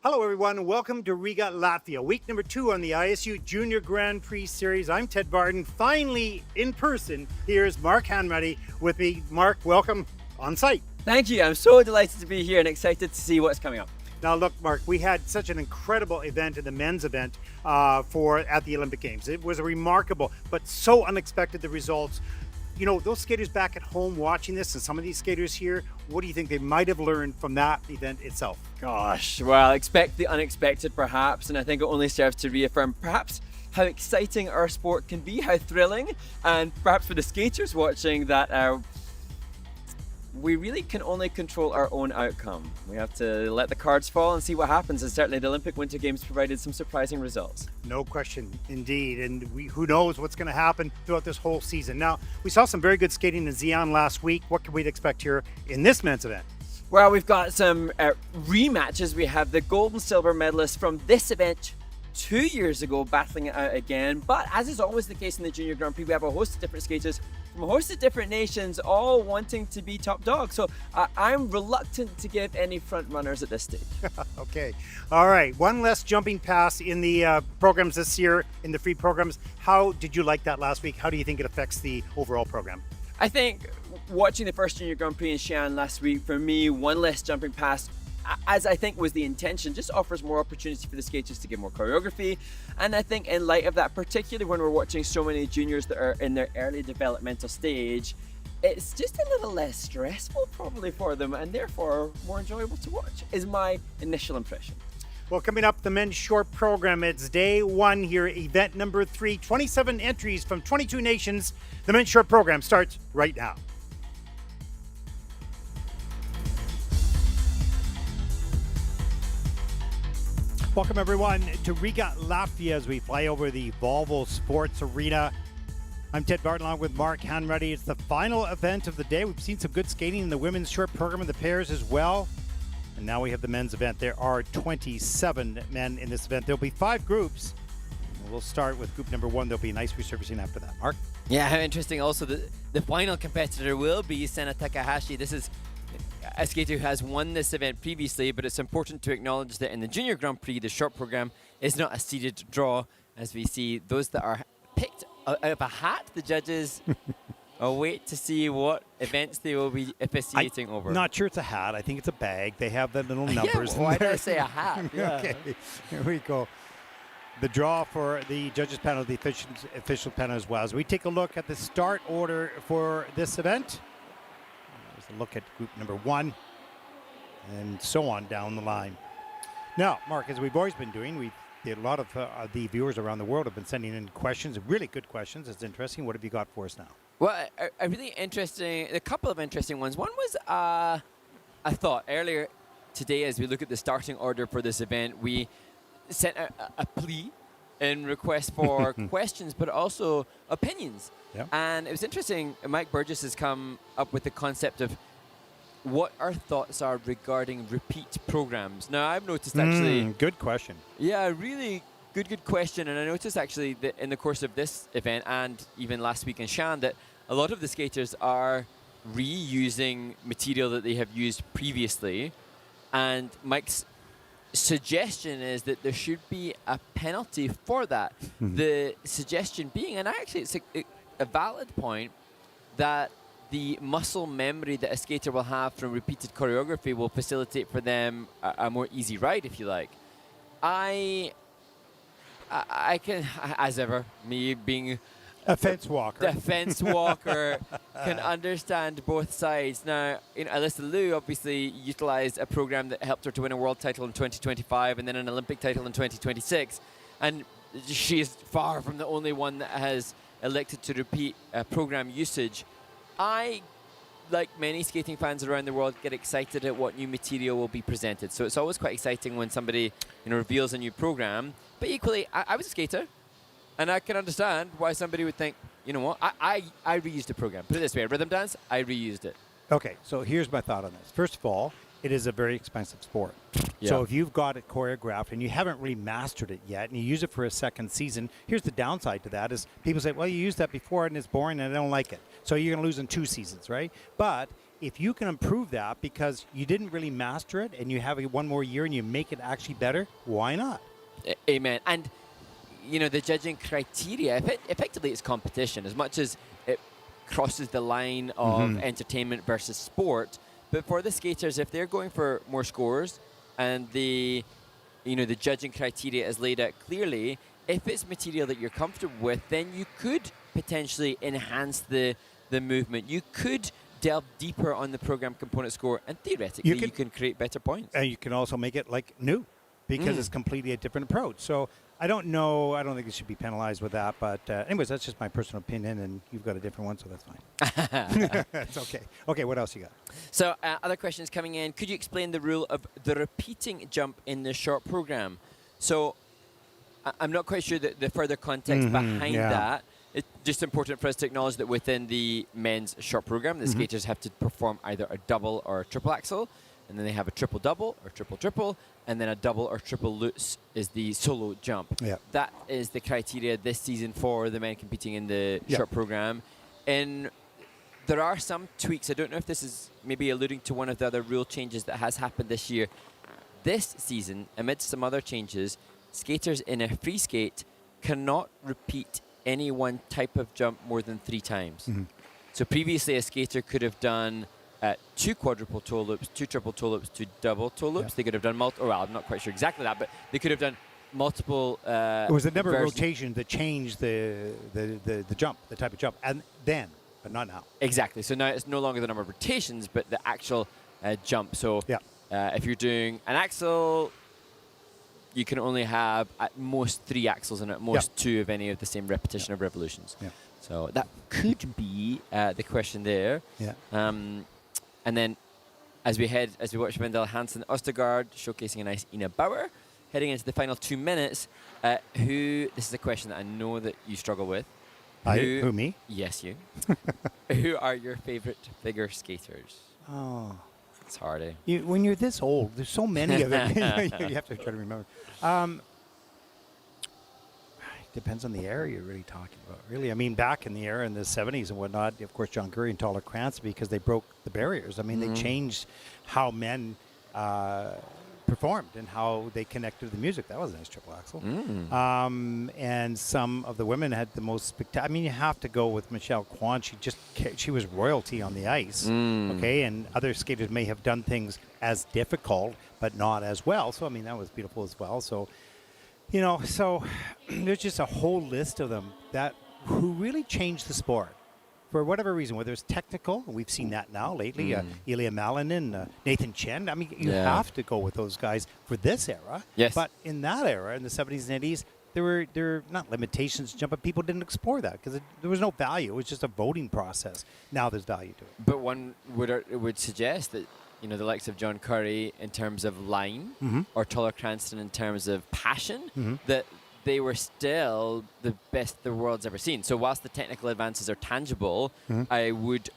Hello, everyone. Welcome to Riga, Latvia. Week number 2 on the ISU Junior Grand Prix Series. I'm Ted Barton. Finally, in person, here's Mark Hanratty with me. Mark, welcome on site. Thank you. I'm so delighted to be here and excited to see what's coming up. Now, look, Mark, we had such an incredible event in the men's event at the Olympic Games. It was remarkable, but so unexpected, the results. You know, those skaters back at home watching this and some of these skaters here, what do you think they might have learned from that event itself? Gosh, well, expect the unexpected perhaps, and I think it only serves to reaffirm perhaps how exciting our sport can be, how thrilling, and perhaps for the skaters watching that we really can only control our own outcome. We have to let the cards fall and see what happens, and certainly the Olympic Winter Games provided some surprising results. No question, indeed, and who knows what's going to happen throughout this whole season. Now, we saw some very good skating in Xi'an last week. What can we expect here in this men's event? Well, we've got some rematches. We have the gold and silver medalists from this event 2 years ago battling it out again. But as is always the case in the Junior Grand Prix, we have a host of different skaters from a host of different nations all wanting to be top dog. So I'm reluctant to give any front runners at this stage. Okay. All right. One less jumping pass in the programs this year, in the free programs. How did you like that last week? How do you think it affects the overall program? I think watching the first Junior Grand Prix in Xi'an last week, for me, one less jumping pass, as I think was the intention, just offers more opportunity for the skaters to get more choreography. And I think in light of that, particularly when we're watching so many juniors that are in their early developmental stage, it's just a little less stressful probably for them and therefore more enjoyable to watch, is my initial impression. Well, coming up, the men's short program, it's day 1 here, event number 3, 27 entries from 22 nations. The men's short program starts right now. Welcome, everyone, to Riga, Latvia, as we fly over the Volvo Sports Arena. I'm Ted Barton, along with Mark Hanratty. It's the final event of the day. We've seen some good skating in the women's short program and the pairs as well. And now we have the men's event. There are 27 men in this event. There'll be 5 groups. We'll start with group number 1. There'll be nice resurfacing after that. Mark? Yeah, how interesting. Also, the final competitor will be Sena Takahashi. This is a skater who has won this event previously, but it's important to acknowledge that in the Junior Grand Prix, the short program is not a seeded draw, as we see those that are picked out of a hat. The judges wait to see what events they will be officiating over. Not sure it's a hat. I think it's a bag. They have the little numbers. Yeah, why did I say a hat? Yeah. Okay, here we go. The draw for the judges panel, the official panel as well. As we take a look at the start order for this event, there's a look at group number 1, and so on down the line. Now, Mark, as we've always been doing, a lot of the viewers around the world have been sending in questions, really good questions. It's interesting. What have you got for us now? Well, a couple of interesting ones. One was I thought earlier today, as we look at the starting order for this event, we sent a plea in request for questions, but also opinions. Yep. And it was interesting. Mike Burgess has come up with the concept of what our thoughts are regarding repeat programs. Now, I've noticed actually... Good question. Yeah, really good question. And I noticed actually that in the course of this event and even last week in Xi'an that a lot of the skaters are reusing material that they have used previously. And Mike's suggestion is that there should be a penalty for that. The suggestion being, and actually it's a valid point, that the muscle memory that a skater will have from repeated choreography will facilitate for them a more easy ride, if you like. I can, as ever, me being a fence walker. The fence walker can understand both sides. Now, Alyssa Liu obviously utilized a program that helped her to win a world title in 2025 and then an Olympic title in 2026. And she is far from the only one that has elected to repeat program usage. I, like many skating fans around the world, get excited at what new material will be presented. So it's always quite exciting when somebody reveals a new program. But equally, I was a skater. And I can understand why somebody would think, you know what, I reused the program. Put it this way, rhythm dance, I reused it. Okay, so here's my thought on this. First of all, it is a very expensive sport. Yeah. So if you've got it choreographed and you haven't really mastered it yet and you use it for a second season, here's the downside to that is people say, well, you used that before and it's boring and I don't like it. So you're going to lose in 2 seasons, right? But if you can improve that because you didn't really master it and you have it one more year and you make it actually better, why not? Amen. And the judging criteria, effectively it's competition as much as it crosses the line of entertainment versus sport. But for the skaters, if they're going for more scores and the judging criteria is laid out clearly, if it's material that you're comfortable with, then you could potentially enhance the movement. You could delve deeper on the program component score, and theoretically you can create better points. And you can also make it like new because it's completely a different approach. So I don't know. I don't think it should be penalized with that. But anyways, that's just my personal opinion, and you've got a different one, so that's fine. It's okay. Okay, what else you got? So other questions coming in. Could you explain the rule of the repeating jump in the short program? So I'm not quite sure the further context behind that. It's just important for us to acknowledge that within the men's short program, the skaters have to perform either a double or a triple axel, and then they have a triple double or triple triple, and then a double or triple lutz is the solo jump. Yeah. That is the criteria this season for the men competing in the short program. And there are some tweaks. I don't know if this is maybe alluding to one of the other rule changes that has happened this year. This season, amidst some other changes, skaters in a free skate cannot repeat any one type of jump more than 3 times. So previously a skater could have done 2 quadruple toe loops, 2 triple toe loops, 2 double toe loops. They could have done multiple, well, I'm not quite sure exactly that, but they could have done multiple it was the number of rotation that changed the jump, the type of jump, and then, but not now. Exactly. So now it's no longer the number of rotations, but the actual jump. So if you're doing an axle, you can only have at most 3 axles and at most 2 of any of the same repetition of revolutions. So that could be the question there. And then as we watch Vendel Hansen Ostergaard showcasing a nice Ina Bauer, heading into the final 2 minutes, this is a question that I know that you struggle with. Who, me? Yes, you. Who are your favorite figure skaters? Oh. It's hard, eh? When you're this old, there's so many of them. You have to try to remember. Depends on the era you're really talking about, really. I mean, back in the era in the 70s and whatnot, of course, John Curry and Tyler Krantz, because they broke the barriers. I mean, they changed how men performed and how they connected to the music. That was a nice triple axel. And some of the women had the most spectacular. I mean, you have to go with Michelle Kwan. She was royalty on the ice. Okay, and other skaters may have done things as difficult, but not as well. So I mean, that was beautiful as well. So, so there's just a whole list of them who really changed the sport. For whatever reason, whether it's technical, and we've seen that now lately, Ilya Malinin, Nathan Chen. I mean, you have to go with those guys for this era. Yes. But in that era, in the 70s and 80s, there were not limitations to jump, but people didn't explore that because there was no value. It was just a voting process. Now there's value to it. But one would suggest that the likes of John Curry in terms of line or Tyler Cranston in terms of passion, that they were still the best the world's ever seen. So whilst the technical advances are tangible, I would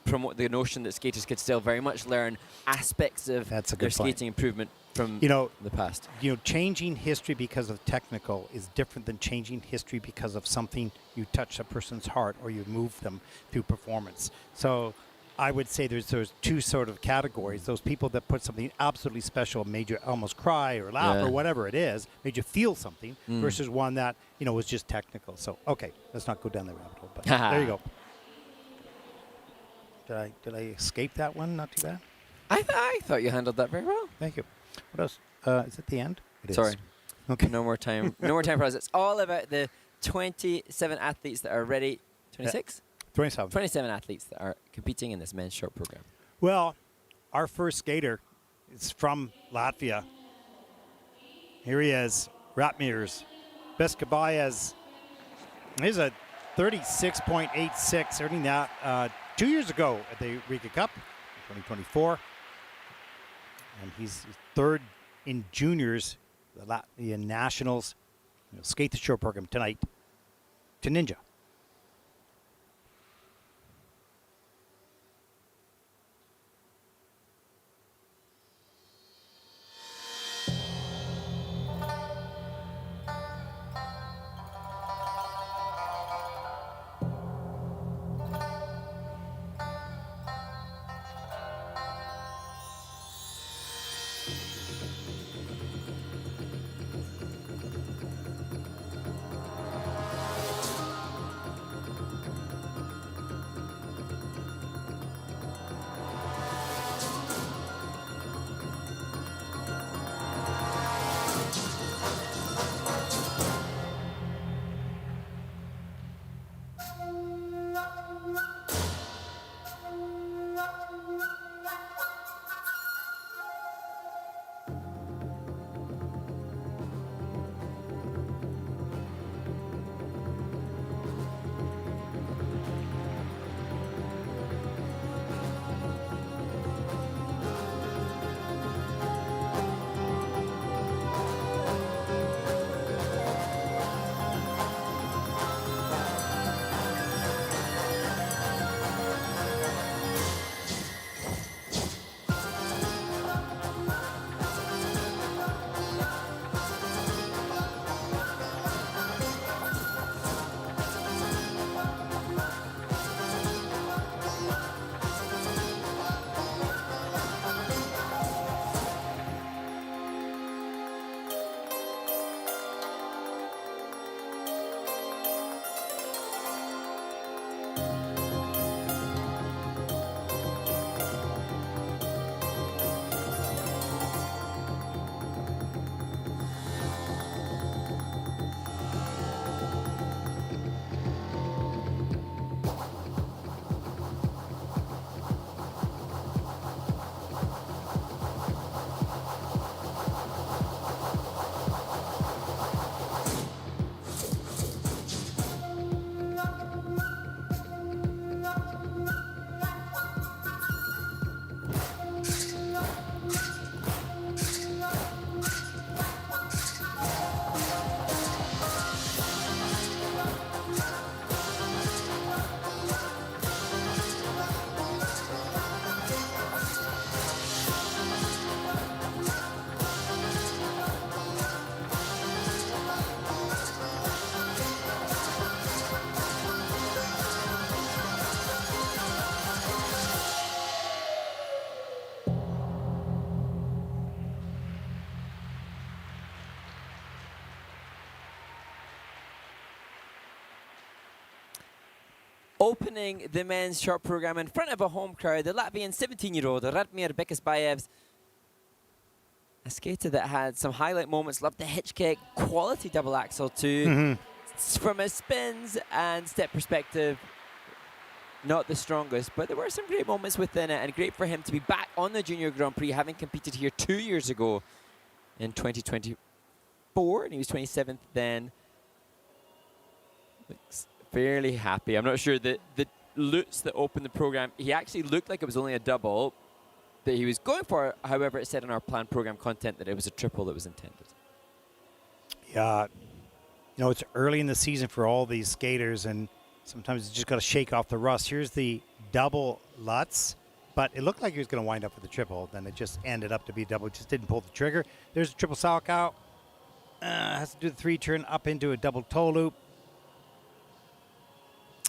promote the notion that skaters could still very much learn aspects of their skating improvement from the past. Changing history because of technical is different than changing history because of something you touch a person's heart or you move them through performance. So I would say there's 2 sort of categories. Those people that put something absolutely special, made you almost cry or laugh or whatever it is, made you feel something, versus one that, was just technical. So, okay, let's not go down the rabbit hole, but there you go. Did I escape that one? Not too bad? I thought you handled that very well. Thank you. What else? Is it the end? It Sorry. is. Okay. No more time. No more time for us. It's all about the 27 athletes that are ready. 26? 27 athletes that are competing in this men's short program. Well, our first skater is from Latvia. Here he is, Ratmirs Beskabajas. He's a 36.86, earning that 2 years ago at the Riga Cup, 2024. And he's 3rd in juniors, the Latvian Nationals. He'll skate the short program tonight to Ninja. Opening the men's short program in front of a home crowd, the Latvian 17-year-old Radmir Bekasbayevs, a skater that had some highlight moments, loved the hitch kick, quality double axel too. From a spins and step perspective, not the strongest, but there were some great moments within it, and great for him to be back on the Junior Grand Prix, having competed here 2 years ago in 2024, and he was 27th then. Looks fairly happy. I'm not sure that the loops that opened the program, he actually looked like it was only a double that he was going for. However, it said in our planned program content that it was a triple that was intended. Yeah, you know, it's early in the season for all these skaters, and sometimes you just got to shake off the rust. Here's the double Lutz, but it looked like he was going to wind up with a triple. Then it just ended up to be double. Just didn't pull the trigger. There's a triple Salchow. Has to do the 3-turn up into a double toe loop.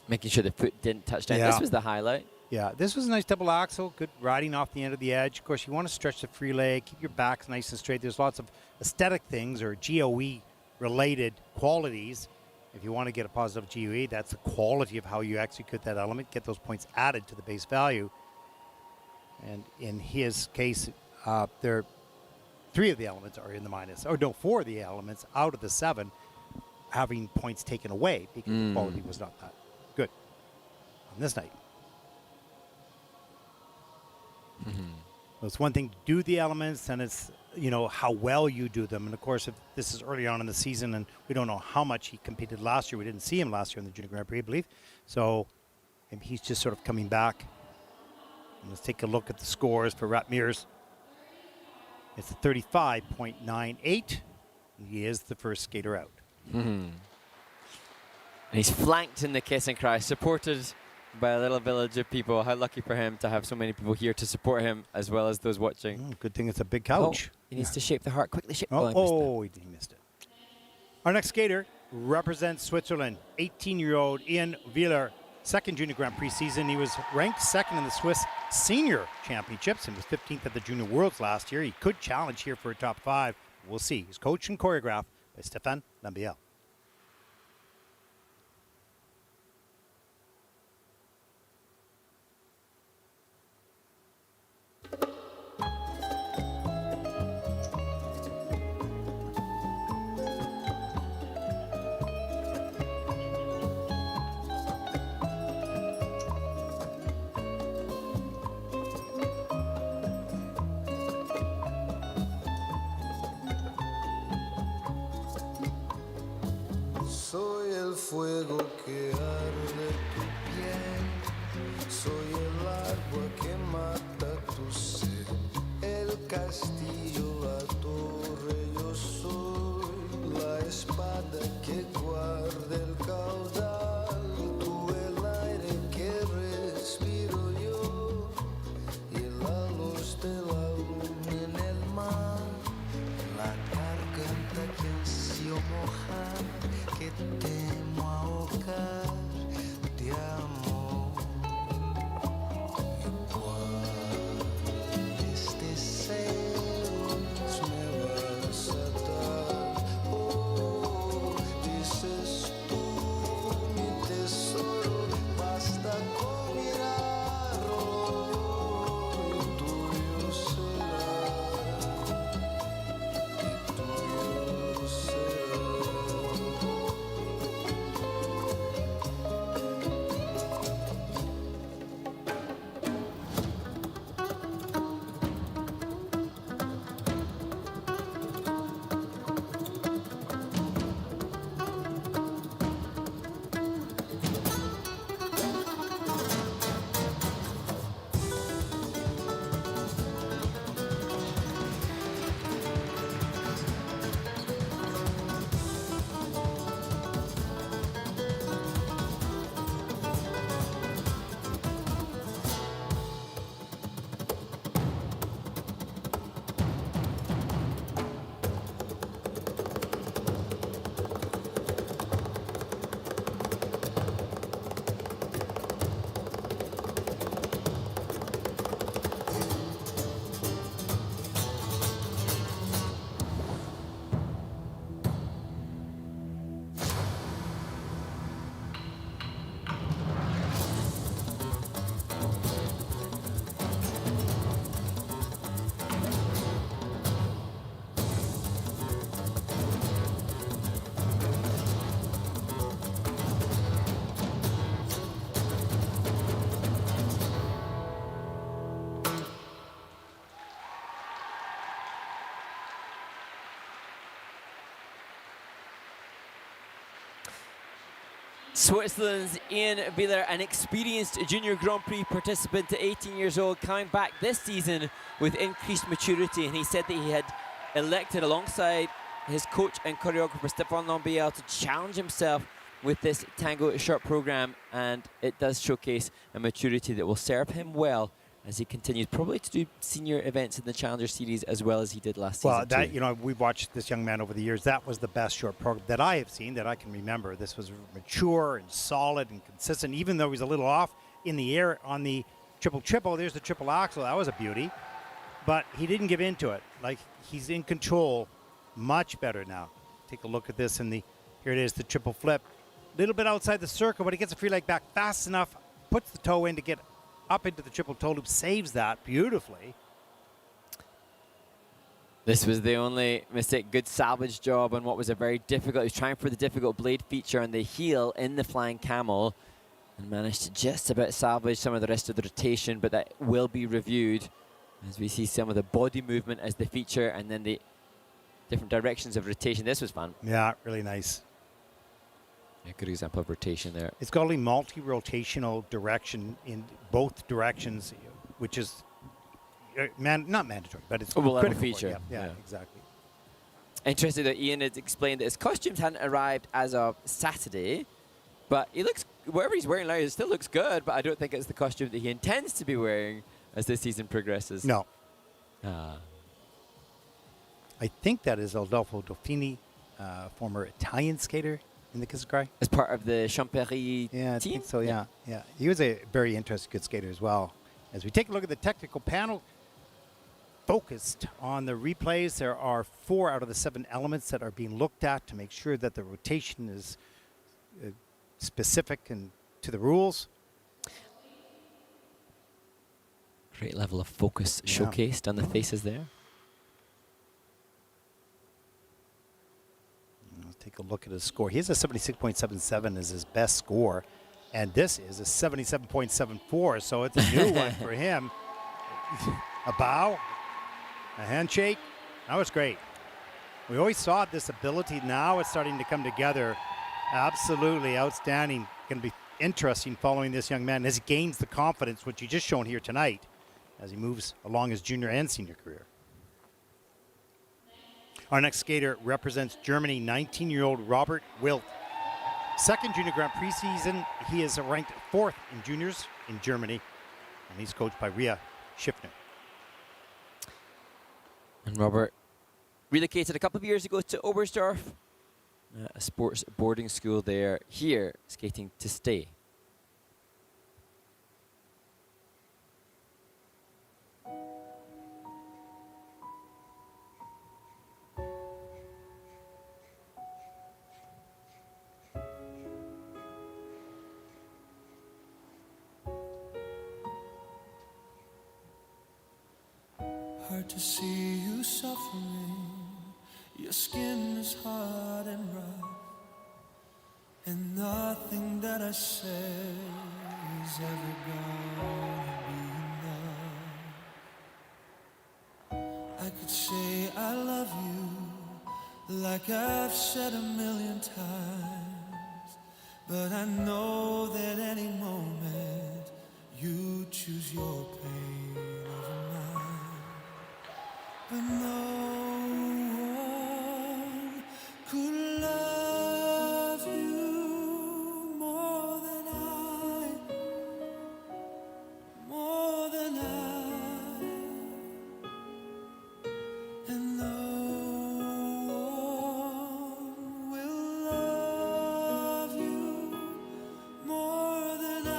Making sure the foot didn't touch down. Yeah. This was the highlight. Yeah, this was a nice double axel. Good riding off the end of the edge. Of course, you want to stretch the free leg, keep your back nice and straight. There's lots of aesthetic things or GOE-related qualities. If you want to get a positive GOE, that's the quality of how you execute that element. Get those points added to the base value. And in his case, there 3 of the elements are in the minus. Or no, 4 of the elements out of the 7 having points taken away because the quality was not that good on this night. It's one thing to do the elements, and it's, you know, how well you do them. And of course, if this is early on in the season, and we don't know how much he competed last year. We didn't see him last year in the Junior Grand Prix, I believe. So maybe he's just sort of coming back. And let's take a look at the scores for Ratmir's. It's a 35.98. He is the first skater out. And he's flanked in the kiss and cry, supported by a little village of people. How lucky for him to have so many people here to support him, as well as those watching. Good thing it's a big couch. Oh, he needs to shape the heart. Quickly shape. He missed it. Our next skater represents Switzerland. 18-year-old Ian Wieler, second Junior Grand Prix season. He was ranked second in the Swiss Senior Championships and was 15th at the Junior Worlds last year. He could challenge here for a top 5. We'll see. He's coached and choreographed by Stéphane Lambiel. Soy el fuego que arde tu piel, soy el agua que mata tu sed, el castillo, la torre, yo soy la espada que guarda el caudal, tú el aire que respiro yo y la luz de la luna en el mar, la garganta canción mojada que temo ahogar de amor. Igual este céu Switzerland's Ian Wheeler, an experienced junior Grand Prix participant at 18 years old, coming back this season with increased maturity. And he said that he had elected alongside his coach and choreographer Stefan Lambiel to challenge himself with this tango short program, and it does showcase a maturity that will serve him well as he continues probably to do senior events in the Challenger Series as well as he did last season. Well, that, you know, we've watched this young man over the years. That was the best short program that I have seen that I can remember. This was mature and solid and consistent, even though he's a little off in the air on the triple. There's the triple axel. That was a beauty. But he didn't give in to it. Like, he's in control much better now. Take a look at this here it is, the triple flip. A little bit outside the circle, but he gets a free leg back fast enough, puts the toe in to get up into the triple toe loop, saves that beautifully. This was the only mistake. Good salvage job on what was a very difficult. He was trying for the difficult blade feature on the heel in the flying camel and managed to just about salvage some of the rest of the rotation, but that will be reviewed as we see some of the body movement as the feature and then the different directions of rotation. This was fun. Yeah, really nice. A good example of rotation there. It's got a multi-rotational direction in both directions, which is not mandatory, but it's a critical feature. Yeah, exactly. Interesting that Ian had explained that his costumes hadn't arrived as of Saturday, but he looks, whatever he's wearing now, it still looks good, but I don't think it's the costume that he intends to be wearing as this season progresses. No. I think that is Adolfo Dolfini, former Italian skater in the Kiss Cry. As part of the Champéry team? I team? think so, yeah. He was a very interesting good skater as well. As we take a look at the technical panel, focused on the replays, there are 4 out of the 7 elements that are being looked at to make sure that the rotation is specific and to the rules. Great level of focus showcased on the faces there. Take a look at his score. He has a 76.77 as his best score, and this is a 77.74, so it's a new one for him. A bow, a handshake. That was great. We always saw this ability. Now it's starting to come together. Absolutely outstanding. Going to be interesting following this young man as he gains the confidence, which he just shown here tonight, as he moves along his junior and senior career. Our next skater represents Germany, 19-year-old Robert Wilt. Second Junior Grand Prix season, he is ranked 4th in juniors in Germany, and he's coached by Ria Schiffner. And Robert relocated a couple of years ago to Oberstdorf, a sports boarding school there, here skating to stay. Hard to see you suffering. Your skin is hard and rough, and nothing that I say is ever gonna be enough. I could say I love you like I've said a million times, but I know that any moment you choose your pain over mine. But no one could love you more than I, and no one will love you more than I.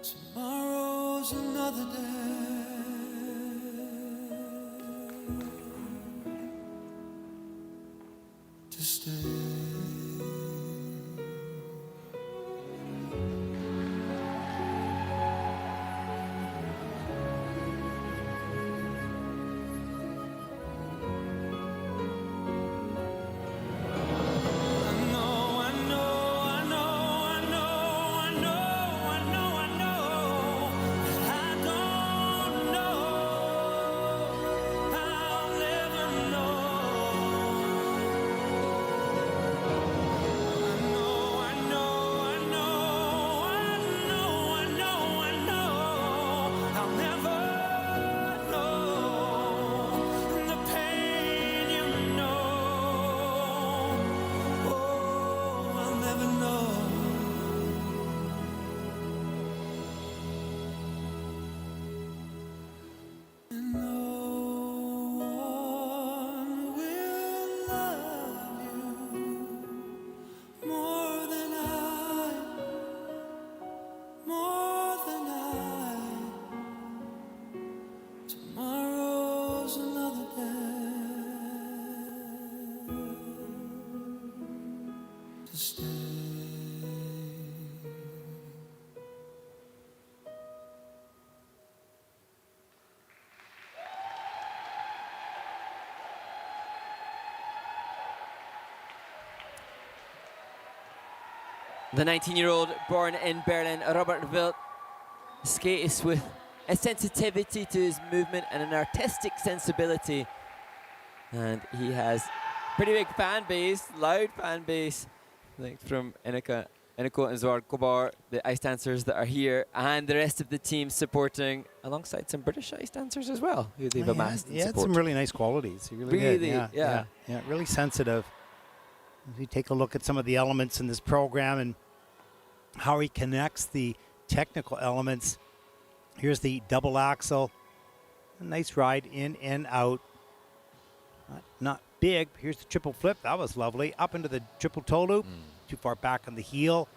Tomorrow's another day to stay. I'll never know. stay. The 19-year-old born in Berlin, Robert Wild, skates with a sensitivity to his movement and an artistic sensibility. And he has pretty big fan base, loud fan base, like from Ineko and Zwar Kobar, the ice dancers that are here, and the rest of the team supporting alongside some British ice dancers as well, who they've amassed and Yeah, support. some really nice qualities. He really did. Really, yeah. Really sensitive. If you take a look at some of the elements in this program and how he connects the technical elements. Here's the double axle. A nice ride in and out. Not big. Here's the triple flip. That was lovely. Up into the triple toe loop. Too far back on the heel.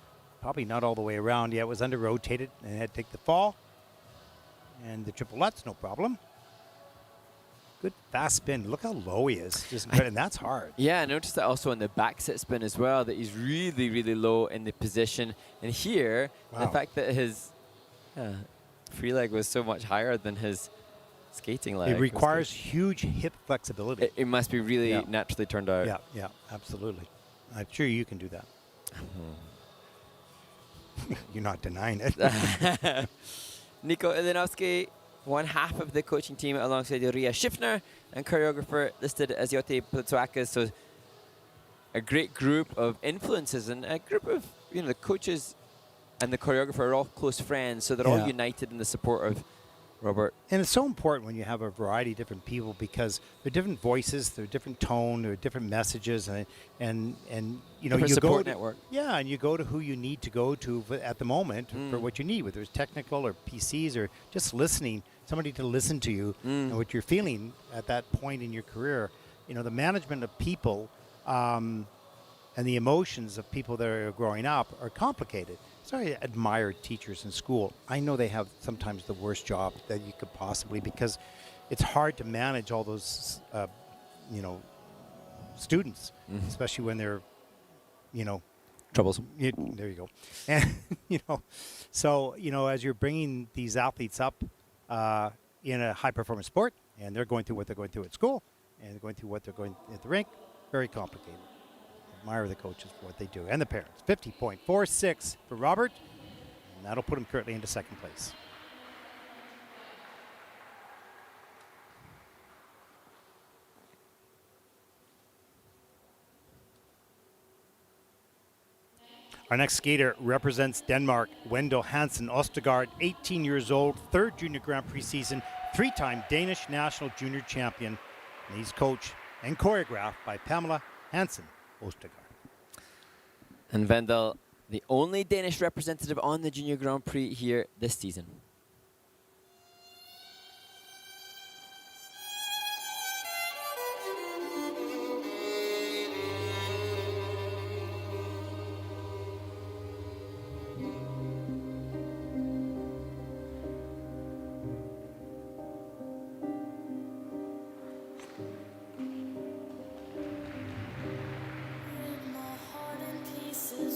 Probably not all the way around. Yeah, it was under rotated and had to take the fall. And the triple Lutz, no problem. Good fast spin. Look how low he is. Just and that's hard. Yeah, I noticed that also in the back sit spin as well, that he's really, really low in the position. And here, the fact that his free leg was so much higher than his skating leg. It requires huge hip flexibility. It must be really naturally turned out. Yeah, absolutely. I'm sure you can do that. You're not denying it. Nico Ilinovsky, one half of the coaching team alongside Ria Schiffner, and choreographer listed as Jote Plitzwakis. So a great group of influences and a group of, the coaches and the choreographer are all close friends. So they're all united in the support of Robert. And it's so important when you have a variety of different people because they're different voices, they're different tone, they're different messages, and you know, different you support go network. Yeah, and you go to who you need to go to at the moment for what you need, whether it's technical or PCs or just listening, somebody to listen to you and what you're feeling at that point in your career. You know, the management of people and the emotions of people that are growing up are complicated. So I admire teachers in school. I know they have sometimes the worst job that you could possibly, because it's hard to manage all those, students, especially when they're, Troublesome. there you go. And, so, as you're bringing these athletes up in a high-performance sport, and they're going through what they're going through at school, and they're going through what they're going at the rink, very complicated. Admire the coaches for what they do, and the parents. 50.46 for Robert, and that'll put him currently into second place. Our next skater represents Denmark, Wendell Hansen Ostergaard, 18 years old, third junior Grand Prix season, three-time Danish national junior champion. And he's coached and choreographed by Pamela Hansen Ostergaard. And Wendell, the only Danish representative on the Junior Grand Prix here this season.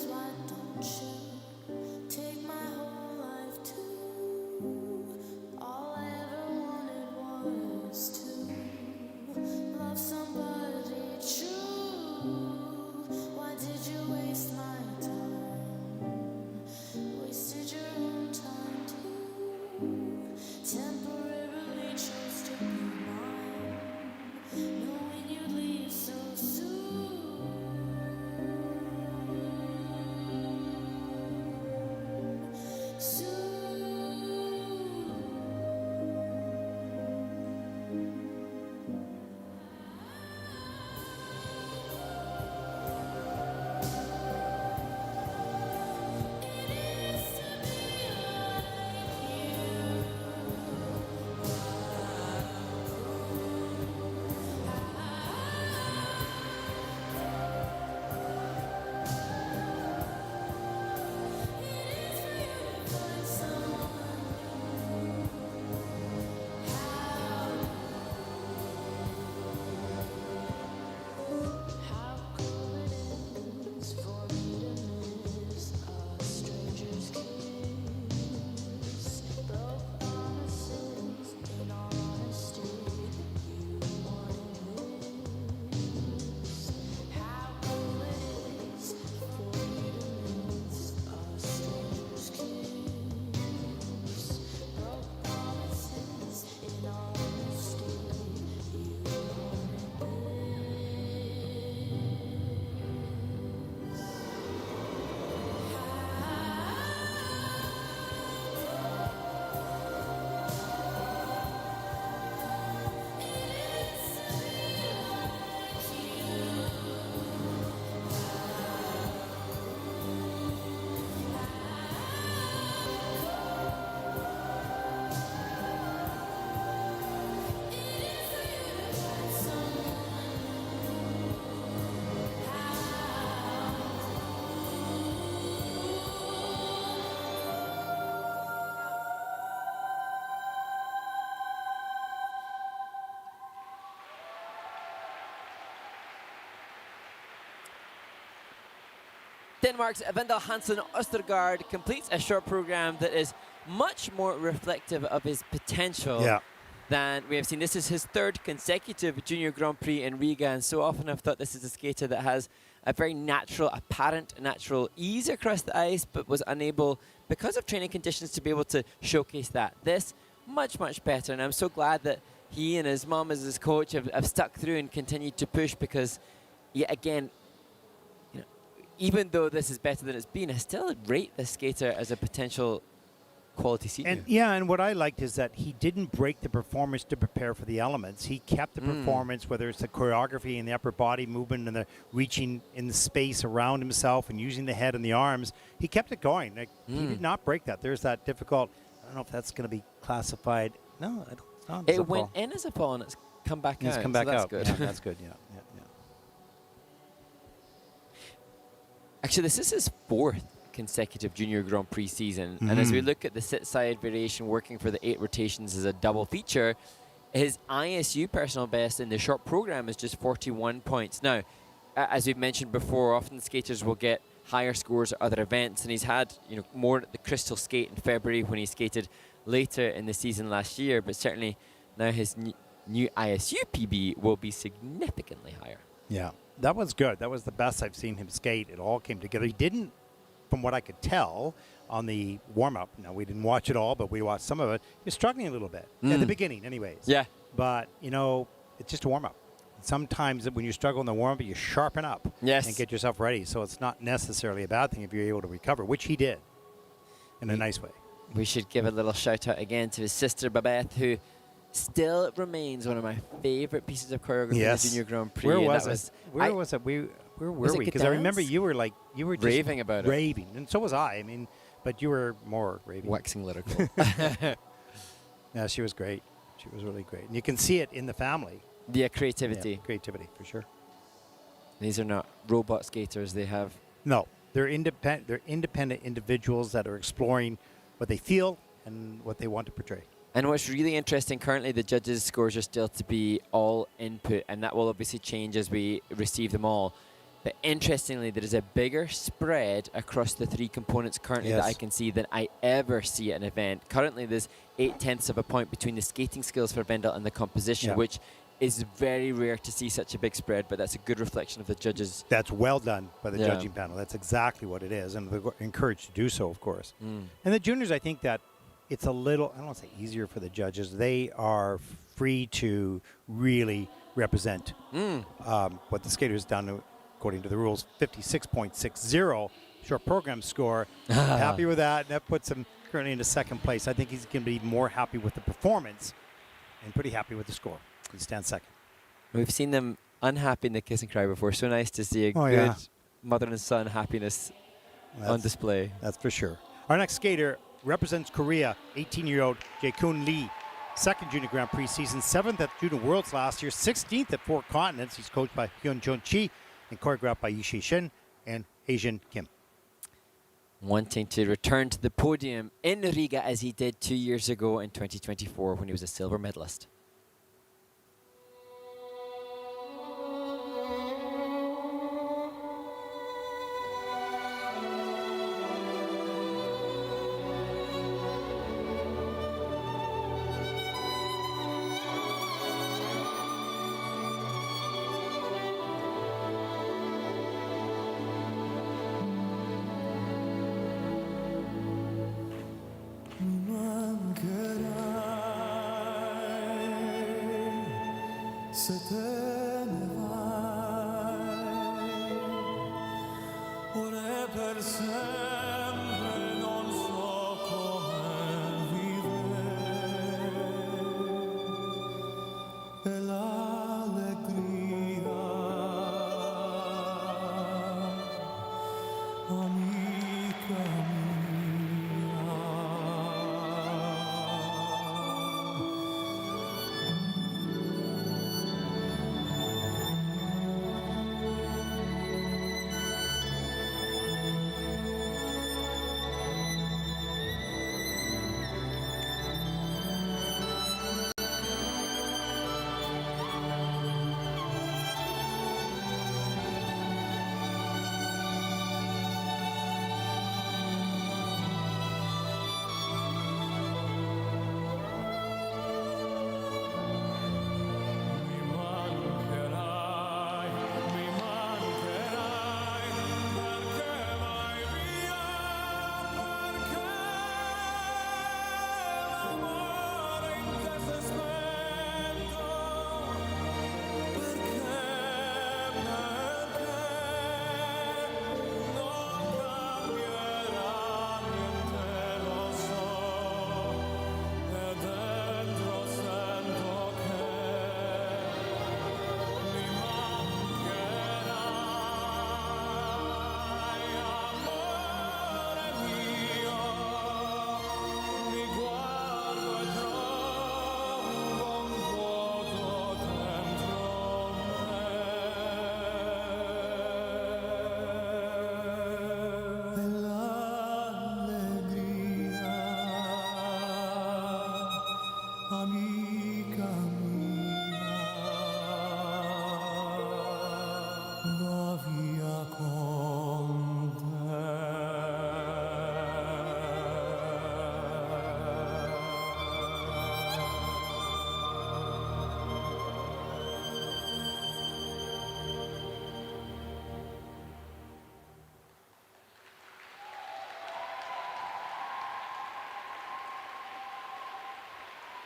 Why don't you take my whole life too? Denmark's Vendel Hansen Ostergaard completes a short program that is much more reflective of his potential than we have seen. This is his third consecutive Junior Grand Prix in Riga, and so often I've thought this is a skater that has a very apparent natural ease across the ice, but was unable, because of training conditions, to be able to showcase that. This, much better, and I'm so glad that he and his mom as his coach have stuck through and continued to push, because, yet again, you know, even though this is better than it's been, I still rate this skater as a potential quality senior. And what I liked is that he didn't break the performance to prepare for the elements. He kept the performance, whether it's the choreography and the upper body movement and the reaching in the space around himself and using the head and the arms. He kept it going. Like, he did not break that. There's that difficult, I don't know if that's going to be classified. No, I don't. It's not. It went in as a fall and it's come back out. It's come back so that's out. good. Yeah, that's good. Yeah. Actually, this is his fourth consecutive Junior Grand Prix season. And as we look at the sit-side variation working for the 8 rotations as a double feature, his ISU personal best in the short program is just 41 points. Now, as we've mentioned before, often skaters will get higher scores at other events, and he's had more at the Crystal Skate in February when he skated later in the season last year, but certainly now his new ISU PB will be significantly higher. Yeah, that was good. That was the best I've seen him skate. It all came together. He didn't, from what I could tell on the warm-up, now we didn't watch it all, but we watched some of it, he was struggling a little bit at the beginning anyways. Yeah. But, it's just a warm-up. Sometimes when you struggle in the warm-up, you sharpen up and get yourself ready. So it's not necessarily a bad thing if you're able to recover, which he did in a nice way. We should give a little shout-out again to his sister, Babette, who still remains one of my favorite pieces of choreography in the Junior Grand Prix. Where was it? Where were we? Because I remember you were just raving about it. Raving, and so was I. I mean, but you were more raving. Waxing lyrical. Yeah, she was great. She was really great. And you can see it in the family. Yeah, creativity. Yeah, creativity, for sure. These are not robot skaters. They have... No, they're independent individuals that are exploring what they feel and what they want to portray. And what's really interesting, currently the judges' scores are still to be all input, and that will obviously change as we receive them all. But interestingly, there is a bigger spread across the 3 components currently that I can see than I ever see at an event. Currently, there's 0.8 of a point between the skating skills for Vendel and the composition, which is very rare to see such a big spread, but that's a good reflection of the judges. That's well done by the judging panel. That's exactly what it is, and they're encouraged to do so, of course. And the juniors, I think that it's a little, I don't want to say easier for the judges. They are free to really represent what the skater's done according to the rules. 56.60 short program score. Happy with that. And that puts him currently into second place. I think he's going to be more happy with the performance and pretty happy with the score. He stands second. We've seen them unhappy in the kiss and cry before. So nice to see a good mother and son happiness on display. That's for sure. Our next skater represents Korea, 18-year-old Jae-Kun Lee. Second Junior Grand Prix season, 7th at Junior Worlds last year, 16th at 4 continents. He's coached by Hyun-Jun Chi and choreographed by Yishii Shin and Haejin Kim. Wanting to return to the podium in Riga as he did 2 years ago in 2024 when he was a silver medalist.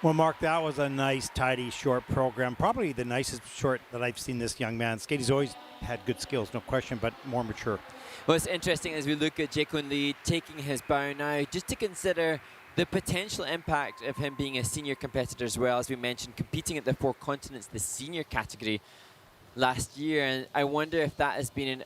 Well, Mark, that was a nice, tidy, short program. Probably the nicest short that I've seen this young man skate. He's always had good skills, no question, but more mature. Well, it's interesting as we look at Jae-Kwon Lee taking his bow now, just to consider the potential impact of him being a senior competitor as well. As we mentioned, competing at the Four Continents, the senior category last year. And I wonder if that has been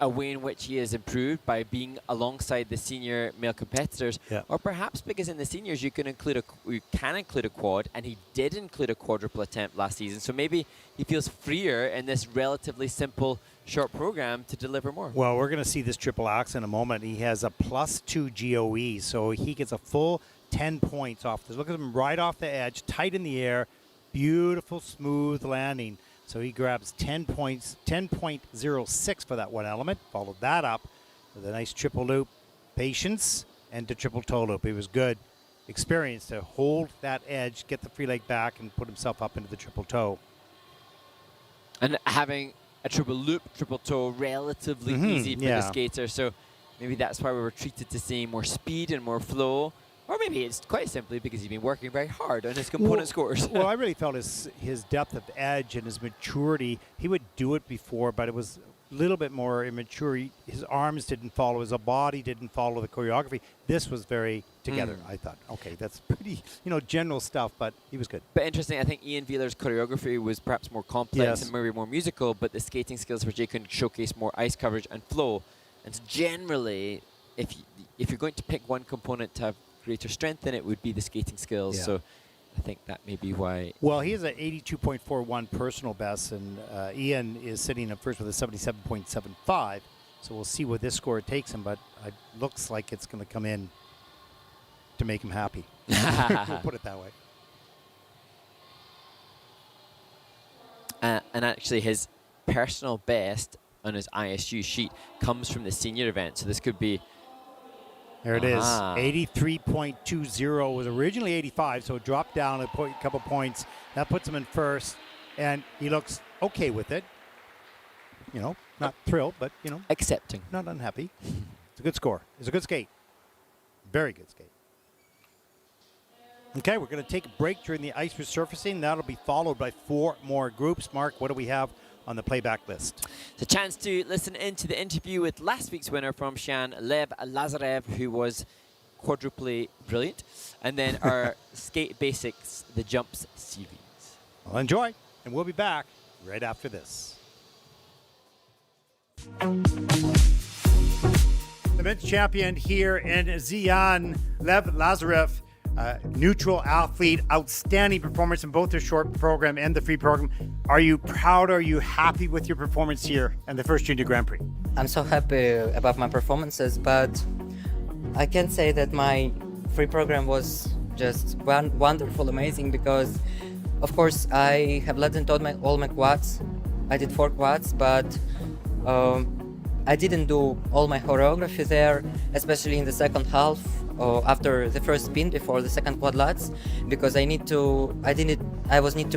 a way in which he has improved by being alongside the senior male competitors, or perhaps because in the seniors you can include a quad, and he did include a quadruple attempt last season. So maybe he feels freer in this relatively simple short program to deliver more. Well, we're going to see this triple axe in a moment. He has a +2 GOE, so he gets a full 10 points off this. Look at him right off the edge, tight in the air, beautiful, smooth landing. So he grabs 10 points, 10.06 for that one element. Followed that up with a nice triple loop, patience, and the triple toe loop. He was good experience to hold that edge, get the free leg back, and put himself up into the triple toe. And having a triple loop, triple toe, relatively easy for the skater. So maybe that's why we were treated to seeing more speed and more flow. Or maybe it's quite simply because he's been working very hard on his component scores. Well, I really felt his depth of edge and his maturity. He would do it before, but it was a little bit more immature. His arms didn't follow, his body didn't follow the choreography. This was very together, I thought. Okay, that's pretty, general stuff, but he was good. But interesting, I think Ian Wheeler's choreography was perhaps more complex and maybe more musical, but the skating skills for Jay could showcase more ice coverage and flow. And so generally, if you're going to pick one component to have greater strength, then it would be the skating skills. So I think that may be why. Well, he has an 82.41 personal best, and Ian is sitting at first with a 77.75. So we'll see what this score takes him, but it looks like it's going to come in to make him happy. We'll put it that way. And actually, his personal best on his ISU sheet comes from the senior event. So this could be. There it is. 83.20 was originally 85, so it dropped down a couple points. That puts him in first, and he looks okay with it. Not thrilled, but, accepting. Not unhappy. It's a good score. It's a good skate. Very good skate. Okay, we're going to take a break during the ice resurfacing. That'll be followed by 4 more groups. Mark, what do we have on the playback list? It's a chance to listen into the interview with last week's winner from Shan, Lev Lazarev, who was quadruply brilliant. And then our Skate Basics, the Jumps series. Well, enjoy, and we'll be back right after this. The men's champion here in Xi'an, Lev Lazarev. Neutral athlete, outstanding performance in both the short program and the free program. Are you proud? Are you happy with your performance here in the first Junior Grand Prix? I'm so happy about my performances, but I can say that my free program was just wonderful, amazing, because of course I have led and taught all my quads. I did 4 quads, but I didn't do all my choreography there, especially in the second half. After the first spin before the second quad lats, because I need to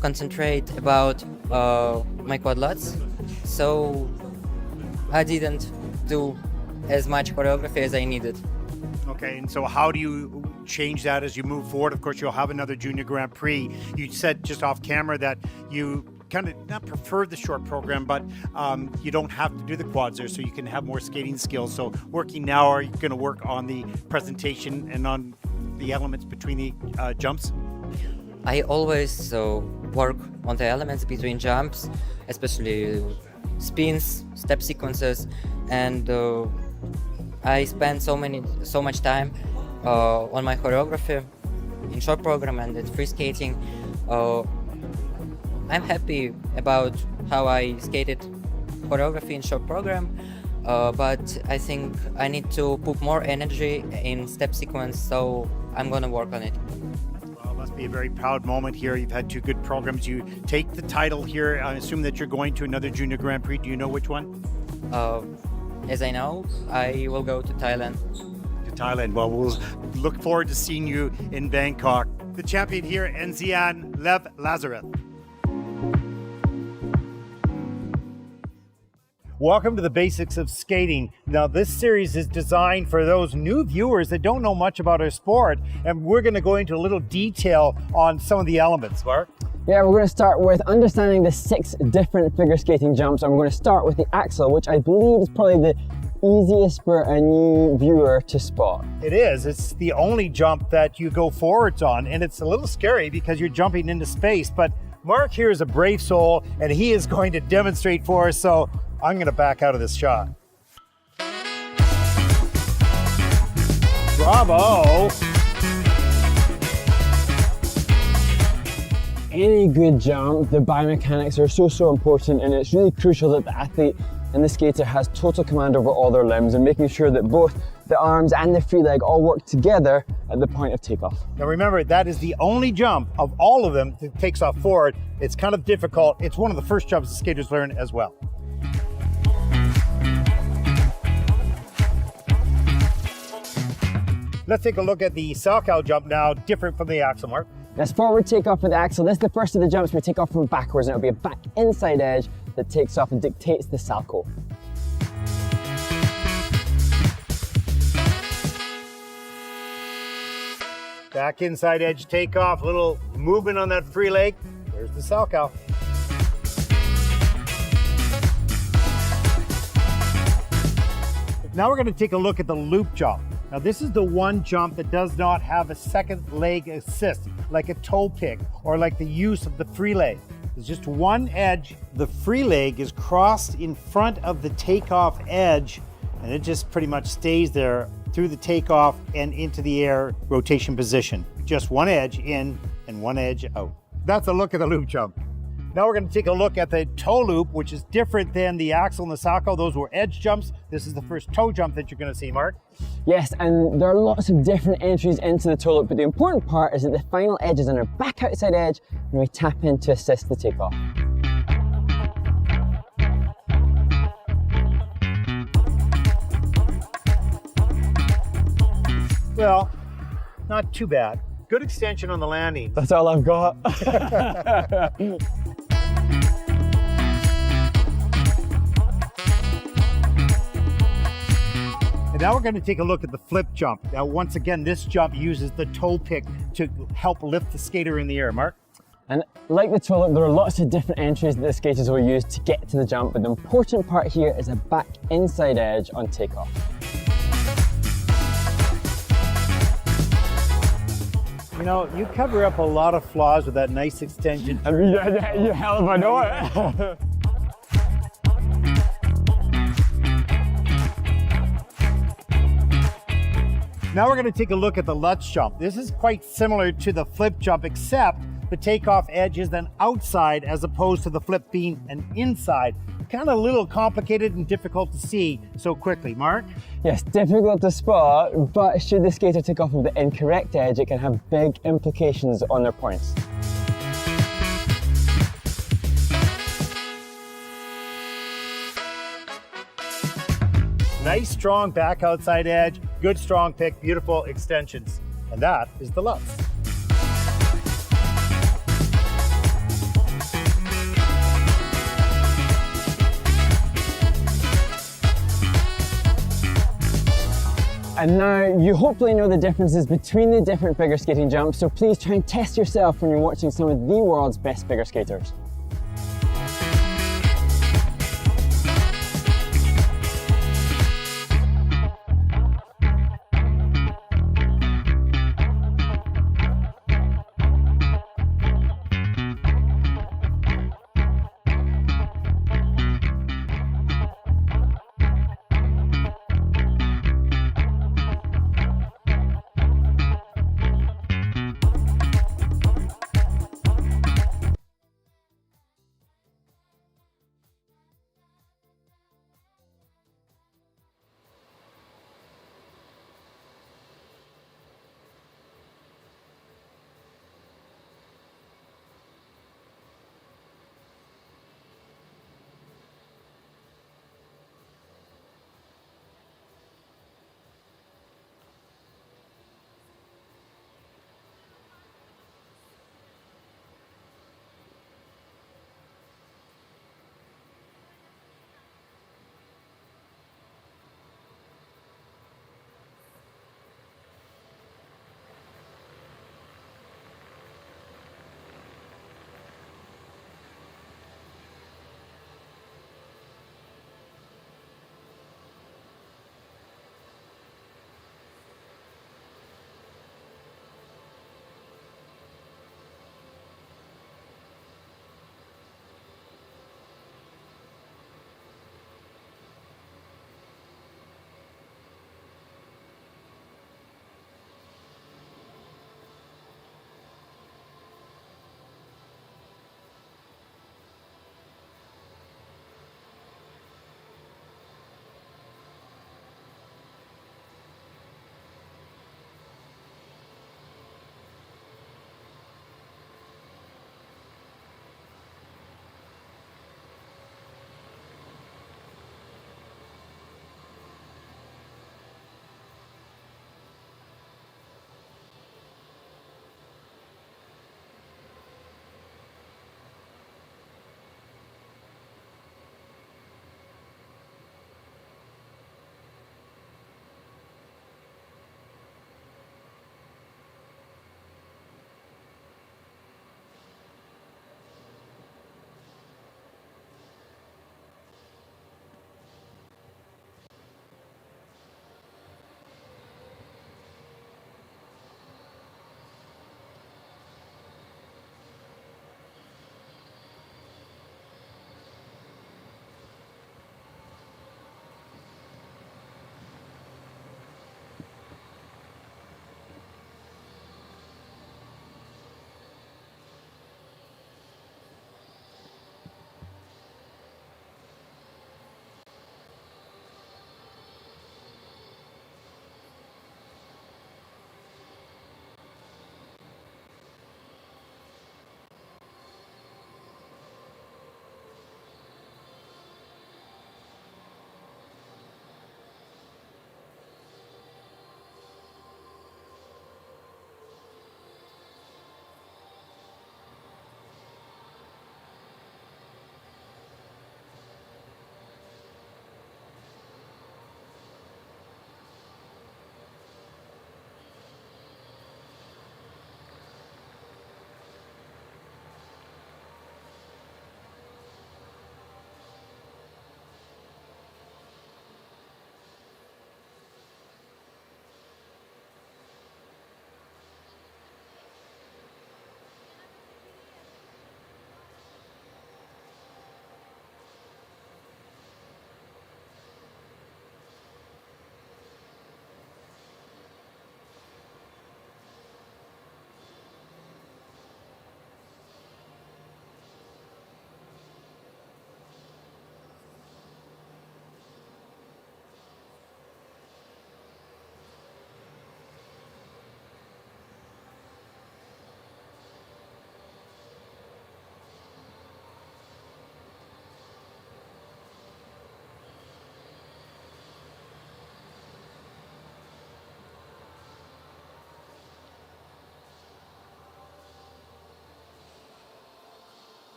concentrate about my quad lats, so I didn't do as much choreography as I needed. Okay, and so how do you change that as you move forward? Of course, you'll have another Junior Grand Prix. You said just off camera that you kind of not prefer the short program, but you don't have to do the quads there, so you can have more skating skills. So working now, are you going to work on the presentation and on the elements between the jumps? I always work on the elements between jumps, especially spins, step sequences, and I spend so much time on my choreography in short program and in free skating. I'm happy about how I skated choreography in short program, but I think I need to put more energy in step sequence, so I'm gonna work on it. Well, it must be a very proud moment here. You've had 2 good programs. You take the title here. I assume that you're going to another Junior Grand Prix. Do you know which one? As I know, I will go to Thailand. To Thailand. Well, we'll look forward to seeing you in Bangkok. The champion here in Xi'an, Lev Lazarev. Welcome to the Basics of Skating. Now, this series is designed for those new viewers that don't know much about our sport, and we're going to go into a little detail on some of the elements. Mark? Yeah, we're going to start with understanding the 6 different figure skating jumps, and we're going to start with the axel, which I believe is probably the easiest for a new viewer to spot. It is. It's the only jump that you go forwards on, and it's a little scary because you're jumping into space, but Mark here is a brave soul, and he is going to demonstrate for us, so I'm going to back out of this shot. Bravo! Any good jump, the biomechanics are so important, and it's really crucial that the athlete and the skater has total command over all their limbs and making sure that both the arms and the free leg all work together at the point of takeoff. Now remember, that is the only jump of all of them that takes off forward. It's kind of difficult. It's one of the first jumps the skaters learn as well. Let's take a look at the Salchow jump now, different from the axle, Mark. That's forward takeoff with the axle. This is the first of the jumps we take off from backwards, and it'll be a back inside edge that takes off and dictates the Salchow. Back inside edge takeoff, little movement on that free leg. There's the Salchow. Now we're going to take a look at the loop jump. Now this is the one jump that does not have a second leg assist, like a toe pick or like the use of the free leg. There's just one edge. The free leg is crossed in front of the takeoff edge, and it just pretty much stays there through the takeoff and into the air rotation position. Just one edge in and one edge out. That's a look at the loop jump. Now we're going to take a look at the toe loop, which is different than the axle and the Salchow. Those were edge jumps. This is the first toe jump that you're going to see, Mark. Yes, and there are lots of different entries into the toe loop, but the important part is that the final edge is on our back outside edge, and we tap in to assist the takeoff. Well, not too bad. Good extension on the landing. That's all I've got. And now we're going to take a look at the flip jump. Now, once again, this jump uses the toe pick to help lift the skater in the air. Mark? And like the toe loop, there are lots of different entries that the skaters will use to get to the jump, but the important part here is a back inside edge on takeoff. You know, you cover up a lot of flaws with that nice extension. I mean, you hell if I know it. Now we're going to take a look at the Lutz jump. This is quite similar to the flip jump, except the takeoff edge is then outside as opposed to the flip being an inside. Kind of a little complicated and difficult to see so quickly. Mark? Yes, difficult to spot, but should the skater take off with the incorrect edge, it can have big implications on their points. Nice, strong back outside edge, good strong pick, beautiful extensions. And that is the Lutz. And now you hopefully know the differences between the different figure skating jumps, so please try and test yourself when you're watching some of the world's best figure skaters.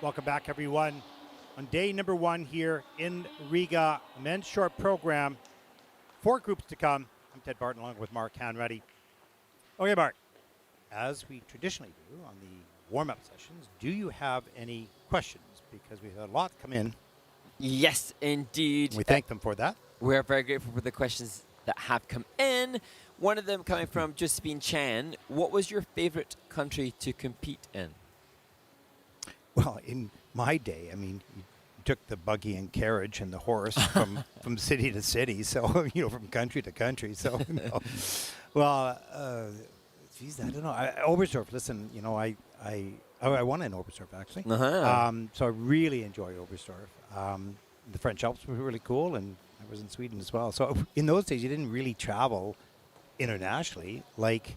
Welcome back, everyone. On day number 1 here in Riga, men's short program. 4 groups to come. I'm Ted Barton along with Mark Hanratty. Okay, Mark, as we traditionally do on the warm-up sessions, do you have any questions? Because we've had a lot come in. Yes, indeed. We thank them for that. We're very grateful for the questions that have come in. One of them coming from Josephine Chan. What was your favorite country to compete in? Well, in my day, I mean, you took the buggy and carriage and the horse from city to city, so, you know, from country to country. So, well, geez, I don't know. Oberstdorf, listen, you know, I won in Oberstdorf, actually. Uh-huh. So I really enjoy Oberstdorf. The French Alps were really cool, and I was in Sweden as well. So in those days, you didn't really travel internationally like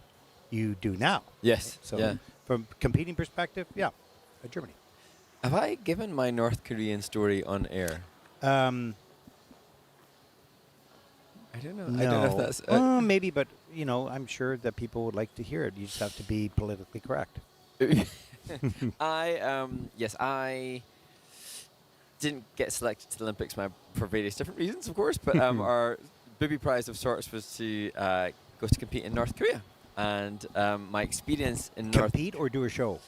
you do now. Yes. So yeah. from competing perspective, yeah, Germany. Have I given my North Korean story on air? I don't know. No. I don't know if that's... maybe, but, you know, I'm sure that people would like to hear it. You just have to be politically correct. I didn't get selected to the Olympics for various different reasons, of course, but our booby prize of sorts was to go to compete in North Korea. And my experience in Compete or do a show?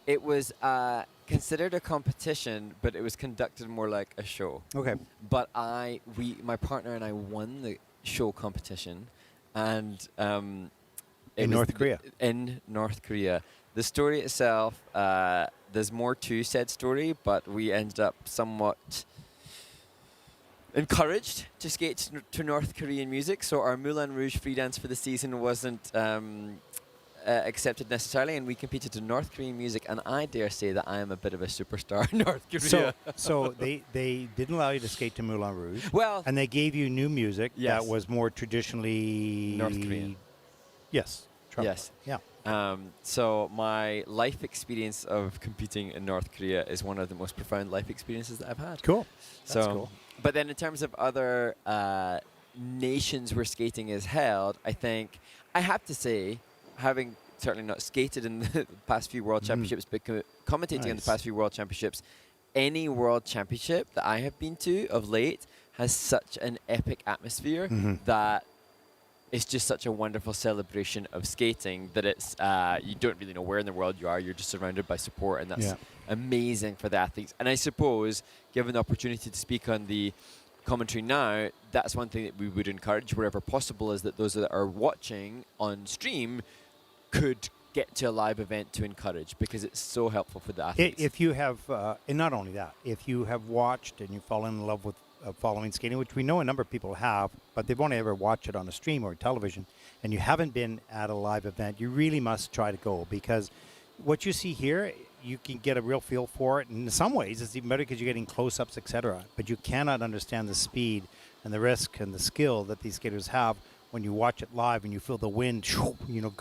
It was considered a competition, but it was conducted more like a show. Okay. But my partner and I won the show competition, and In North Korea? In North Korea. The story itself, there's more to said story, but we ended up somewhat encouraged to skate to North Korean music. So our Moulin Rouge free dance for the season wasn't accepted necessarily, and we competed to North Korean music, and I dare say that I am a bit of a superstar in North Korea. So they didn't allow you to skate to Moulin Rouge. Well, And they gave you new music Yes. that was more traditionally... North Korean. Yes. Trump. Yes. Yeah. So my life experience of competing in North Korea is one of the most profound life experiences that I've had. Cool. That's So, cool. but then in terms of other nations where skating is held, I think I have to say, having certainly not skated in the past few World Championships, but commentating in the Nice. past few World Championships, any World Championship that I have been to of late has such an epic atmosphere that it's just such a wonderful celebration of skating that it's you don't really know where in the world you are. You're just surrounded by support, and that's amazing for the athletes. And I suppose, given the opportunity to speak on the commentary now, that's one thing that we would encourage wherever possible, is that those that are watching on stream could get to a live event to encourage, because it's so helpful for the athletes. If you have, and not only that, if you have watched and you fall in love with following skating, which we know a number of people have, but they've only ever watched it on a stream or television, and you haven't been at a live event, you really must try to go, because what you see here, you can get a real feel for it. And in some ways, it's even better because you're getting close-ups, etc. But you cannot understand the speed and the risk and the skill that these skaters have when you watch it live and you feel the wind, you know,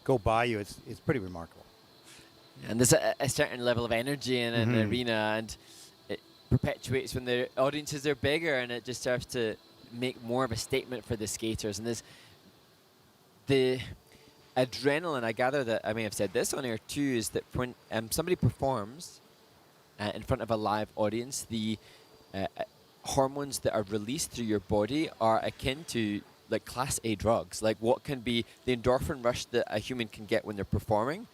go by you. It's pretty remarkable. And there's a certain level of energy in an arena, and it perpetuates when the audiences are bigger, and it just serves to make more of a statement for the skaters. And there's the adrenaline, I gather that I may have said this on air too, is that when somebody performs in front of a live audience, the hormones that are released through your body are akin to like class A drugs. Like what can be the endorphin rush that a human can get when they're performing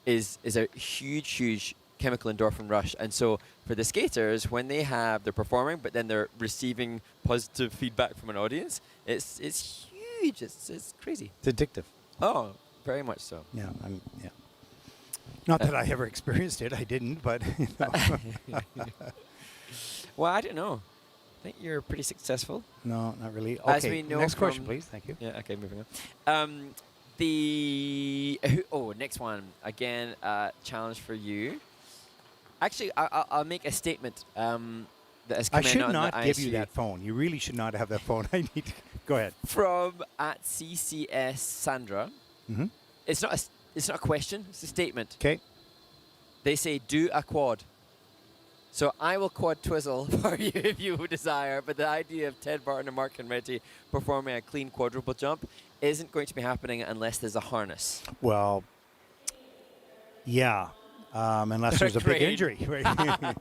is a huge chemical endorphin rush. And so for the skaters, when they're performing, but then they're receiving positive feedback from an audience, it's huge. It's crazy. It's addictive. Oh, very much so. Yeah, yeah. Not that I ever experienced it. I didn't, but you know. Well, I don't know. I think you're pretty successful. No, not really. As Okay, we know next question, from- please. Thank you. Yeah, okay, moving on. Next one. Again, challenge for you. Actually, I'll make a statement that has come I in should on not the give you ISU. that phone. You really should not have that phone. I need to go ahead. From at CCS Sandra. Mm-hmm. It's not a question. It's a statement. Okay. They say do a quad. So I will quad twizzle for you if you desire, but the idea of Ted Barton and Mark Henretti performing a clean quadruple jump isn't going to be happening unless there's a harness. Well, yeah. unless there's a big Crane. injury. Right?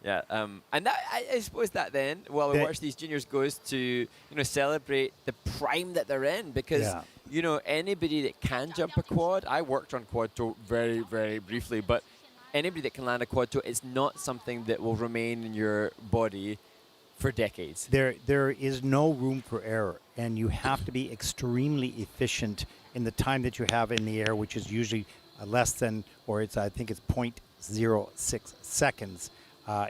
Yeah, and that, I suppose that then, while we That- watch these juniors, goes to celebrate the prime that they're in, because Yeah. anybody that can jump a quad. I worked on quad toe very, very briefly, but anybody that can land a quad toe, it's not something that will remain in your body for decades. There is no room for error, and you have to be extremely efficient in the time that you have in the air, which is usually less than, or I think it's 0.06 seconds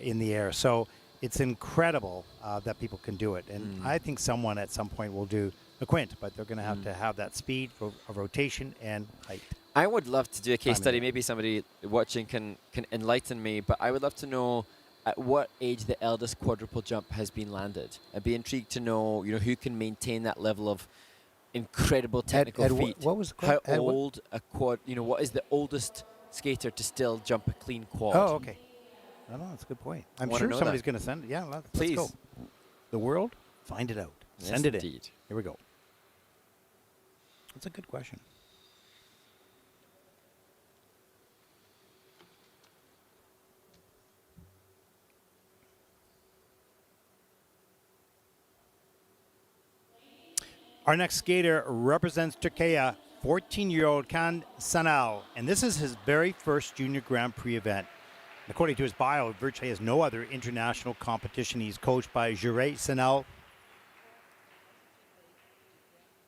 in the air. So it's incredible that people can do it, and I think someone at some point will do a quint, but they're going to have that speed of rotation and height. I would love to do a case Timing. study. Maybe somebody watching can enlighten me, but I would love to know at what age the eldest quadruple jump has been landed. I'd be intrigued to know, who can maintain that level of incredible technical Ed, feat. what was the How Ed, what- old a quad? What is the oldest skater to still jump a clean quad? Oh, okay. No, that's a good point. I'm Wanna sure know somebody's that. going to send it. Yeah, let's Please. go. The world, find it out. Yes, Send it in. indeed. Here we go. That's a good question. Our next skater represents Turkey, 14-year-old Kan Sanal, and this is his very first Junior Grand Prix event. According to his bio, he virtually has no other international competition. He's coached by Jure Sanal.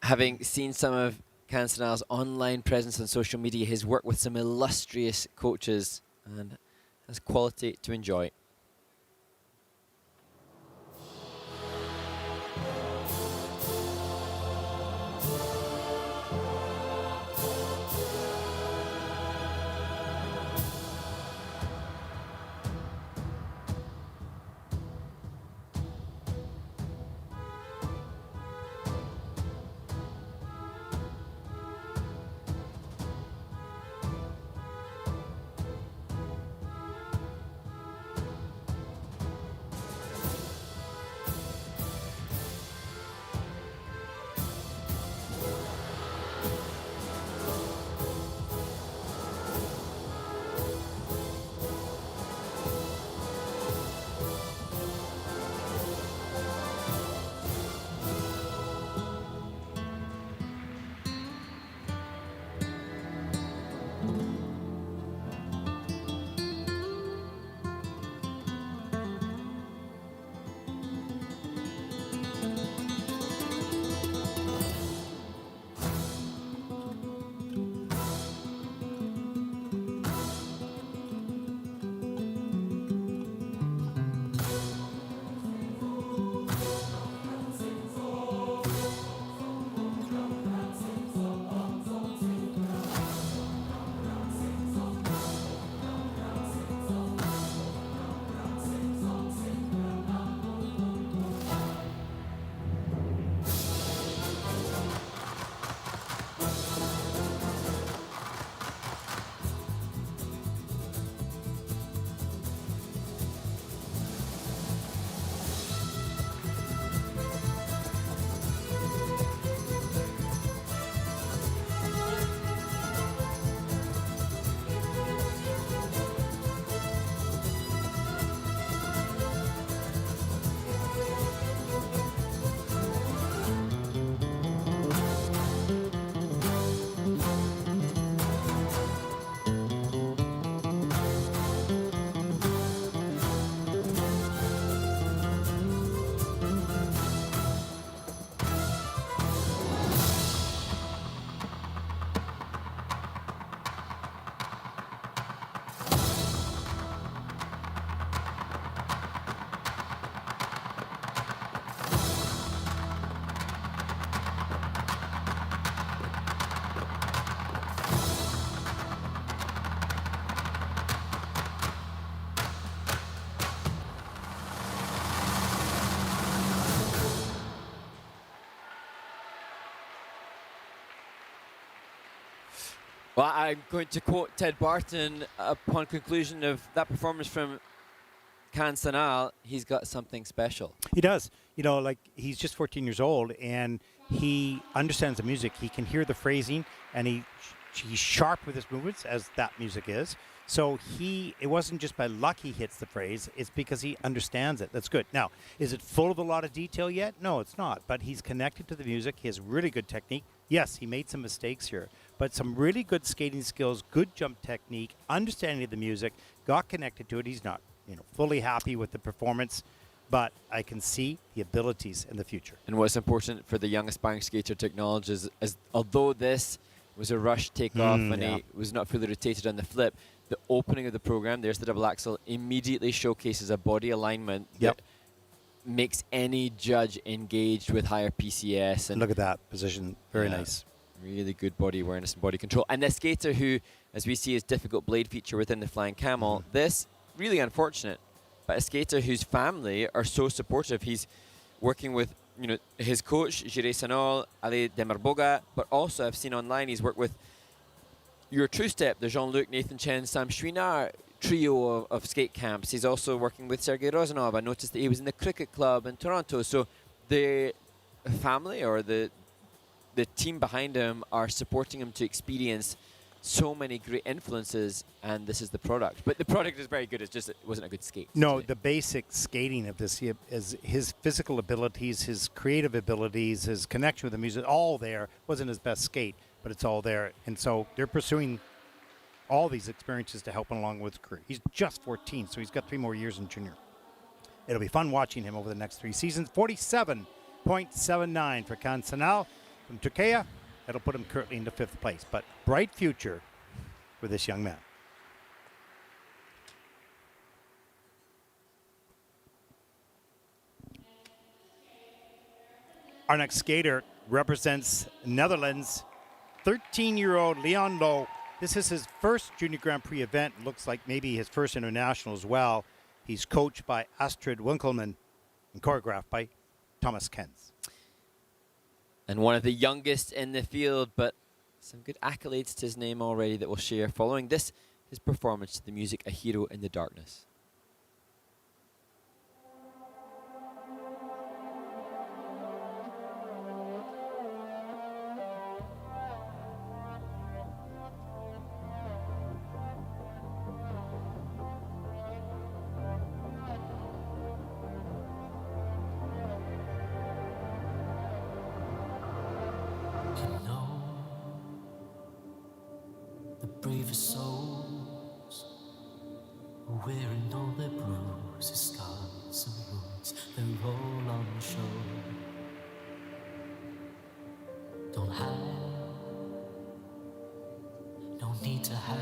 Having seen some of Cansanal's online presence on social media, his work with some illustrious coaches, and has quality to enjoy. Well, I'm going to quote Ted Barton upon conclusion of that performance from Can Sanal. He's got something special. He does. He's just 14 years old, and he understands the music. He can hear the phrasing, and he he's sharp with his movements, as that music is. So it wasn't just by luck he hits the phrase, it's because he understands it. That's good. Now, is it full of a lot of detail yet? No, it's not. But he's connected to the music. He has really good technique. Yes, he made some mistakes here, but some really good skating skills, good jump technique, understanding of the music, got connected to it. He's not, fully happy with the performance, but I can see the abilities in the future. And what's important for the young aspiring skater to acknowledge is although this was a rush takeoff and he was not fully rotated on the flip, the opening of the program, there's the double axel, immediately showcases a body alignment that makes any judge engaged with higher PCS. And look at that position, very nice. Really good body awareness and body control. And the skater who, as we see, is difficult blade feature within the flying camel, this really unfortunate, but a skater whose family are so supportive. He's working with his coach, Jiré Sanol, Ali Demarboga, but also I've seen online he's worked with your True Step, the Jean-Luc, Nathan Chen, Sam Chouinard trio of skate camps. He's also working with Sergei Rozanov. I noticed that he was in the cricket club in Toronto. So the family or the team behind him are supporting him to experience so many great influences, and this is the product. But the product is very good. It's just it wasn't a good skate. No, the basic skating of this is his physical abilities, his creative abilities, his connection with the music, all there. Wasn't his best skate, but it's all there. And so they're pursuing all these experiences to help him along with his career. He's just 14, so he's got 3 more years in junior. It'll be fun watching him over the next 3 seasons. 47.79 for Kaan Sanal from Turkey. That'll put him currently into 5th place, but bright future for this young man. Our next skater represents Netherlands, 13-year-old Leon Low. This is his first Junior Grand Prix event. Looks like maybe his first international as well. He's coached by Astrid Winkelman and choreographed by Thomas Kens. And one of the youngest in the field, but some good accolades to his name already that we'll share following this, his performance to the music A Hero in the Darkness. Bravest souls wearing all their bruises, scars and wounds, they're all on show. Don't hide, no need to hide.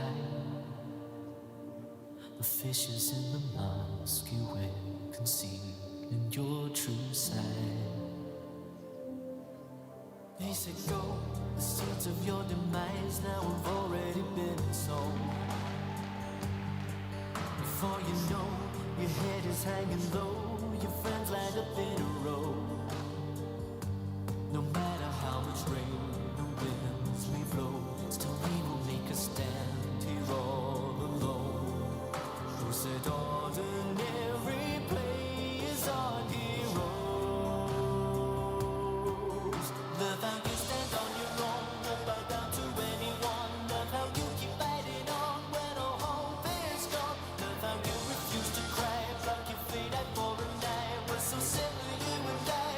The fishes in the mask you wear concealing your true side. They said go, the seeds of your demise now have already been sown. Before you know, your head is hanging low, your friends lined up in a row. No matter how much rain and winds we blow, still we will make a stand here all alone. Who said ordinary play is our hero? Love how you stand on your own, don't bow down to anyone. Love how you keep fighting on when all hope is gone. Love how you refuse to cry, block your feet out for a night. We're so simple, you and I.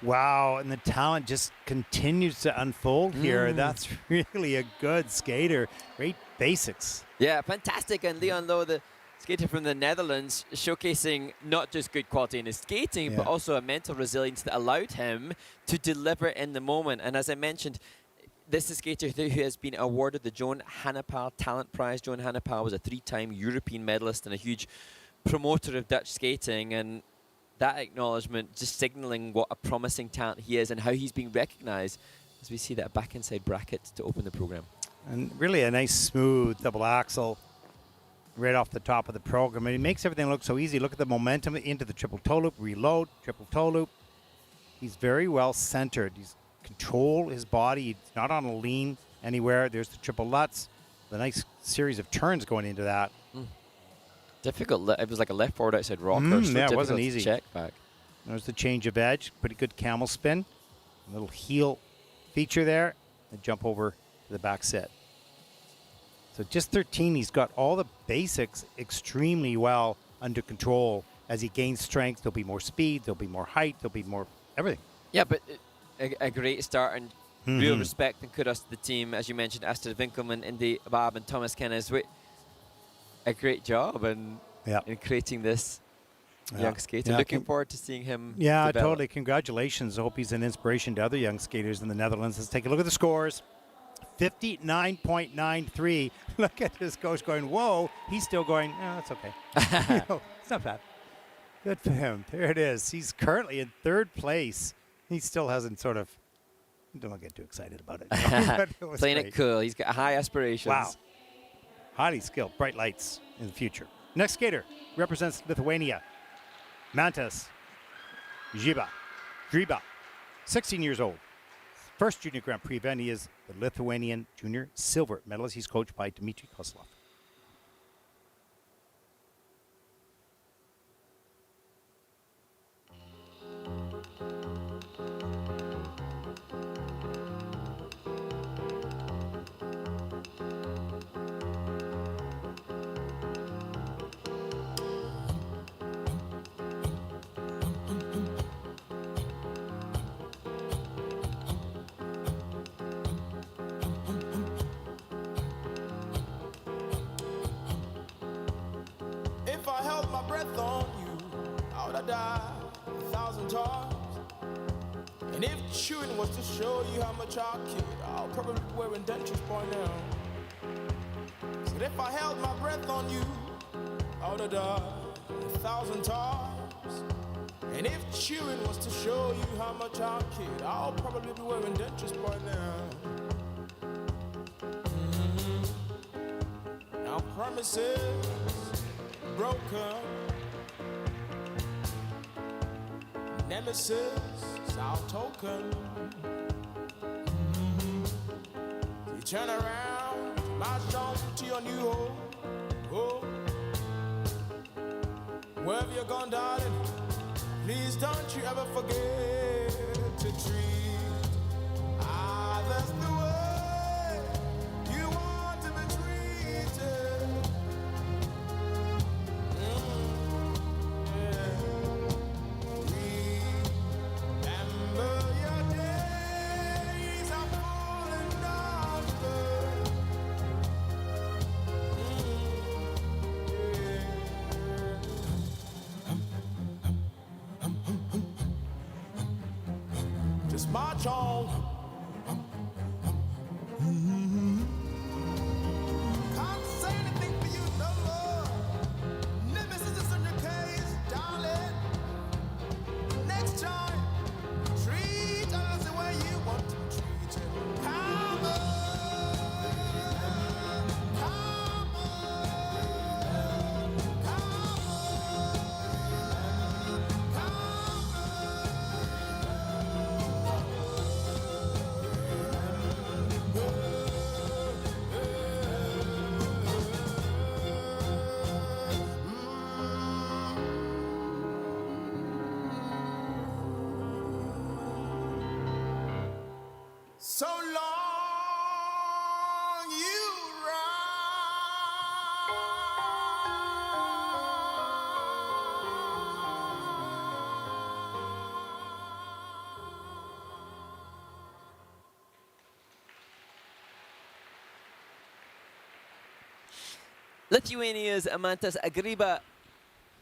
Wow, and the talent just continues to unfold here. That's really a good skater. Great basics. Yeah, fantastic. And Leon Lowe, the skater from the Netherlands, showcasing not just good quality in his skating, but also a mental resilience that allowed him to deliver in the moment. And as I mentioned, this is a skater who has been awarded the Joan Hannepal Talent Prize. Joan Hannepal was a 3-time European medalist and a huge promoter of Dutch skating. And that acknowledgement just signaling what a promising talent he is and how he's being recognized as we see that back inside bracket to open the program. And really a nice smooth double axel right off the top of the program. And he makes everything look so easy. Look at the momentum into the triple toe loop, reload, triple toe loop. He's very well centered. He's control his body. He's not on a lean anywhere. There's the triple lutz. The nice series of turns going into that. Difficult. It was like a left forward outside rocker. So Yeah, it wasn't difficult to easy. check back. There's the change of edge. Pretty good camel spin. A little heel feature there. And jump over to the back set. So just 13, he's got all the basics extremely well under control. As he gains strength, there'll be more speed, there'll be more height, there'll be more everything. Yeah, but a great start and real respect and kudos to the team. As you mentioned, Astrid Winkelman, Indy Bab and Thomas Kennis. A great job in creating this young skater. Looking forward to seeing him develop. Totally. Congratulations. I hope he's an inspiration to other young skaters in the Netherlands. Let's take a look at the scores. 59.93. Look at this coach going, whoa. He's still going, that's okay. It's not bad. Good for him. There it is. He's currently in third place. He still hasn't don't get too excited about it. But it was Playing great. it cool. He's got high aspirations. Wow. Highly skilled. Bright lights in the future. Next skater represents Lithuania. Mantas Žiba. 16 years old. First Junior Grand Prix event. He is the Lithuanian Junior Silver medalist. He's coached by Dmitry Koslov. If I held my breath on you, I would have died 1,000 times. And if chewing was to show you how much I kid, I'll probably be wearing dentures by now. But if I held my breath on you, I would have died 1,000 times. And if chewing was to show you how much I kid, I'll probably be wearing dentures by now. Now promises broken, nemesis our token. You turn around, march on to your new home. Oh, wherever you're gone, darling, please don't you ever forget to treat others the way you want to be treated. Just march on. Can't say anything for you no more. Nemesis is in your case, darling. Next time, treat us the way you want to be treated. Come on, come on, come on, come on. Lithuania's Amantas Agryba.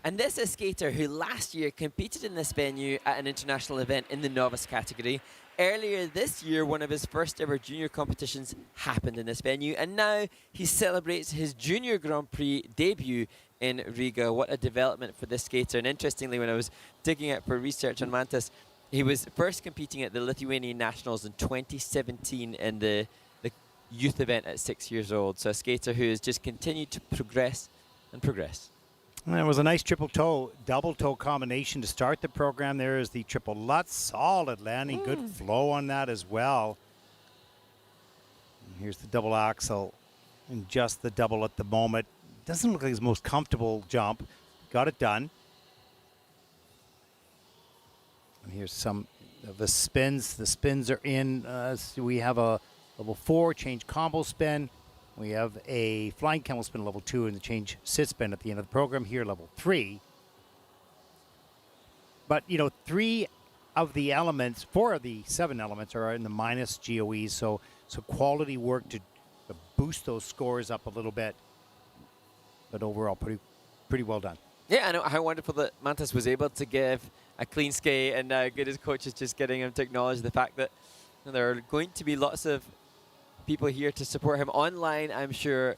And this is a skater who last year competed in this venue at an international event in the novice category. Earlier this year, one of his first ever junior competitions happened in this venue, and now he celebrates his junior Grand Prix debut in Riga. What a development for this skater. And interestingly, when I was digging out for research on Mantas, he was first competing at the Lithuanian Nationals in 2017 in the youth event at 6 years old. So a skater who has just continued to progress and progress. And it was a nice triple toe, double toe combination to start the program. There is the triple Lutz, solid landing, good flow on that as well. And here's the double axel and just the double at the moment. Doesn't look like his most comfortable jump. Got it done. And here's some of the spins. The spins are in. So we have a level 4 change combo spin. We have a flying camel spin level 2 and the change sit spin at the end of the program. Here, level 3. But, you know, 4 of the 7 elements are in the minus GOE. So quality work to boost those scores up a little bit. But overall, pretty well done. Yeah, I know how wonderful that Mantas was able to give a clean skate, and good as coach is just getting him to acknowledge the fact that there are going to be lots of people here to support him online, I'm sure.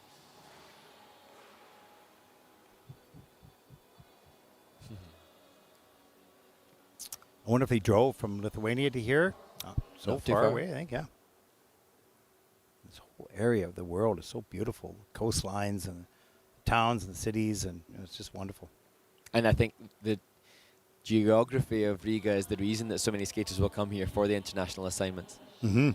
I wonder if he drove from Lithuania to here. So Not too far far away, I think, yeah. This whole area of the world is so beautiful. Coastlines and towns and cities, and it's just wonderful. And I think the geography of Riga is the reason that so many skaters will come here for the international assignments. Mm-hmm.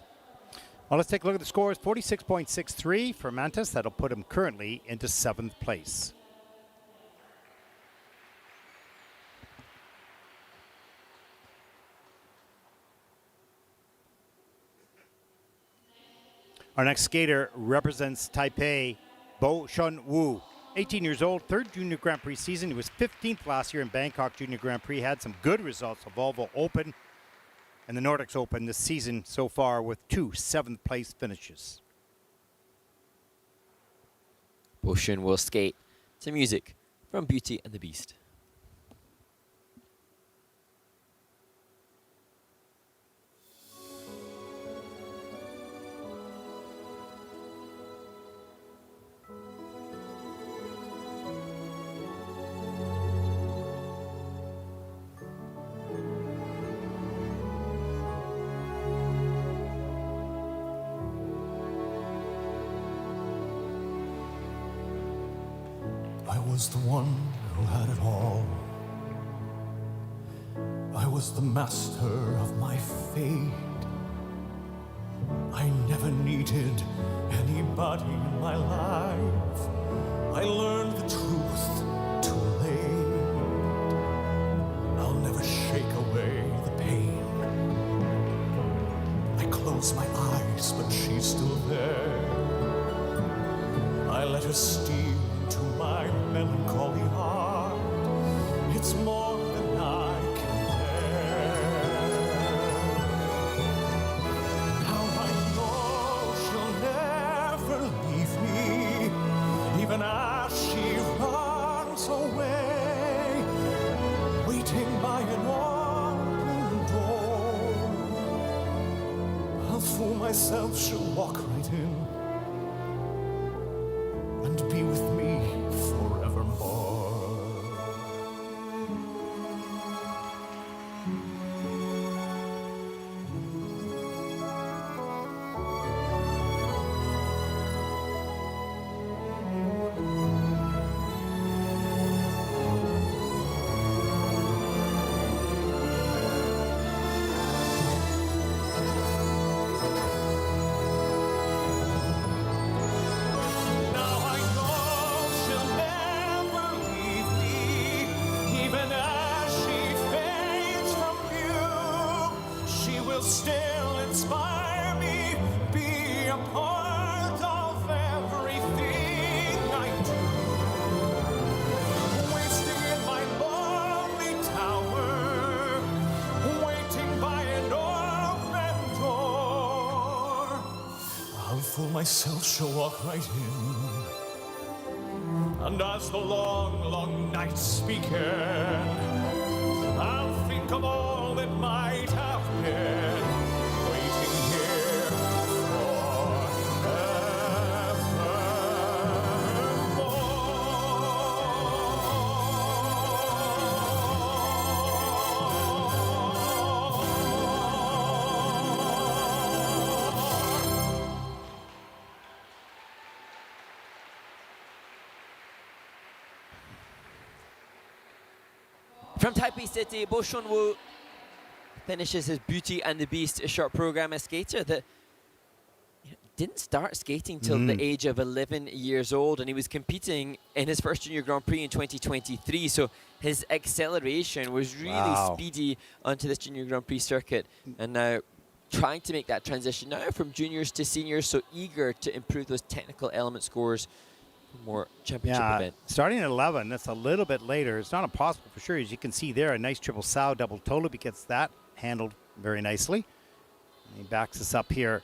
Well, let's take a look at the scores. 46.63 for Mantas. That'll put him currently into 7th place. Our next skater represents Taipei, Bo Shun Wu. 18 years old, 3rd Junior Grand Prix season. He was 15th last year in Bangkok Junior Grand Prix. Had some good results at Volvo Open and the Nordics Open this season so far with 2 7th place finishes. Boshin will skate to music from Beauty and the Beast. I was the one who had it all. I was the master of my fate. I never needed anybody in my life. I learned the truth too late. I'll never shake away the pain. I close my eyes, but she's still there. I let her steal into my melancholy heart. It's more than I can bear. Now I know she'll never leave me, even as she runs away, waiting by an open door. I'll fool myself, she'll walk right in and be with me forevermore. Still inspire me, be a part of everything I do. Wasting in my lonely tower, waiting by an open door. I'll fool myself, she'll walk right in And as the long, long nights speaking, I'll think of all that might have been, waiting here From Taipei City, Bo Shunwoo finishes his Beauty and the Beast short program, a skater that didn't start skating till the age of 11 years old, and he was competing in his first Junior Grand Prix in 2023, so his acceleration was really speedy onto this Junior Grand Prix circuit, and now trying to make that transition now from juniors to seniors, so eager to improve those technical element scores for more championship event. Starting at 11, that's a little bit later. It's not impossible for sure. As you can see there, a nice triple sow, double Tolu, gets that handled very nicely. And he backs us up here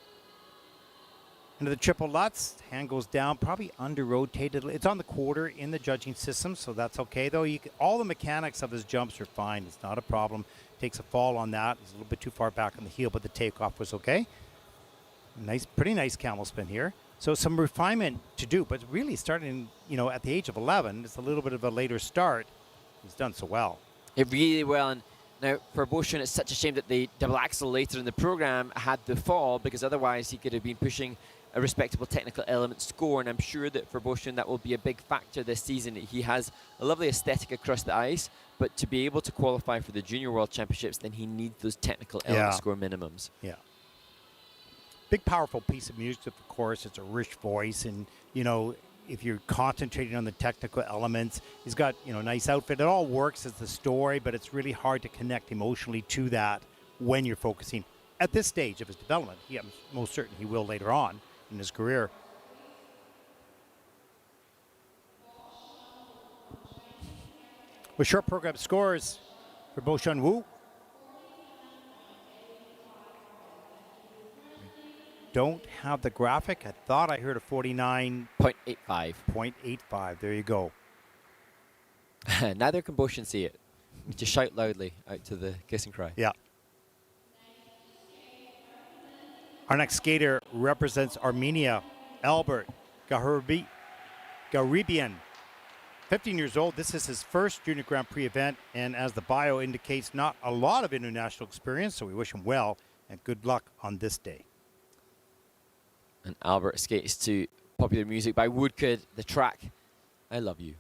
into the triple Lutz. Hand goes down, probably under-rotated. It's on the quarter in the judging system, so that's okay, though. All the mechanics of his jumps are fine. It's not a problem. Takes a fall on that. He's a little bit too far back on the heel, but the takeoff was okay. Nice, pretty nice camel spin here. So some refinement to do, but really starting, at the age of 11, it's a little bit of a later start. He's done so well. It really well, and now for Bo Shun, it's such a shame that the double axel later in the program had the fall, because otherwise he could have been pushing a respectable technical element score, and I'm sure that for Bo Shun that will be a big factor this season. He has a lovely aesthetic across the ice, but to be able to qualify for the Junior World Championships, then he needs those technical element score minimums. Yeah. Big, powerful piece of music, of course. It's a rich voice, and, if you're concentrating on the technical elements, he's got, nice outfit. It all works as the story, but it's really hard to connect emotionally to that when you're focusing at this stage of his development. Yeah, I'm most certain he will later on in his career. With short program scores for Bo Shun Woo. Don't have the graphic. I thought I heard a 49.85. 0.85. There you go. Neither can Bo Shun see it. Just shout loudly out to the kiss and cry. Yeah. Our next skater represents Armenia, Albert Garibian. 15 years old. This is his first Junior Grand Prix event, and as the bio indicates, not a lot of international experience, so we wish him well and good luck on this day. And Albert skates to popular music by Woodkid, the track I Love You.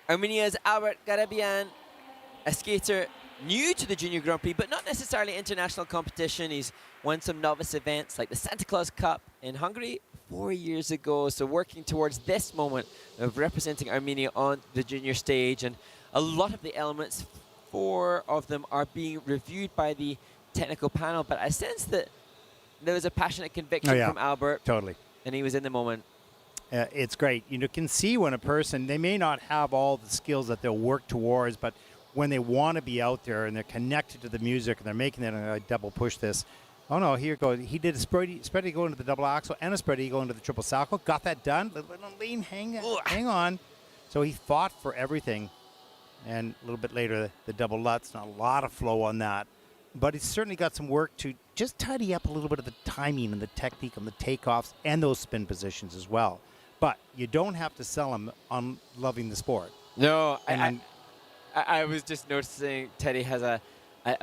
Armenia's Albert Garabian, a skater new to the Junior Grand Prix, but not necessarily international competition. He's won some novice events like the Santa Claus Cup in Hungary 4 years ago. So working towards this moment of representing Armenia on the junior stage. And a lot of the elements, 4 of them are being reviewed by the technical panel. But I sense that there was a passionate conviction from Albert. Totally. And he was in the moment. It's great. You can see when a person, they may not have all the skills that they'll work towards, but when they want to be out there and they're connected to the music and they're making it, and I double push this. Oh no, here goes. He did a spread eagle into the double axel and a spread eagle into the triple salchow. Got that done. Little lean, hang on. So he fought for everything. And a little bit later, the double Lutz. Not a lot of flow on that. But he's certainly got some work to just tidy up a little bit of the timing and the technique on the takeoffs and those spin positions as well. But you don't have to sell him on loving the sport. No, I was just noticing Teddy has a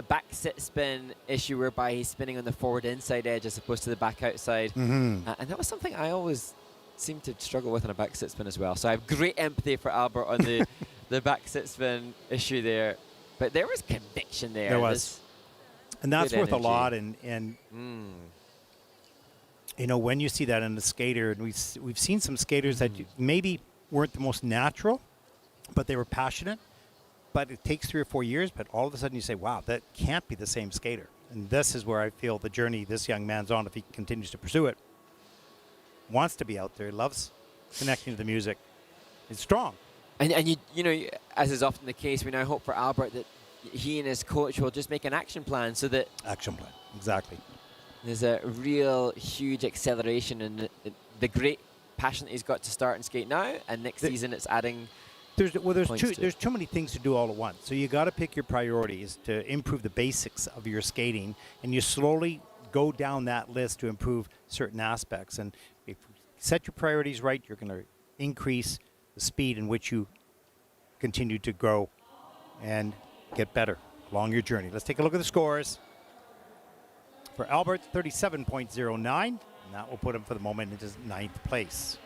back sit spin issue whereby he's spinning on the forward inside edge as opposed to the back outside. And that was something I always seem to struggle with on a back sit spin as well. So I have great empathy for Albert on the back sit spin issue there. But there was conviction there. There was. And that's worth a lot. And when you see that in the skater, and we've seen some skaters that maybe weren't the most natural, but they were passionate. But it takes 3 or 4 years, but all of a sudden you say, wow, that can't be the same skater. And this is where I feel the journey this young man's on, if he continues to pursue it. Wants to be out there, loves connecting to the music. He's strong. And you know, as is often the case, we now hope for Albert that he and his coach will just make an action plan so that... Action plan, exactly. There's a real huge acceleration in the great passion that he's got to start and skate now, and next season it's adding... There's too many things to do all at once. So you got to pick your priorities to improve the basics of your skating, and you slowly go down that list to improve certain aspects. And if you set your priorities right, you're going to increase the speed in which you continue to grow and get better along your journey. Let's take a look at the scores. For Albert, 37.09, and that will put him for the moment into 9th place.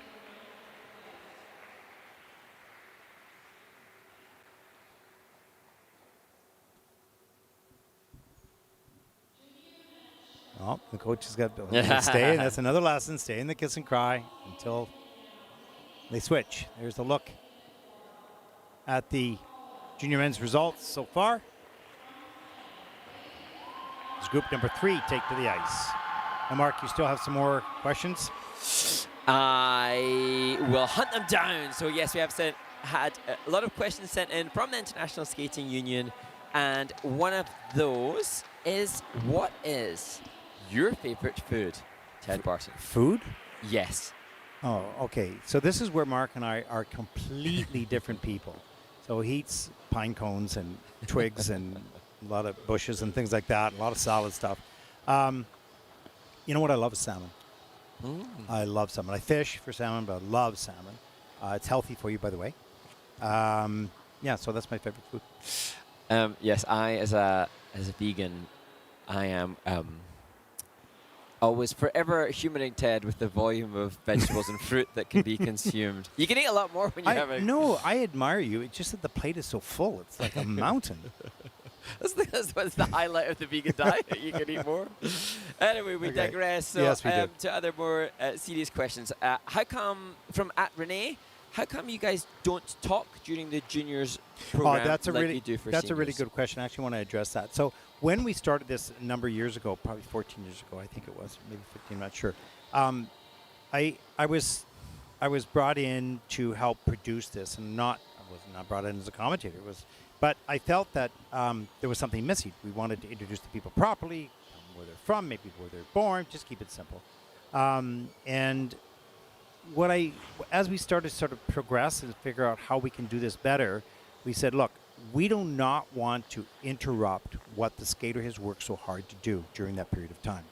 Oh, the coach has got to stay, and that's another lesson. Stay in the kiss and cry until they switch. There's a look at the junior men's results so far. As group number 3 take to the ice. Now, Mark, you still have some more questions? I will hunt them down. So yes, we have had a lot of questions sent in from the International Skating Union, and one of those is, what is your favorite food, Ted Barton? Food? Yes. Oh, okay. So this is where Mark and I are completely different people. So he eats pine cones and twigs and a lot of bushes and things like that, a lot of solid stuff. You know what I love is salmon. I love salmon. I fish for salmon, but I love salmon. It's healthy for you, by the way. Yeah, so that's my favorite food. Yes, I, as a vegan, I am always forever humoring Ted with the volume of vegetables and fruit that can be consumed. You can eat a lot more when you have it. No, I admire you. It's just that the plate is so full. It's like a mountain. That's what's the highlight of the vegan diet. You can eat more. Anyway, we digress. So, yes, we do. To other more serious questions. How come, from @Renee, how come you guys don't talk during the juniors program you do for That's seniors? a really good question. I actually want to address that. So when we started this a number of years ago, probably 14 years ago, I think it was, maybe 15, I'm not sure. I was brought in to help produce this, and I was not brought in as a commentator. But I felt that there was something missing. We wanted to introduce the people properly, where they're from, maybe where they're born, just keep it simple. And as we started to sort of progress and figure out how we can do this better, we said, look, we do not want to interrupt what the skater has worked so hard to do during that period of time.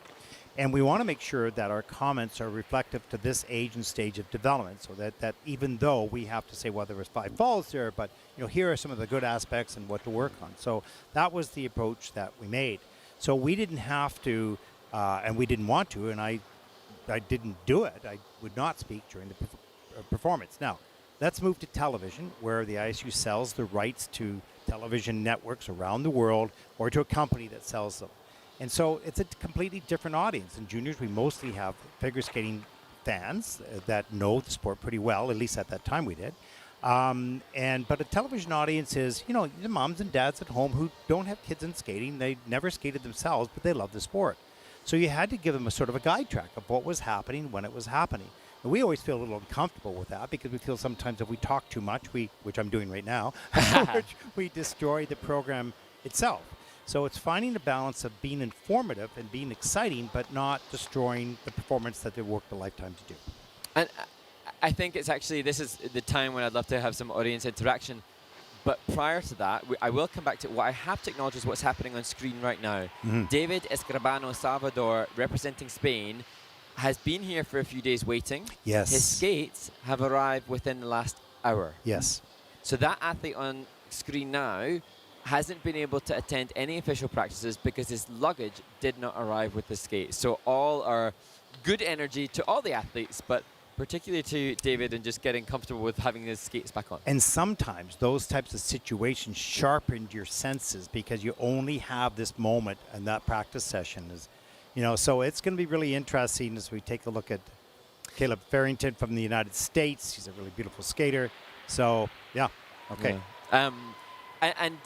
And we want to make sure that our comments are reflective to this age and stage of development, so that even though we have to say, well, there was 5 falls there, but here are some of the good aspects and what to work on. So that was the approach that we made. So we didn't have to, and we didn't want to, and I didn't do it. I would not speak during the performance. Now, let's move to television, where the ISU sells the rights to television networks around the world or to a company that sells them. And so it's a completely different audience. In juniors, we mostly have figure skating fans that know the sport pretty well, at least at that time we did. But a television audience is, the moms and dads at home who don't have kids in skating. They never skated themselves, but they love the sport. So you had to give them a sort of a guide track of what was happening when it was happening. And we always feel a little uncomfortable with that because we feel sometimes if we talk too much, which I'm doing right now, we destroy the program itself. So it's finding the balance of being informative and being exciting, but not destroying the performance that they've worked a lifetime to do. And I think it's actually, this is the time when I'd love to have some audience interaction. But prior to that, I will come back to what I have to acknowledge is what's happening on screen right now. David Escribano Salvador, representing Spain, has been here for a few days waiting. Yes. His skates have arrived within the last hour. Yes. So that athlete on screen now hasn't been able to attend any official practices because his luggage did not arrive with the skates. So all our good energy to all the athletes, but particularly to David and just getting comfortable with having his skates back on. And sometimes those types of situations sharpened your senses because you only have this moment and that practice session is, so it's going to be really interesting as we take a look at Caleb Farrington from the United States. He's a really beautiful skater. So, yeah. Okay. Yeah. And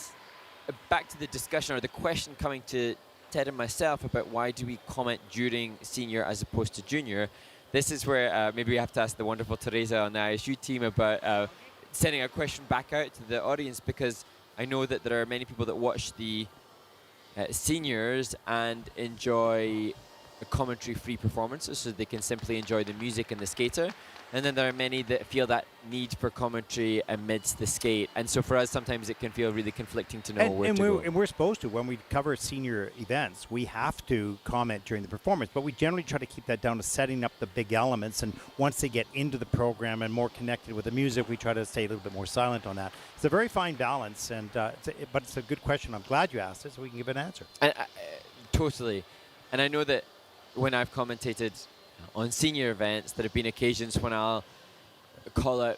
back to the discussion or the question coming to Ted and myself about why do we comment during senior as opposed to junior. This is where maybe we have to ask the wonderful Teresa on the ISU team about sending a question back out to the audience, because I know that there are many people that watch the seniors and enjoy commentary-free performances, so they can simply enjoy the music and the skater. And then there are many that feel that need for commentary amidst the skate. And so for us, sometimes it can feel really conflicting to know where to go. And we're supposed to. When we cover senior events, we have to comment during the performance. But we generally try to keep that down to setting up the big elements. And once they get into the program and more connected with the music, we try to stay a little bit more silent on that. It's a very fine balance. But it's a good question. I'm glad you asked it so we can give an answer. And, totally. And I know that when I've commentated on senior events, there have been occasions when I'll call out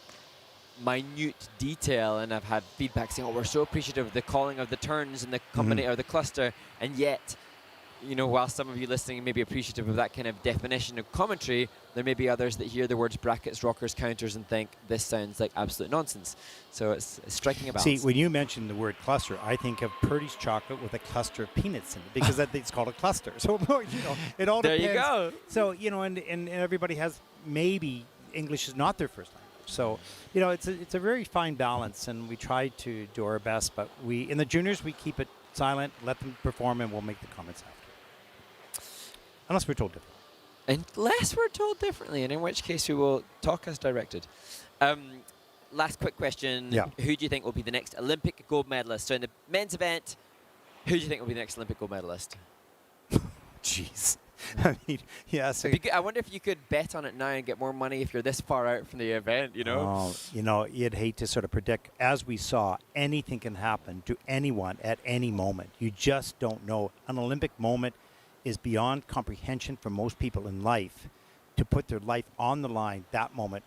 minute detail, and I've had feedback saying, we're so appreciative of the calling of the turns and the combination or the cluster, and yet, while some of you listening may be appreciative of that kind of definition of commentary, there may be others that hear the words brackets, rockers, counters, and think this sounds like absolute nonsense. So it's striking a balance. See, when you mention the word cluster, I think of Purdy's chocolate with a cluster of peanuts in it, because it's called a cluster. So, it all there depends. You go. So, and everybody has, maybe English is not their first language. So, it's a very fine balance, and we try to do our best. But in the juniors, we keep it silent, let them perform, and we'll make the comments after. Unless we're told differently. Unless we're told differently, and in which case we will talk as directed. Last quick question. Yeah. Who do you think will be the next Olympic gold medalist? So in the men's event, who do you think will be the next Olympic gold medalist? Jeez. I mean, yeah. So I wonder if you could bet on it now and get more money if you're this far out from the event, you'd hate to sort of predict. As we saw, anything can happen to anyone at any moment. You just don't know. An Olympic moment is beyond comprehension for most people in life. To put their life on the line, that moment,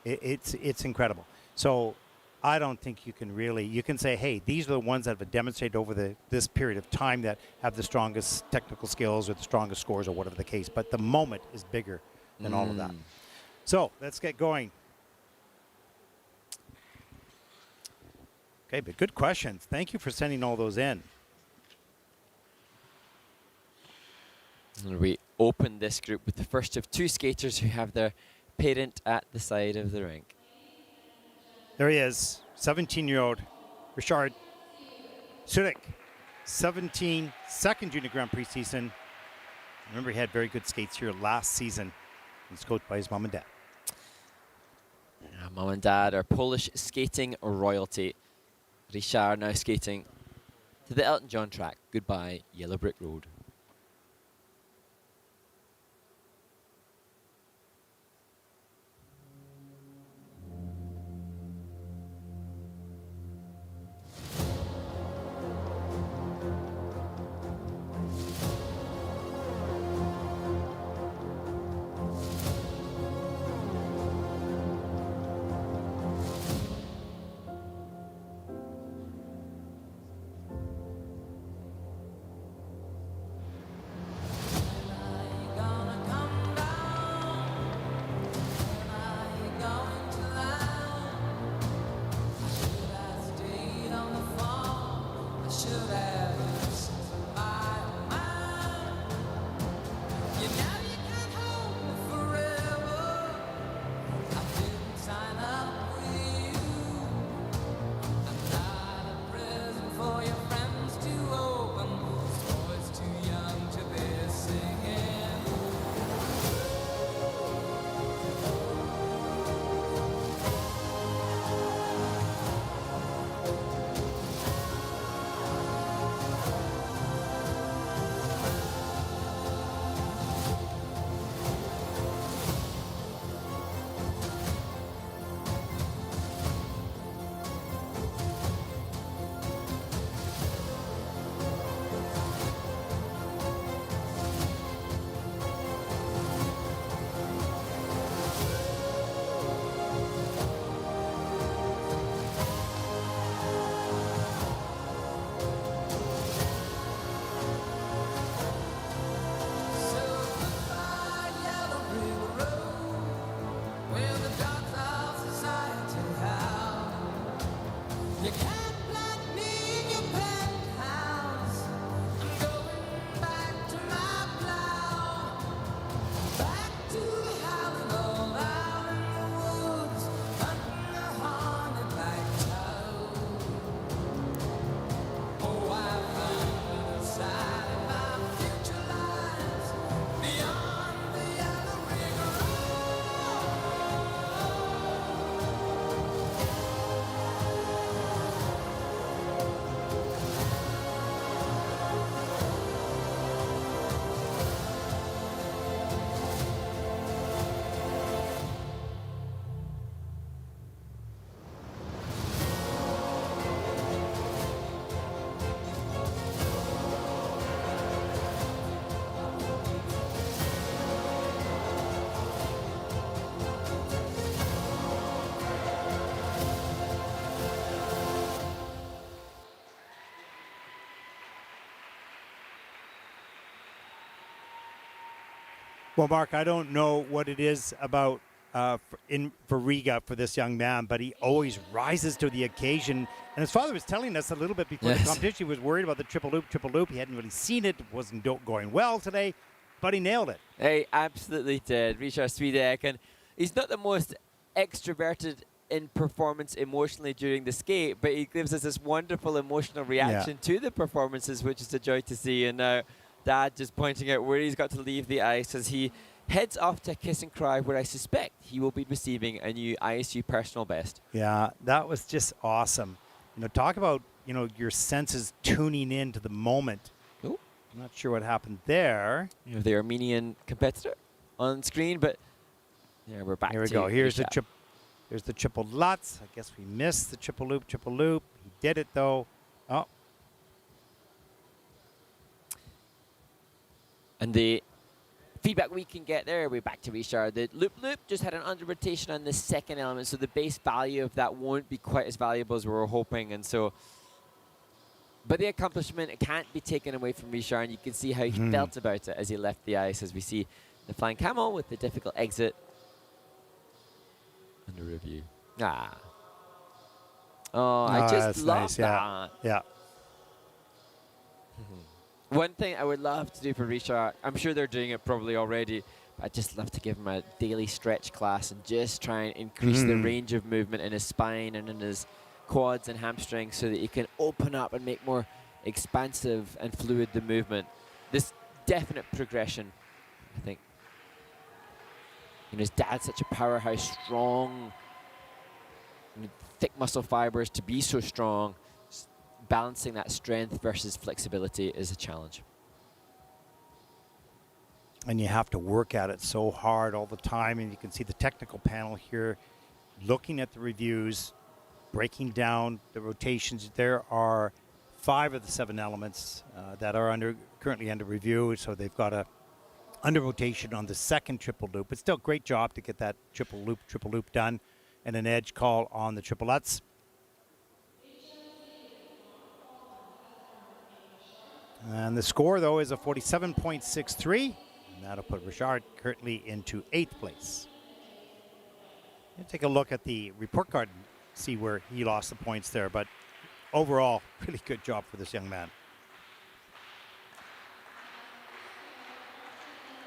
it's incredible. So I don't think you can say, hey, these are the ones that have demonstrated over this period of time that have the strongest technical skills or the strongest scores or whatever the case. But the moment is bigger than all of that. So let's get going. Okay, but good questions. Thank you for sending all those in. And we open this group with the first of two skaters who have their parent at the side of the rink. There he is, 17-year-old Richard Sulik, 17, second Junior Grand Prix season. Remember, he had very good skates here last season. He's coached by his mom and dad. Mom and dad are Polish skating royalty. Richard now skating to the Elton John track. Goodbye, Yellow Brick Road. Well, Mark, I don't know what it is about for Riga for this young man, but he always rises to the occasion. And his father was telling us a little bit before the Yes. competition, he was worried about the triple loop. He hadn't really seen it. It wasn't going well today, but he nailed it. He absolutely did, Richard Switek, and he's not the most extroverted in performance emotionally during the skate, but he gives us this wonderful emotional reaction to the performances, which is a joy to see. And now Dad just pointing out where he's got to leave the ice as he heads off to Kiss and Cry, where I suspect he will be receiving a new ISU personal best. Yeah, that was just awesome. Talk about, your senses tuning in to the moment. Ooh. I'm not sure what happened there. You have the Armenian competitor on screen, but yeah, we're back. Here we to go. Here's Risha. the triple Lutz. I guess we missed the triple loop. He did it though. Oh, And the feedback we can get there, we're back to Richard. The loop just had an under rotation on the second element, so the base value of that won't be quite as valuable as we were hoping. And so, but the accomplishment, it can't be taken away from Richard, and you can see how he felt about it as he left the ice, as we see the flying camel with the difficult exit under review. Oh, I just that's love nice. that. Yeah. One thing I would love to do for Richard, I'm sure they're doing it probably already, but I'd just love to give him a daily stretch class and just try and increase the range of movement in his spine and in his quads and hamstrings so that he can open up and make more expansive and fluid the movement. This definite progression, I think. His dad's such a powerhouse, strong, thick muscle fibers. To be so strong, balancing that strength versus flexibility is a challenge. And you have to work at it so hard all the time. And you can see the technical panel here looking at the reviews, breaking down the rotations. There are 5 of the 7 elements that are currently under review. So they've got a under rotation on the second triple loop. But still, great job to get that triple loop done, and an edge call on the triplets. And the score, though, is a 47.63, and that'll put Richard currently into 8th place. Let's take a look at the report card and see where he lost the points there, but overall, really good job for this young man.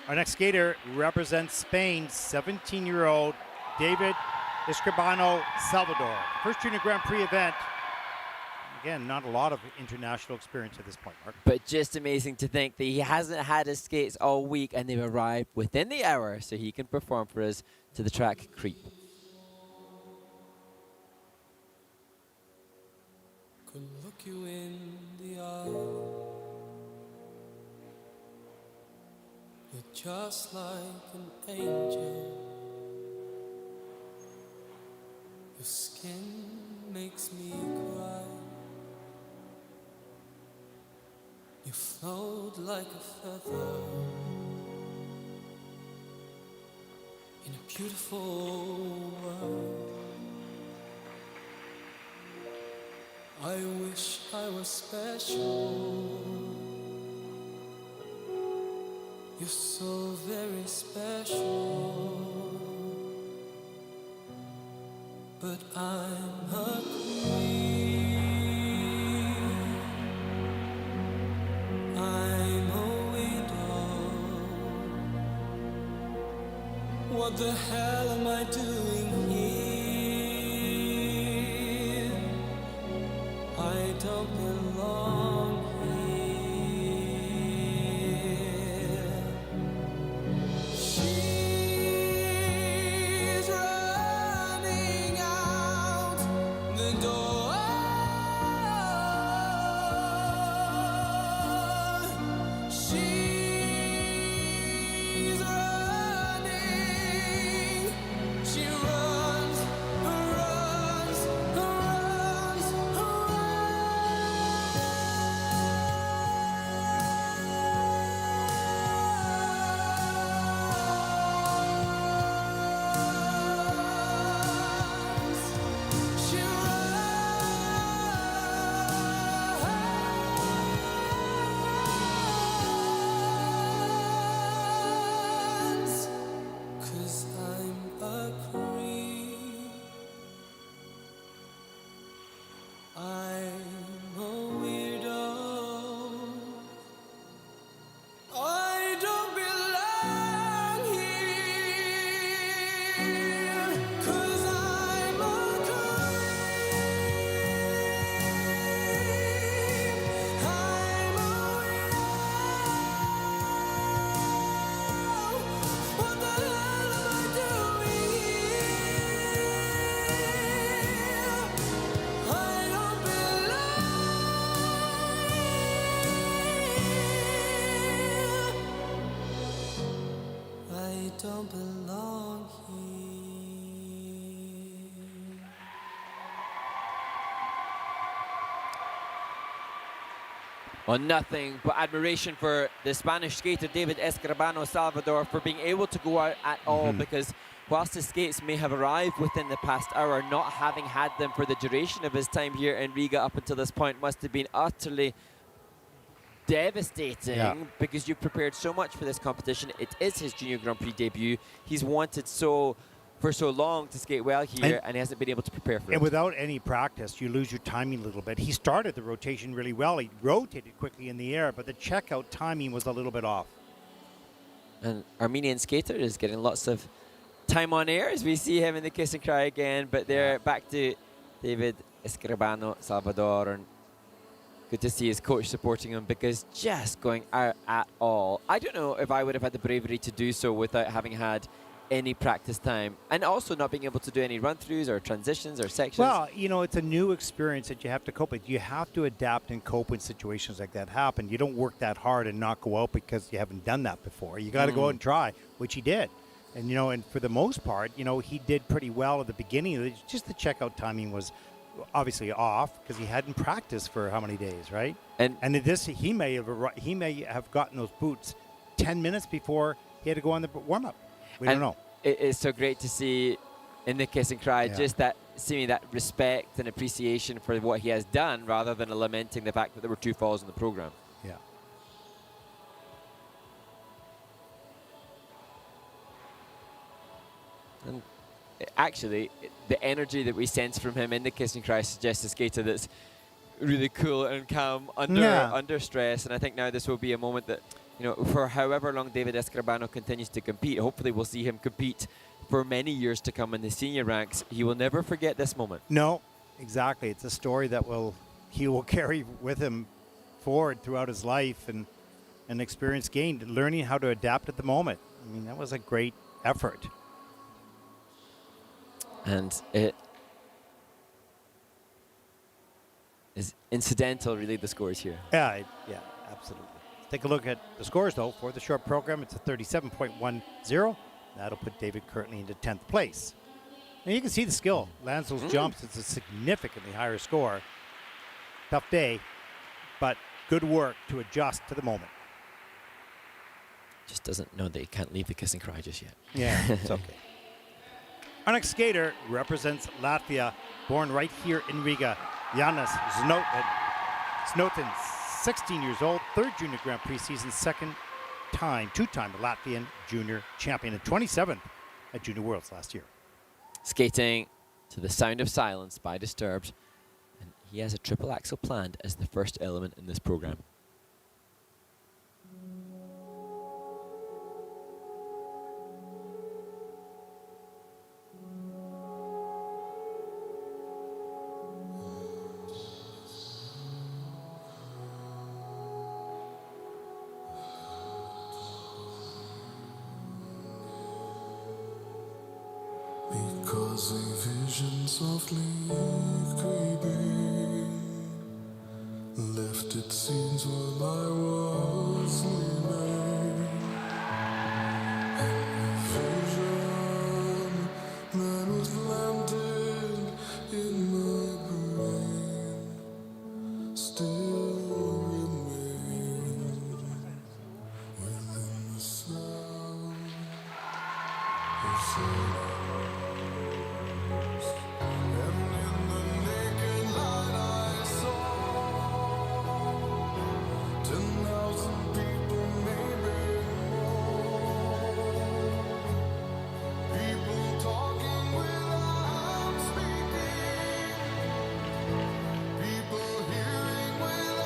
Our next skater represents Spain, 17-year-old David Escribano Salvador. First Junior Grand Prix event. Again, not a lot of international experience at this point, Mark. But just amazing to think that he hasn't had his skates all week and they've arrived within the hour so he can perform for us to the track Creep. Could look you in the eye. You're just like an angel. Your skin makes me cry. You float like a feather in a beautiful world. I wish I was special. You're so very special. But I'm a queen. I'm a widow. What the hell am I doing here? I don't belong here. She's running out the door. She's running. She runs, runs, runs, runs. don't belong here. Well, nothing but admiration for the Spanish skater David Escribano Salvador for being able to go out at all, because whilst his skates may have arrived within the past hour, not having had them for the duration of his time here in Riga up until this point must have been utterly devastating, because you've prepared so much for this competition. It is his Junior Grand Prix debut. He's wanted for so long to skate well here, and he hasn't been able to prepare for it. And without any practice, you lose your timing a little bit. He started the rotation really well. He rotated quickly in the air, but the checkout timing was a little bit off. And Armenian skater is getting lots of time on air as we see him in the kiss and cry again. But they're back to David Escribano Salvador, and good to see his coach supporting him, because just going out at all. I don't know if I would have had the bravery to do so without having had any practice time, and also not being able to do any run-throughs or transitions or sections. Well, you know, it's a new experience that you have to cope with. You have to adapt and cope when situations like that happen. You don't work that hard and not go out because you haven't done that before. You got to go out and try, which he did. And, you know, and for the most part, you know, he did pretty well at the beginning. It's just the checkout timing was obviously off because he hadn't practiced for how many days, right? And this, he may have gotten those boots 10 minutes before he had to go on the warm-up. We don't know. It is so great to see in the kiss and cry just that, seeing that respect and appreciation for what he has done, rather than lamenting the fact that there were 2 falls in the program. Yeah. And actually, the energy that we sense from him in the kiss and cry suggests a skater that's really cool and calm under stress. And I think now this will be a moment that, you know, for however long David Escribano continues to compete, hopefully we'll see him compete for many years to come in the senior ranks. He will never forget this moment. No, exactly. It's a story that he will carry with him forward throughout his life, and an experience gained, learning how to adapt at the moment. I mean, that was a great effort. And it is incidental, really, the scores here. Yeah, absolutely. Take a look at the scores, though, for the short program. It's a 37.10. That'll put David currently into 10th place. And you can see the skill. Lands those jumps. It's a significantly higher score. Tough day, but good work to adjust to the moment. Just doesn't know that he can't leave the kiss and cry just yet. Yeah, it's okay. Our next skater represents Latvia, born right here in Riga. Jānis Znotin, 16 years old, 3rd Junior Grand Prix season, two-time Latvian junior champion, and 27th at Junior Worlds last year. Skating to the sound of silence by Disturbed, and he has a triple axel planned as the first element in this program. Because a vision softly creeping left its scenes while I was sleeping, and the vision that was planted in my brain still remains within the sound of silence. Without speaking, people hearing without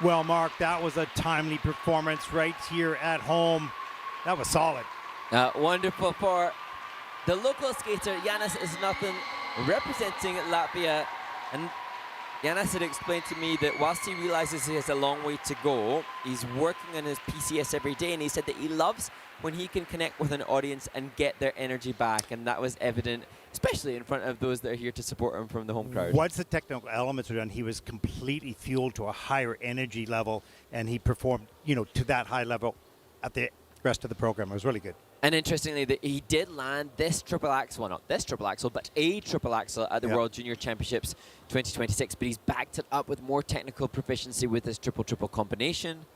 Well, Mark, that was a timely performance right here at home. That was solid. Wonderful for the local skater, Yanis Isnotin, representing Latvia. And Yanis had explained to me that whilst he realizes he has a long way to go, he's working on his PCS every day, and he said that he loves when he can connect with an audience and get their energy back, and that was evident, especially in front of those that are here to support him from the home crowd. Once the technical elements were done, he was completely fueled to a higher energy level, and he performed, to that high level at the rest of the program. It was really good. And interestingly, that he did land this triple axel, well, not this triple axel, but a triple axel at the World Junior Championships 2026. But he's backed it up with more technical proficiency with this triple-triple combination.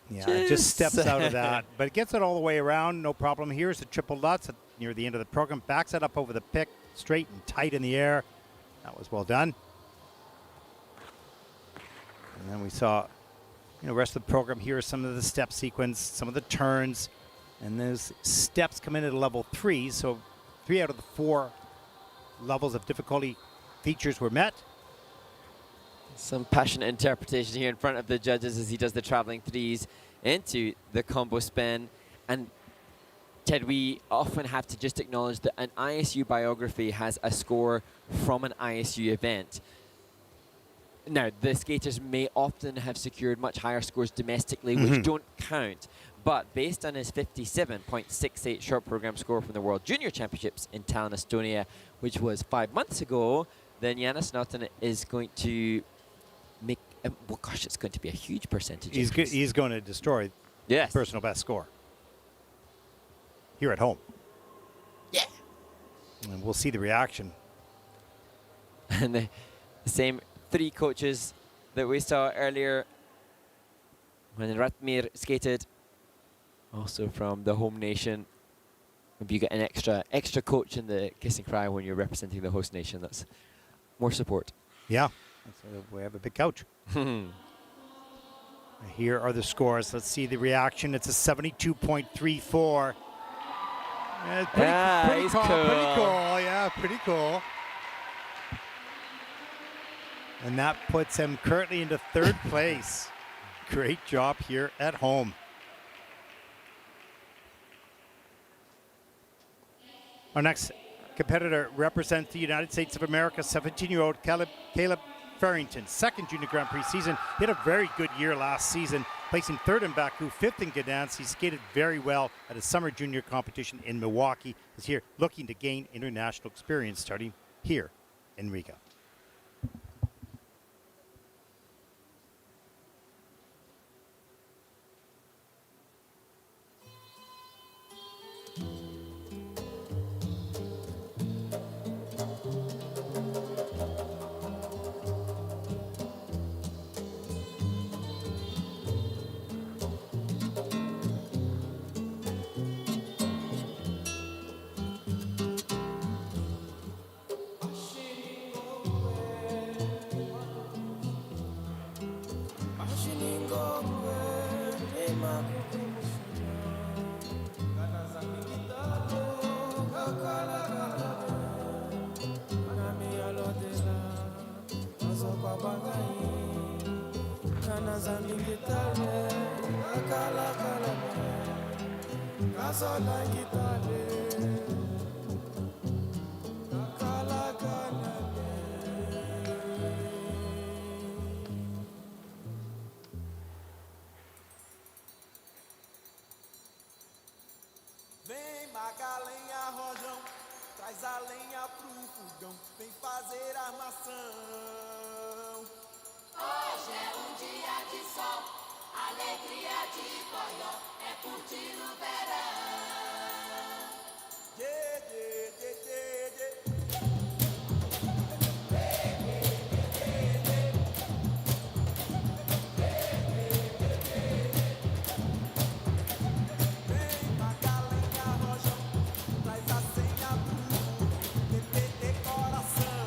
Yeah, it just steps out of that. But it gets it all the way around, no problem. Here's the triple Lutz near the end of the program. Backs it up over the pick, straight and tight in the air. That was well done. And then we saw, rest of the program. Here are some of the step sequence, some of the turns. And those steps come in at a level 3, so 3 out of the 4 levels of difficulty features were met. Some passionate interpretation here in front of the judges as he does the traveling threes into the combo spin. And Ted, we often have to just acknowledge that an ISU biography has a score from an ISU event. Now, the skaters may often have secured much higher scores domestically, which don't count. But based on his 57.68 short program score from the World Junior Championships in Tallinn, Estonia, which was 5 months ago, then Yanis Naughton is going to make, it's going to be a huge percentage. He's going to destroy the personal best score here at home. Yeah. And we'll see the reaction. And the same 3 coaches that we saw earlier when Ratmir skated, also from the home nation. Maybe you get an extra coach in the kiss and cry when you're representing the host nation. That's more support. Yeah, we have a big coach. Here are the scores. Let's see the reaction. It's a 72.34. Yeah, pretty cool. Pretty cool. Yeah, pretty cool. And that puts him currently into 3rd place. Great job here at home. Our next competitor represents the United States of America, 17-year-old Caleb Farrington, 2nd Junior Grand Prix season. He had a very good year last season, placing 3rd in Baku, 5th in Gdansk. He skated very well at a summer junior competition in Milwaukee. He's here looking to gain international experience starting here in Riga. Vem Magalenha Rojão, traz a lenha pro fogão, vem fazer armação. Hoje é um dia de sol, alegria de boió, é curtir o verão. Yeah, yeah, yeah, yeah, yeah. Vem Magalenha Rojão, traz a senha pro TPT coração.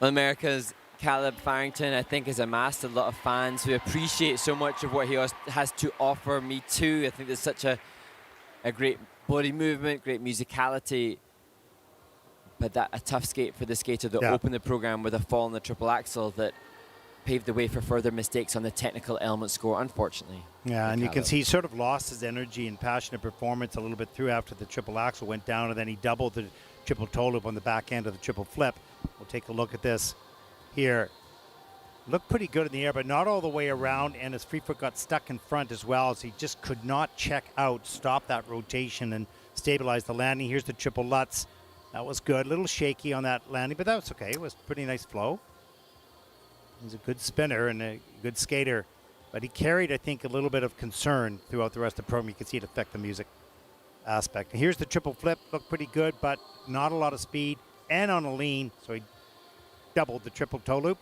America's Caleb Farrington, I think, has amassed a lot of fans who appreciate so much of what he has to offer. Me too. I think there's such a great body movement, great musicality, but that a tough skate for the skater that opened the program with a fall in the triple axel that paved the way for further mistakes on the technical element score, unfortunately. Yeah, and you can see he sort of lost his energy and passionate performance a little bit through after the triple axel went down, and then he doubled the triple toe loop on the back end of the triple flip. We'll take a look at this here. Looked pretty good in the air, but not all the way around, and his free foot got stuck in front as well, so he just could not check out, stop that rotation, and stabilize the landing. Here's the triple Lutz. That was good. A little shaky on that landing, but that was okay. It was pretty nice flow. He's a good spinner and a good skater, but he carried, I think, a little bit of concern throughout the rest of the program. You can see it affect the music aspect. And here's the triple flip. Looked pretty good, but not a lot of speed and on a lean, so he doubled the triple toe loop.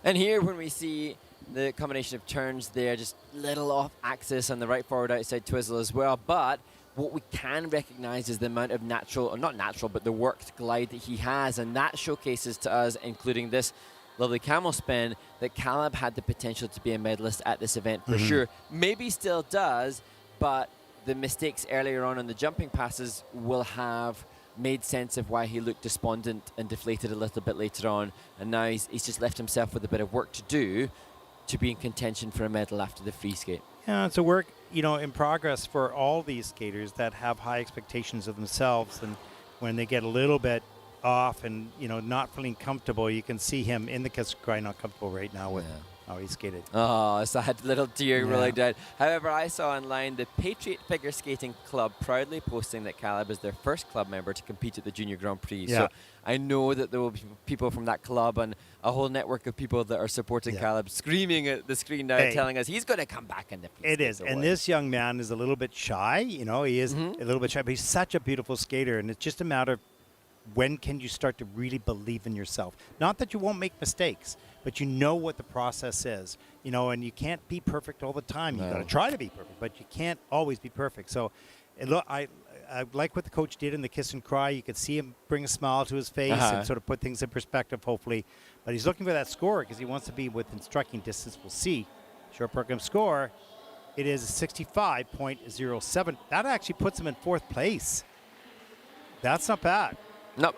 And here when we see the combination of turns there, just little off axis on the right forward outside twizzle as well, but what we can recognize is the amount of natural, or not natural, but the worked glide that he has, and that showcases to us, including this lovely camel spin, that Caleb had the potential to be a medalist at this event for sure. Maybe still does, but the mistakes earlier on in the jumping passes will have made sense of why he looked despondent and deflated a little bit later on, and now he's just left himself with a bit of work to do to be in contention for a medal after the free skate. Yeah, it's a work, in progress for all these skaters that have high expectations of themselves, and when they get a little bit off and, not feeling comfortable, you can see him in the kiss cry, not comfortable right now with how he skated. Oh, a sad little tear rolling down. However, I saw online the Patriot Figure Skating Club proudly posting that Caleb is their first club member to compete at the Junior Grand Prix. Yeah. So I know that there will be people from that club and a whole network of people that are supporting Caleb, screaming at the screen now, telling us he's going to come back in the free It is, and this young man is a little bit shy. He is a little bit shy, but he's such a beautiful skater, and it's just a matter of when can you start to really believe in yourself? Not that you won't make mistakes, but you know what the process is, and you can't be perfect all the time. You got to try to be perfect, but you can't always be perfect. So, look, I like what the coach did in the kiss and cry. You could see him bring a smile to his face and sort of put things in perspective, hopefully. But he's looking for that score because he wants to be within striking distance. We'll see. Short program score, it is 65.07. That actually puts him in fourth place. That's not bad. No,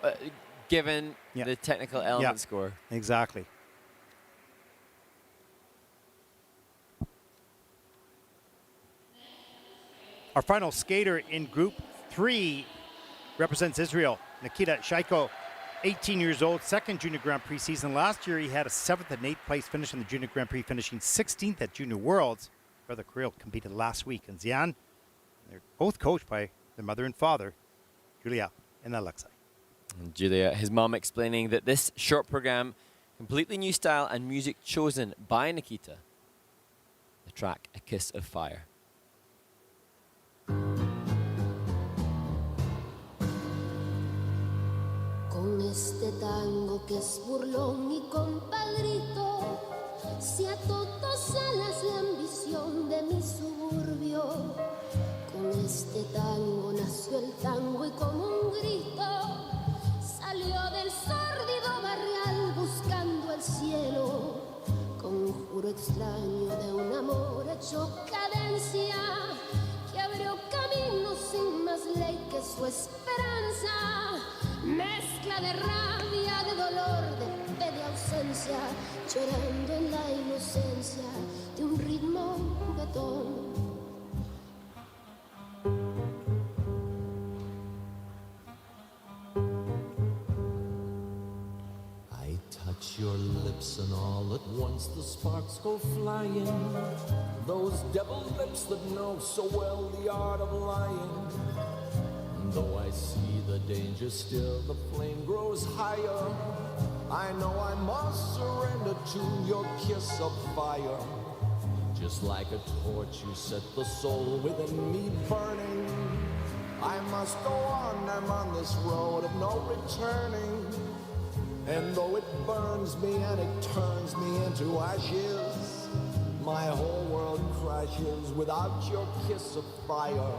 given the technical element score. Exactly. Our final skater in Group 3 represents Israel, Nikita Shaiko, 18 years old, second Junior Grand Prix season. Last year he had a 7th and 8th place finish in the Junior Grand Prix, finishing 16th at Junior Worlds. Brother Kirill competed last week in Xi'an. They're both coached by their mother and father, Julia and Alexei. And Julia, his mom, explaining that this short program, completely new style and music chosen by Nikita. The track, A Kiss of Fire. Con este tango que es burlón y compadrito, si a todos alas la ambición de mi suburbio. Con este tango nació el tango y como un grito salió del sórdido barrial buscando el cielo. Conjuro extraño de un amor hecho cadencia que abrió camino sin más ley que su esperanza. Mezcla de rabia, de dolor, de ausencia, llorando en la inocencia de un ritmo juguetón. I touch your lips and all at once the sparks go flying. Those devil lips that know so well the art of lying. Though I see the danger still, the flame grows higher. I know I must surrender to your kiss of fire. Just like a torch, you set the soul within me burning. I must go on, I'm on this road of no returning. And though it burns me and it turns me into ashes, my whole world crashes without your kiss of fire.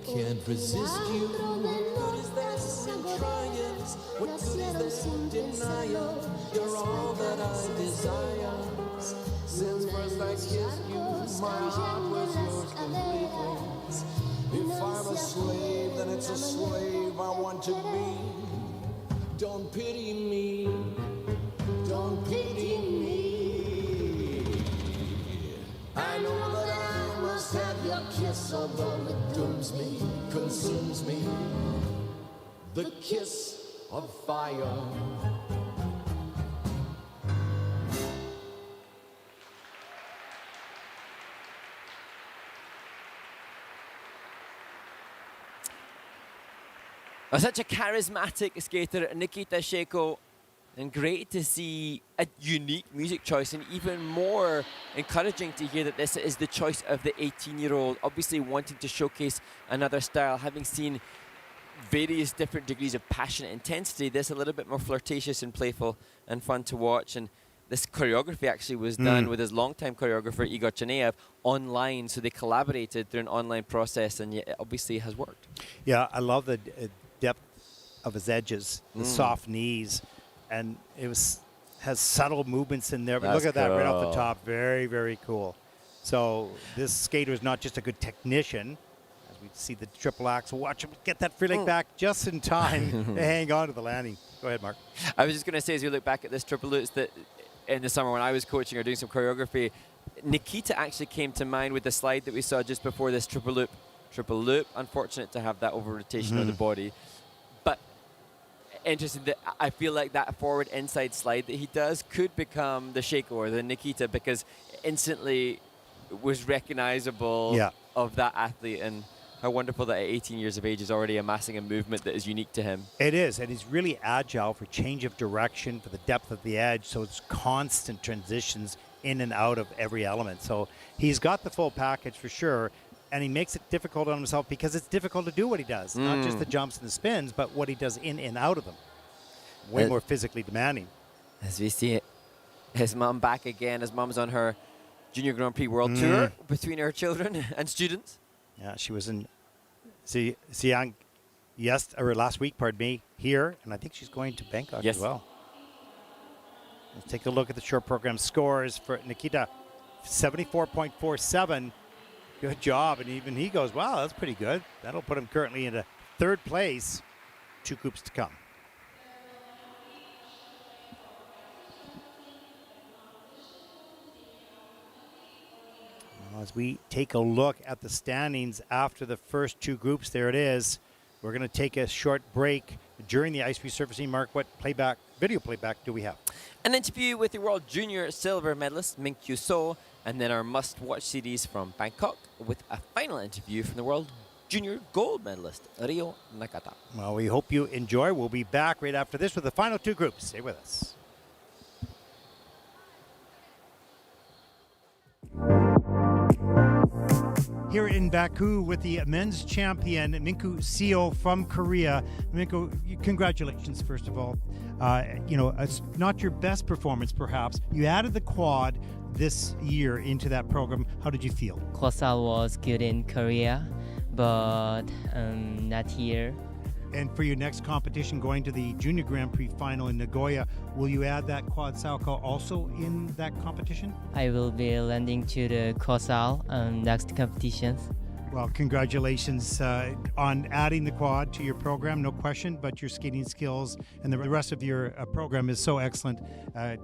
can't resist you. What good is there in trying? What good is there in denying? You're all that I desire. Since first I kissed you, my heart was yours completely. If I'm a slave, then it's a slave I want to be. Don't pity me. Don't pity me. I know that I must have your kiss, although it dooms me, consumes me. The kiss of fire. Such a charismatic skater, Nikita Sheko, and great to see a unique music choice, and even more encouraging to hear that this is the choice of the 18-year-old, obviously wanting to showcase another style, having seen various different degrees of passion and intensity. This a little bit more flirtatious and playful and fun to watch. And this choreography actually was done with his longtime choreographer Igor Chaneyev online, so they collaborated through an online process, and it obviously has worked. Yeah, I love the depth of his edges, the soft knees, and it has subtle movements in there. But That's look at that right off cool. the top. Very, very cool. So this skater is not just a good technician. As we see the triple axel, watch him get that free leg back just in time to hang on to the landing. Go ahead, Mark. I was just going to say, as we look back at this triple loops, that in the summer when I was coaching or doing some choreography, Nikita actually came to mind with the slide that we saw just before this triple loop. Triple loop, unfortunate to have that over rotation of the body. But interesting that I feel like that forward inside slide that he does could become the Sheko or the Nikita, because instantly was recognizable of that athlete, and how wonderful that at 18 years of age is already amassing a movement that is unique to him. It is, and he's really agile for change of direction, for the depth of the edge, so it's constant transitions in and out of every element. So he's got the full package for sure, and he makes it difficult on himself because it's difficult to do what he does, not just the jumps and the spins, but what he does in and out of them. Way more physically demanding. As we see his mom back again, his mom's on her Junior Grand Prix World Tour between her children and students. Yeah, she was in Siang last week, pardon me, here, and I think she's going to Bangkok as well. Let's take a look at the short program scores for Nikita. 74.47. Good job. And even he goes, wow, that's pretty good. That'll put him currently into third place. 2 groups to come. As we take a look at the standings after the first 2 groups, there it is. We're going to take a short break during the ice resurfacing. Mark, what video playback do we have? An interview with the World Junior Silver medalist Min Kyu So, and then our must-watch series from Bangkok with a final interview from the World Junior Gold medalist Rio Nakata. Well, we hope you enjoy. We'll be back right after this with the final 2 groups. Stay with us. Here in Baku with the men's champion, Minku Seo from Korea. Minku, congratulations, first of all. It's not your best performance, perhaps. You added the quad this year into that program. How did you feel? Kosal was good in Korea, but not here. And for your next competition, going to the Junior Grand Prix final in Nagoya, will you add that quad Salco also in that competition? I will be landing to the Kosal next competitions. Well, congratulations on adding the quad to your program, no question, but your skating skills and the rest of your program is so excellent.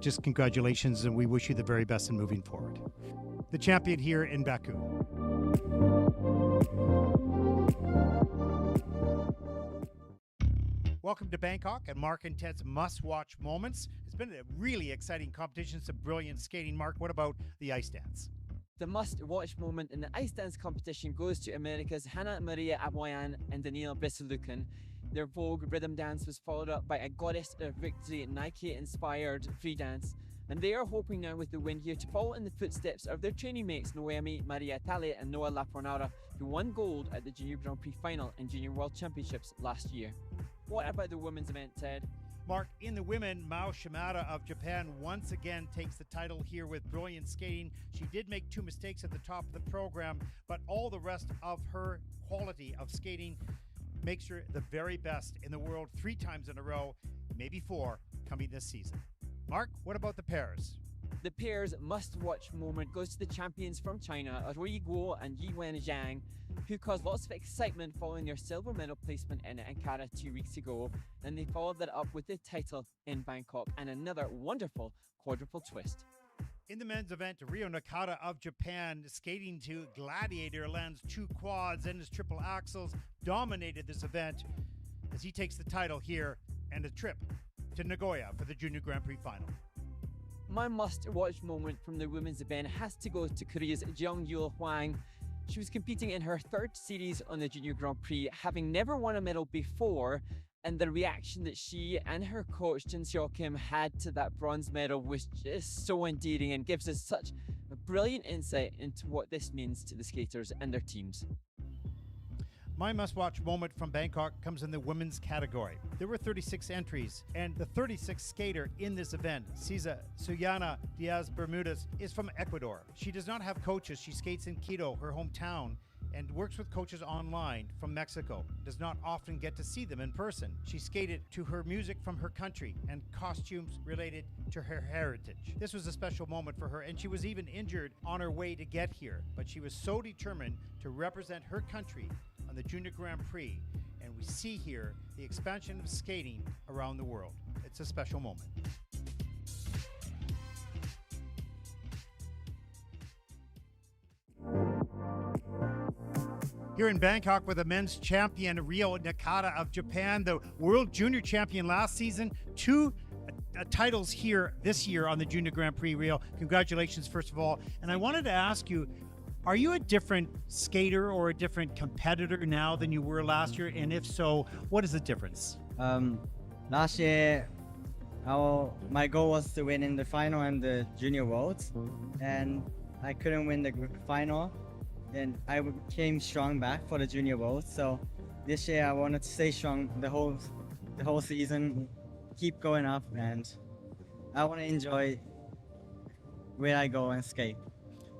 Just congratulations, and we wish you the very best in moving forward. The champion here in Baku. Welcome to Bangkok and Mark and Ted's must-watch moments. It's been a really exciting competition, some brilliant skating. Mark, what about the ice dance? The must-watch moment in the ice dance competition goes to America's Hannah Maria Aboyan and Daniela Besilukin. Their Vogue rhythm dance was followed up by a Goddess of Victory Nike-inspired free dance. And they are hoping now with the win here to follow in the footsteps of their training mates Noemi Maria Tale and Noah Lapornara, who won gold at the Junior Grand Prix final and Junior World Championships last year. What about the women's event, Ted? Mark, in the women, Mao Shimada of Japan once again takes the title here with brilliant skating. She did make 2 mistakes at the top of the program, but all the rest of her quality of skating makes her the very best in the world 3 times in a row, maybe 4, coming this season. Mark, what about the pairs? The pair's must-watch moment goes to the champions from China, Rui Guo and Yiwen Zhang, who caused lots of excitement following their silver medal placement in Ankara 2 weeks ago. And they followed that up with the title in Bangkok and another wonderful quadruple twist. In the men's event, Ryo Nakata of Japan, skating to Gladiator, lands 2 quads and his triple axels, dominated this event as he takes the title here and a trip to Nagoya for the Junior Grand Prix final. My must-watch moment from the women's event has to go to Korea's Jeongyul Hwang. She was competing in her 3rd series on the Junior Grand Prix, having never won a medal before, and the reaction that she and her coach Jin Seo Kim had to that bronze medal was just so endearing and gives us such a brilliant insight into what this means to the skaters and their teams. My must-watch moment from Bangkok comes in the women's category. There were 36 entries, and the 36th skater in this event, Cisa Suyana Diaz Bermudez, is from Ecuador. She does not have coaches. She skates in Quito, her hometown, and works with coaches online from Mexico. Does not often get to see them in person. She skated to her music from her country and costumes related to her heritage. This was a special moment for her, and she was even injured on her way to get here, but she was so determined to represent her country on the Junior Grand Prix, and we see here the expansion of skating around the world. It's a special moment. Here in Bangkok with the men's champion Ryo Nakata of Japan, the world junior champion last season, 2 titles here this year on the Junior Grand Prix. Ryo, congratulations first of all. And I wanted to ask you, are you a different skater or a different competitor now than you were last year? And if so, what is the difference? Last year, my goal was to win in the final and the junior worlds, and I couldn't win the final, and I came strong back for the junior worlds. So this year I wanted to stay strong the whole season, keep going up, and I want to enjoy where I go and skate.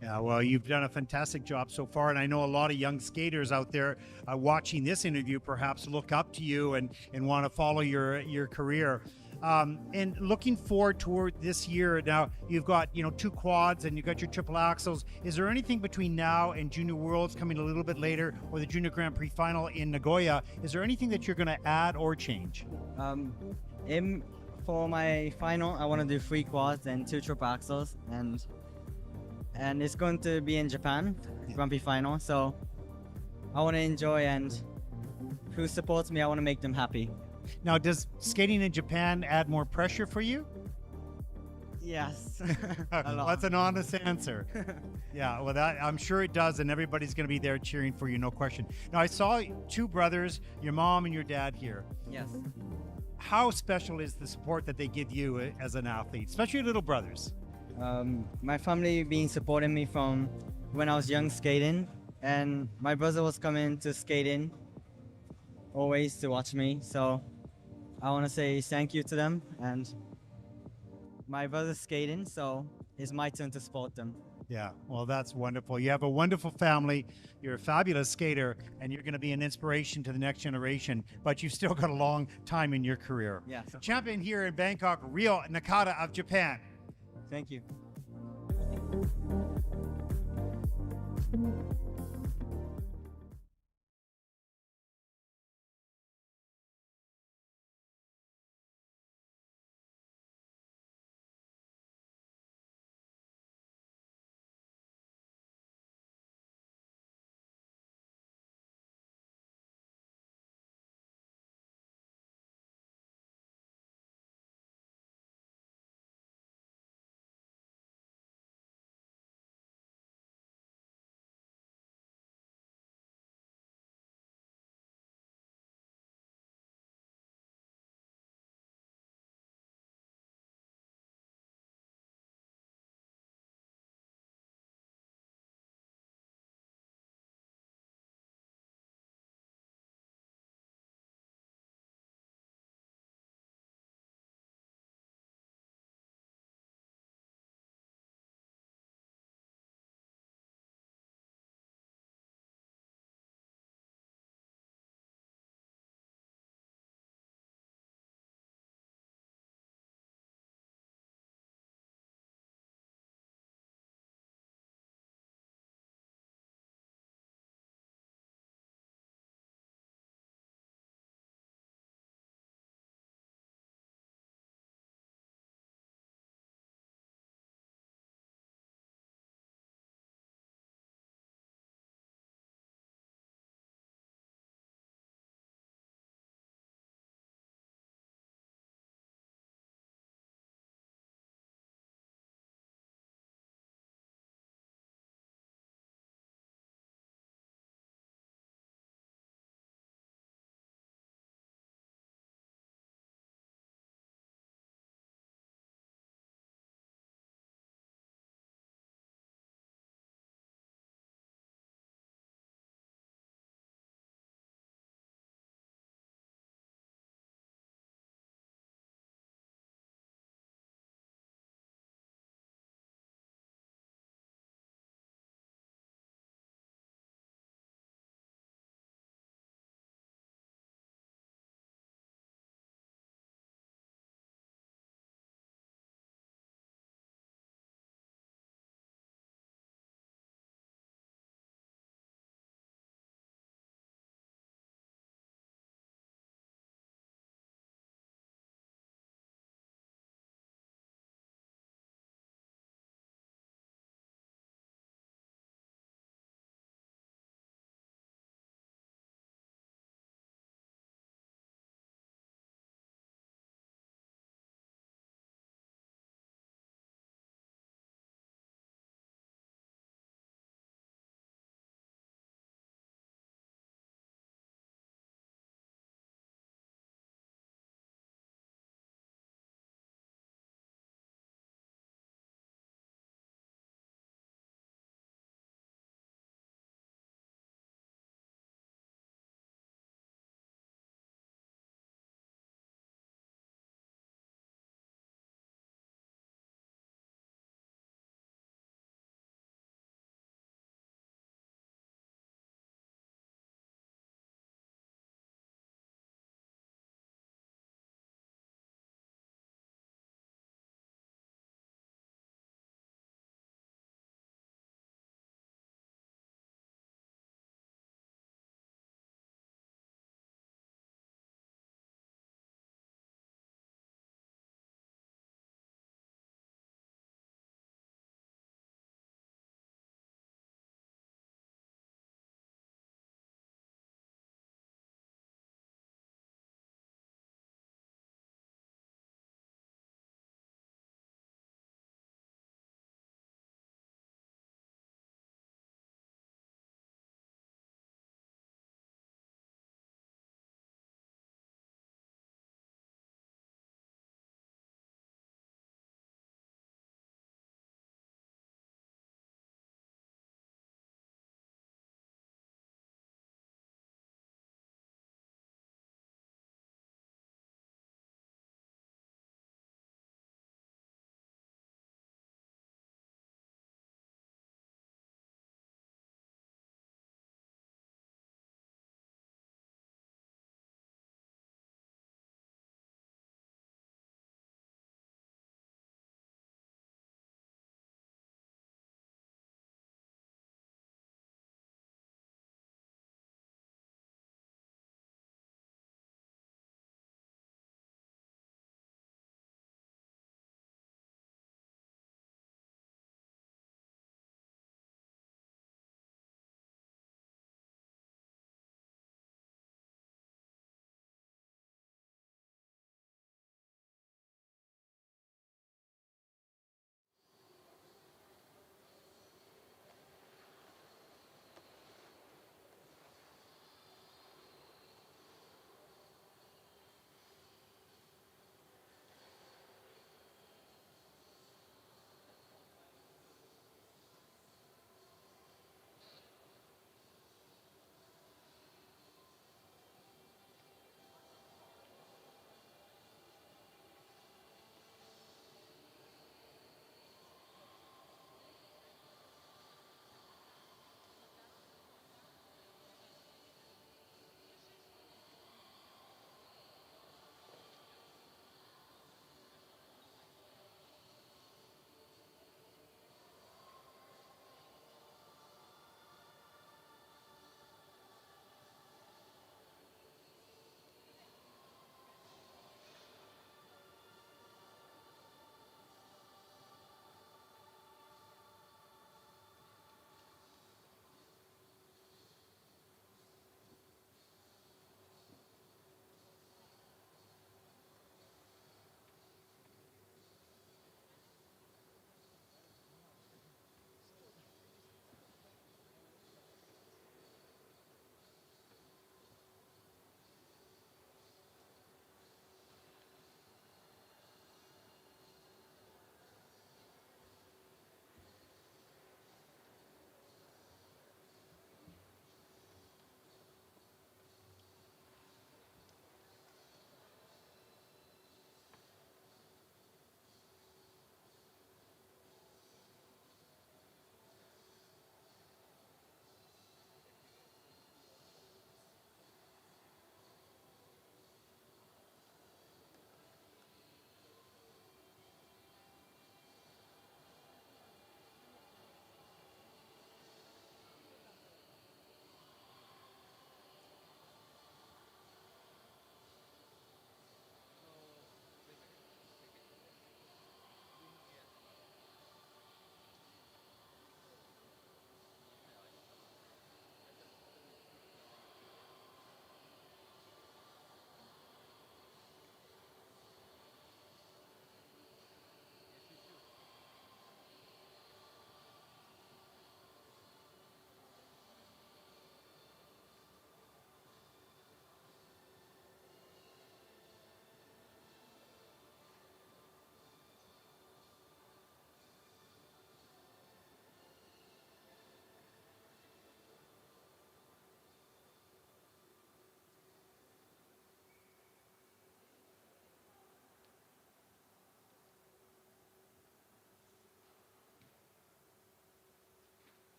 Yeah, well, you've done a fantastic job so far, and I know a lot of young skaters out there watching this interview perhaps look up to you and want to follow your career. And looking forward toward this year, now you've got 2 quads and you've got your triple axles. Is there anything between now and Junior Worlds coming a little bit later, or the Junior Grand Prix final in Nagoya? Is there anything that you're going to add or change? For my final, I want to do 3 quads and 2 triple axles, and it's going to be in Japan, Grand Prix final. So I want to enjoy, and who supports me, I want to make them happy. Now, does skating in Japan add more pressure for you? Yes. That's an honest answer. Yeah, well, that I'm sure it does, and everybody's going to be there cheering for you, no question. Now, I saw 2 brothers, your mom and your dad here. Yes. How special is the support that they give you as an athlete, especially your little brothers? My family been supporting me from when I was young skating, and my brother was coming to skating always to watch me. So I want to say thank you to them, and my brother's skating, so it's my turn to support them. Yeah, well, that's wonderful. You have a wonderful family. You're a fabulous skater, and you're going to be an inspiration to the next generation, but you've still got a long time in your career. Yeah. Champion here in Bangkok, Ryo Nakata of Japan. Thank you.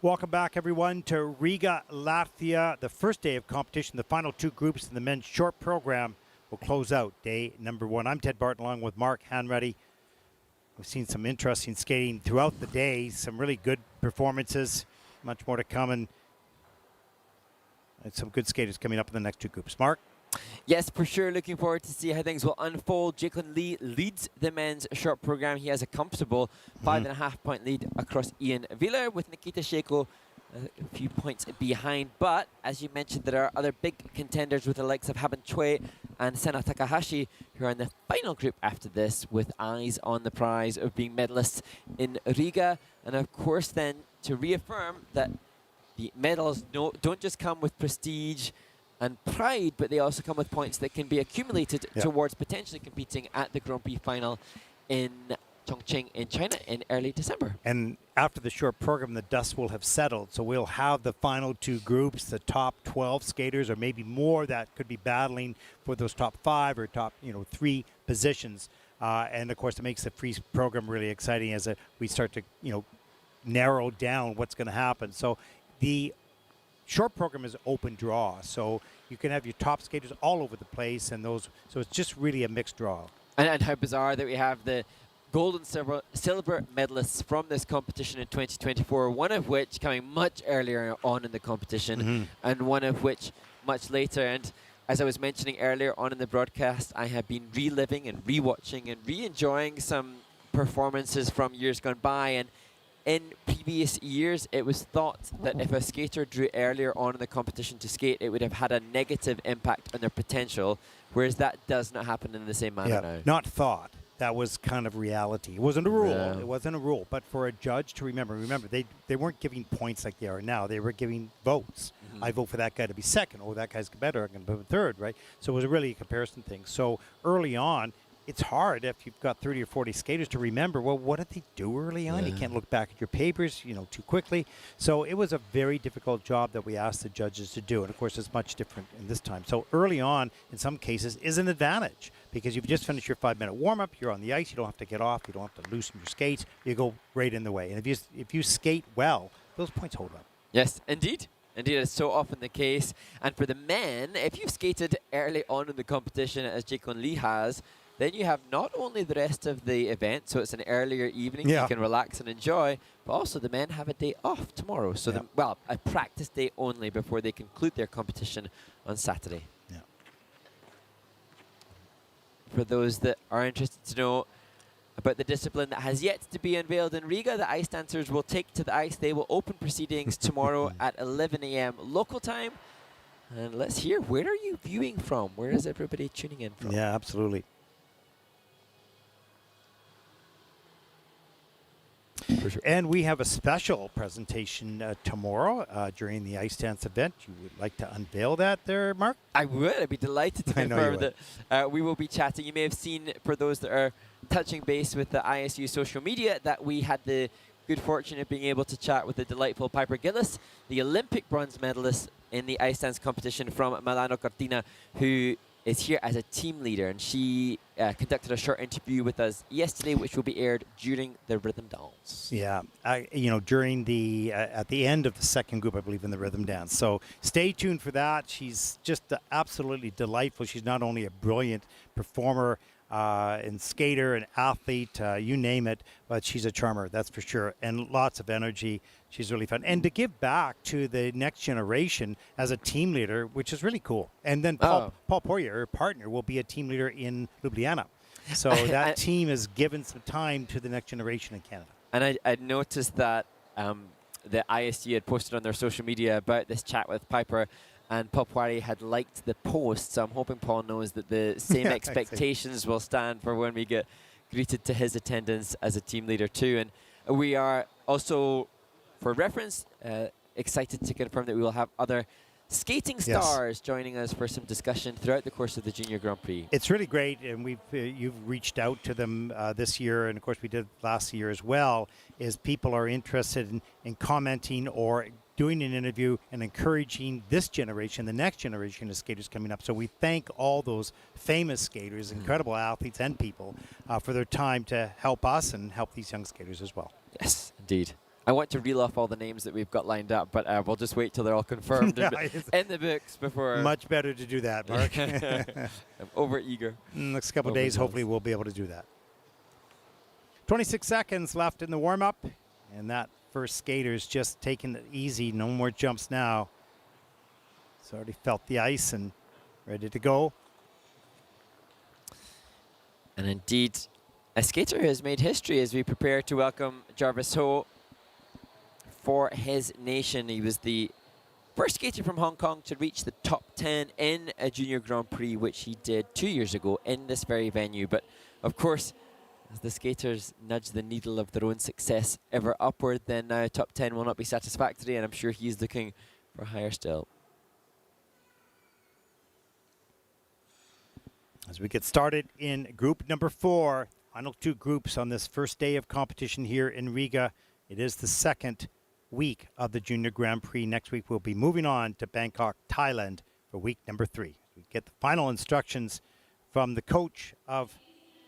Welcome back, everyone, to Riga, Latvia. The first day of competition, the final two groups in the men's short program will close out day number 1. I'm Ted Barton, along with Mark Hanratty. We've seen some interesting skating throughout the day, some really good performances, much more to come, and some good skaters coming up in the next two groups. Mark? Yes, for sure. Looking forward to see how things will unfold. Jacqueline Lee leads the men's short program. He has a comfortable 5.5-point lead across Ian Wheeler, with Nikita Sheko a few points behind. But as you mentioned, there are other big contenders with the likes of Haben Choi and Sena Takahashi, who are in the final group after this, with eyes on the prize of being medalists in Riga. And of course, then to reaffirm that the medals don't just come with prestige and pride, but they also come with points that can be accumulated towards potentially competing at the Grand Prix final in Chongqing in China in early December. And after the short program, the dust will have settled, so we'll have the final two groups, the top 12 skaters, or maybe more, that could be battling for those top 5 or top 3 positions. And of course, it makes the free program really exciting as we start to narrow down what's going to happen. So the short program is open draw, so you can have your top skaters all over the place, and so it's just really a mixed draw. And how bizarre that we have the gold and silver medalists from this competition in 2024, one of which coming much earlier on in the competition, and one of which much later. And as I was mentioning earlier on in the broadcast, I have been reliving and rewatching and re-enjoying some performances from years gone by. And in previous years, it was thought that if a skater drew earlier on in the competition to skate, it would have had a negative impact on their potential, whereas that does not happen in the same manner now. Not thought. That was kind of reality. It wasn't a rule. It wasn't a rule. But for a judge to remember, they weren't giving points like they are now. They were giving votes. I vote for that guy to be second. Oh, that guy's better. I'm going to be third, right? So it was really a comparison thing. So early on, it's hard if you've got 30 or 40 skaters to remember, well, what did they do early on? You can't look back at your papers, too quickly. So it was a very difficult job that we asked the judges to do. And of course, it's much different in this time. So early on, in some cases, is an advantage, because you've just finished your 5-minute warm-up, you're on the ice, you don't have to get off, you don't have to loosen your skates, you go right in the way. And if you skate well, those points hold up. Yes, indeed. Indeed, it's so often the case. And for the men, if you've skated early on in the competition, as Jacqueline Lee has, then you have not only the rest of the event, so it's an earlier evening, you can relax and enjoy, but also the men have a day off tomorrow. So, a practice day only before they conclude their competition on Saturday. Yeah. For those that are interested to know about the discipline that has yet to be unveiled in Riga, the ice dancers will take to the ice. They will open proceedings tomorrow at 11 a.m. local time. And let's hear, where are you viewing from? Where is everybody tuning in from? Yeah, absolutely. Sure. And we have a special presentation tomorrow during the ice dance event. You would like to unveil that there, Mark? I would. I'd be delighted to confirm that we will be chatting. You may have seen, for those that are touching base with the ISU social media, that we had the good fortune of being able to chat with the delightful Piper Gillis, the Olympic bronze medalist in the ice dance competition from Milano Cortina, who is here as a team leader, and she conducted a short interview with us yesterday, which will be aired during the rhythm dance. Yeah, during the at the end of the second group, I believe, in the rhythm dance. So stay tuned for that. She's just absolutely delightful. She's not only a brilliant performer and skater and athlete, you name it, but she's a charmer, that's for sure, and lots of energy. She's really fun. And to give back to the next generation as a team leader, which is really cool. And then Paul Poirier, her partner, will be a team leader in Ljubljana. So that team has given some time to the next generation in Canada. And I noticed that the ISU had posted on their social media about this chat with Piper, and Paul Poirier had liked the post. So I'm hoping Paul knows that the same expectations will stand for when we get greeted to his attendance as a team leader too. And we are also, for reference, excited to confirm that we will have other skating stars joining us for some discussion throughout the course of the Junior Grand Prix. It's really great, and you've reached out to them this year, and of course we did last year as well, is people are interested in commenting or doing an interview and encouraging this generation, the next generation of skaters coming up. So we thank all those famous skaters, incredible athletes and people for their time to help us and help these young skaters as well. Yes, indeed. I want to reel off all the names that we've got lined up, but we'll just wait till they're all confirmed in the books before. Much better to do that, Mark. I'm over eager. Next couple of days, hopefully we'll be able to do that. 26 seconds left in the warm-up, and that first skater's just taking it easy. No more jumps now. He's already felt the ice and ready to go. And indeed, a skater who has made history as we prepare to welcome Jarvis Ho for his nation. He was the first skater from Hong Kong to reach the top 10 in a Junior Grand Prix, which he did 2 years ago in this very venue. But of course, as the skaters nudge the needle of their own success ever upward, then now top 10 will not be satisfactory, and I'm sure he's looking for higher still. As we get started in group number 4, final 2 groups on this first day of competition here in Riga. It is the second week of the Junior Grand Prix. Next week we'll be moving on to Bangkok, Thailand for week number 3. We get the final instructions from the coach of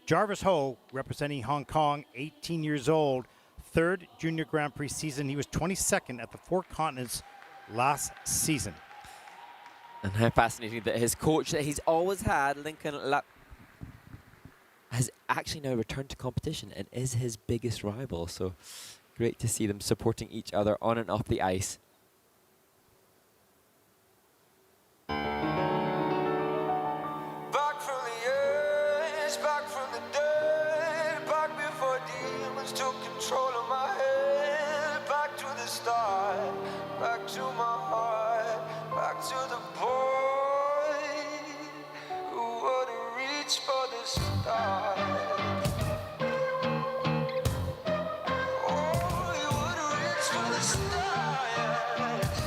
Jarvis Ho, representing Hong Kong, 18 years old, 3rd Junior Grand Prix season. He was 22nd at the 4 continents last season. And how fascinating that his coach that he's always had, Lincoln Lap, has actually now returned to competition and is his biggest rival. So great to see them supporting each other on and off the ice. Back from the edge, back from the dead, back before demons took control of my head, back to the start, back to my heart, back to the boy who wouldn't reach for the stars. Oh, he wouldn't reach for the stars.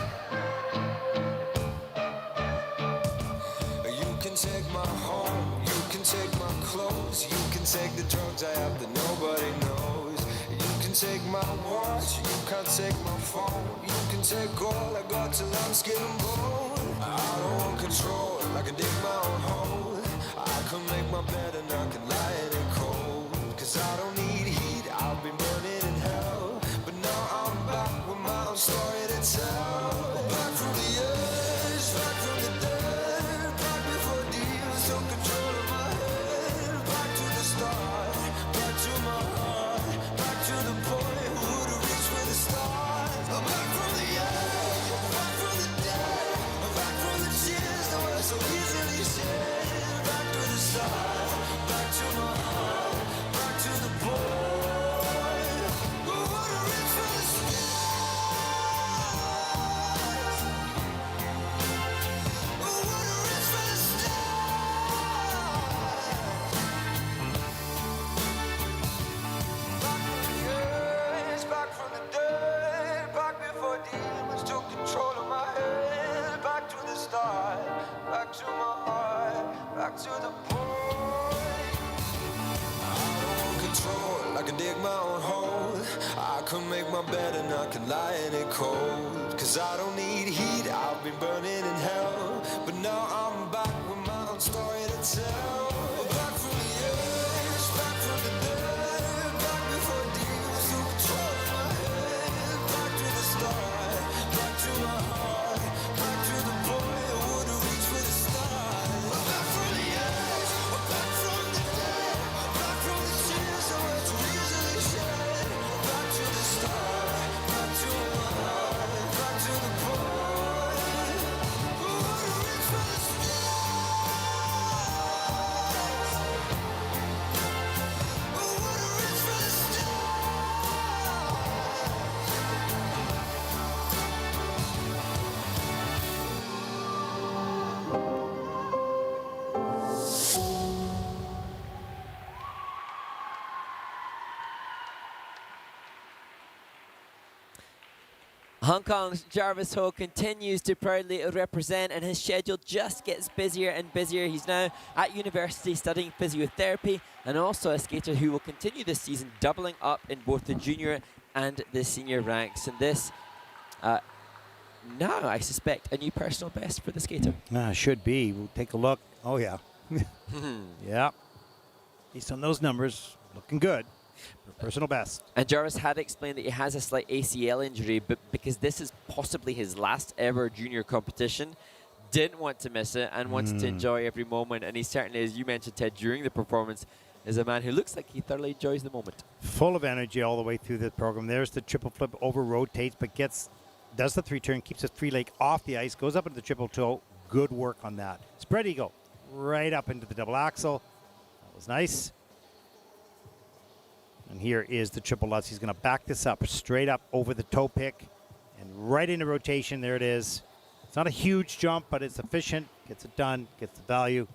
You can take my home, you can take my clothes, you can take the drugs I have that nobody knows. You can take my watch, you can't take my phone. You can take all I got till I'm skin and bone. I don't want control, I can dig my own hole. I can make my bed and I can lie in it cold. Cause I don't need heat, I've been burning in hell. But now I'm back with my own story to tell. Back from the edge, back from the dead, back before demons took control of my head. Back to the start, back to my heart, back to the boy who would've reached for the stars. Back from the edge, back from the dead, back from the tears that were so easily shed. Back to the start, back to my heart, back to the boy who would've reached for the stars. Who would've reached for the stars. Back from the edge, back from the dead, back before demons took control of my head. Back to the start, back to my heart, back to the boy. I don't want control, I can dig my own hole. I can make my bed and I can lie in it cold. Cause I don't need heat, I've been burning in hell. But now I'm back with my own story to tell. Back from the edge, back from the dead, back before demons took control of my head. Back to the start, back to my heart, back to the boy who would've reached for the stars. Back from the edge, back from the dead, back from the tears that were too easily shed. Back to the start, back to my heart, back to the boy who would've reached for the stars. Who would've reached for the stars. Hong Kong's Jarvis Ho continues to proudly represent, and his schedule just gets busier and busier. He's now at university studying physiotherapy, and also a skater who will continue this season doubling up in both the junior and the senior ranks. And this, now I suspect, a new personal best for the skater. Should be. We'll take a look. Oh, yeah. Yeah. Based on those numbers, looking good. Personal best. And Jarvis had explained that he has a slight ACL injury, but because this is possibly his last ever junior competition, didn't want to miss it and wanted to enjoy every moment. And he certainly, as you mentioned, Ted, during the performance, is a man who looks like he thoroughly enjoys the moment. Full of energy all the way through the program. There's the triple flip, over rotates, but does the 3-turn, keeps his 3 leg off the ice, goes up into the triple toe. Good work on that. Spread eagle, right up into the double axel. That was nice. And here is the triple Lutz. He's going to back this up straight up over the toe pick and right into rotation. There it is. It's not a huge jump, but it's efficient. Gets it done, gets the value.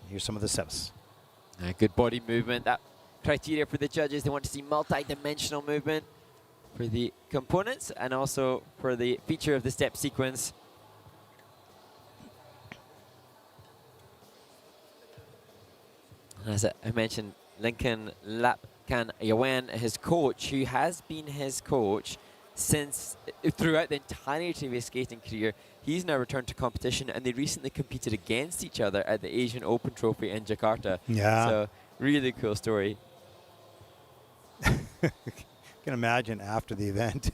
And here's some of the steps. Good body movement. That criteria for the judges, they want to see multi-dimensional movement for the components and also for the feature of the step sequence. As I mentioned, Lincoln Lapkan Yawen, his coach, who has been his coach since throughout the entirety of his skating career. He's now returned to competition, and they recently competed against each other at the Asian Open Trophy in Jakarta. Yeah. So really cool story. You can imagine after the event,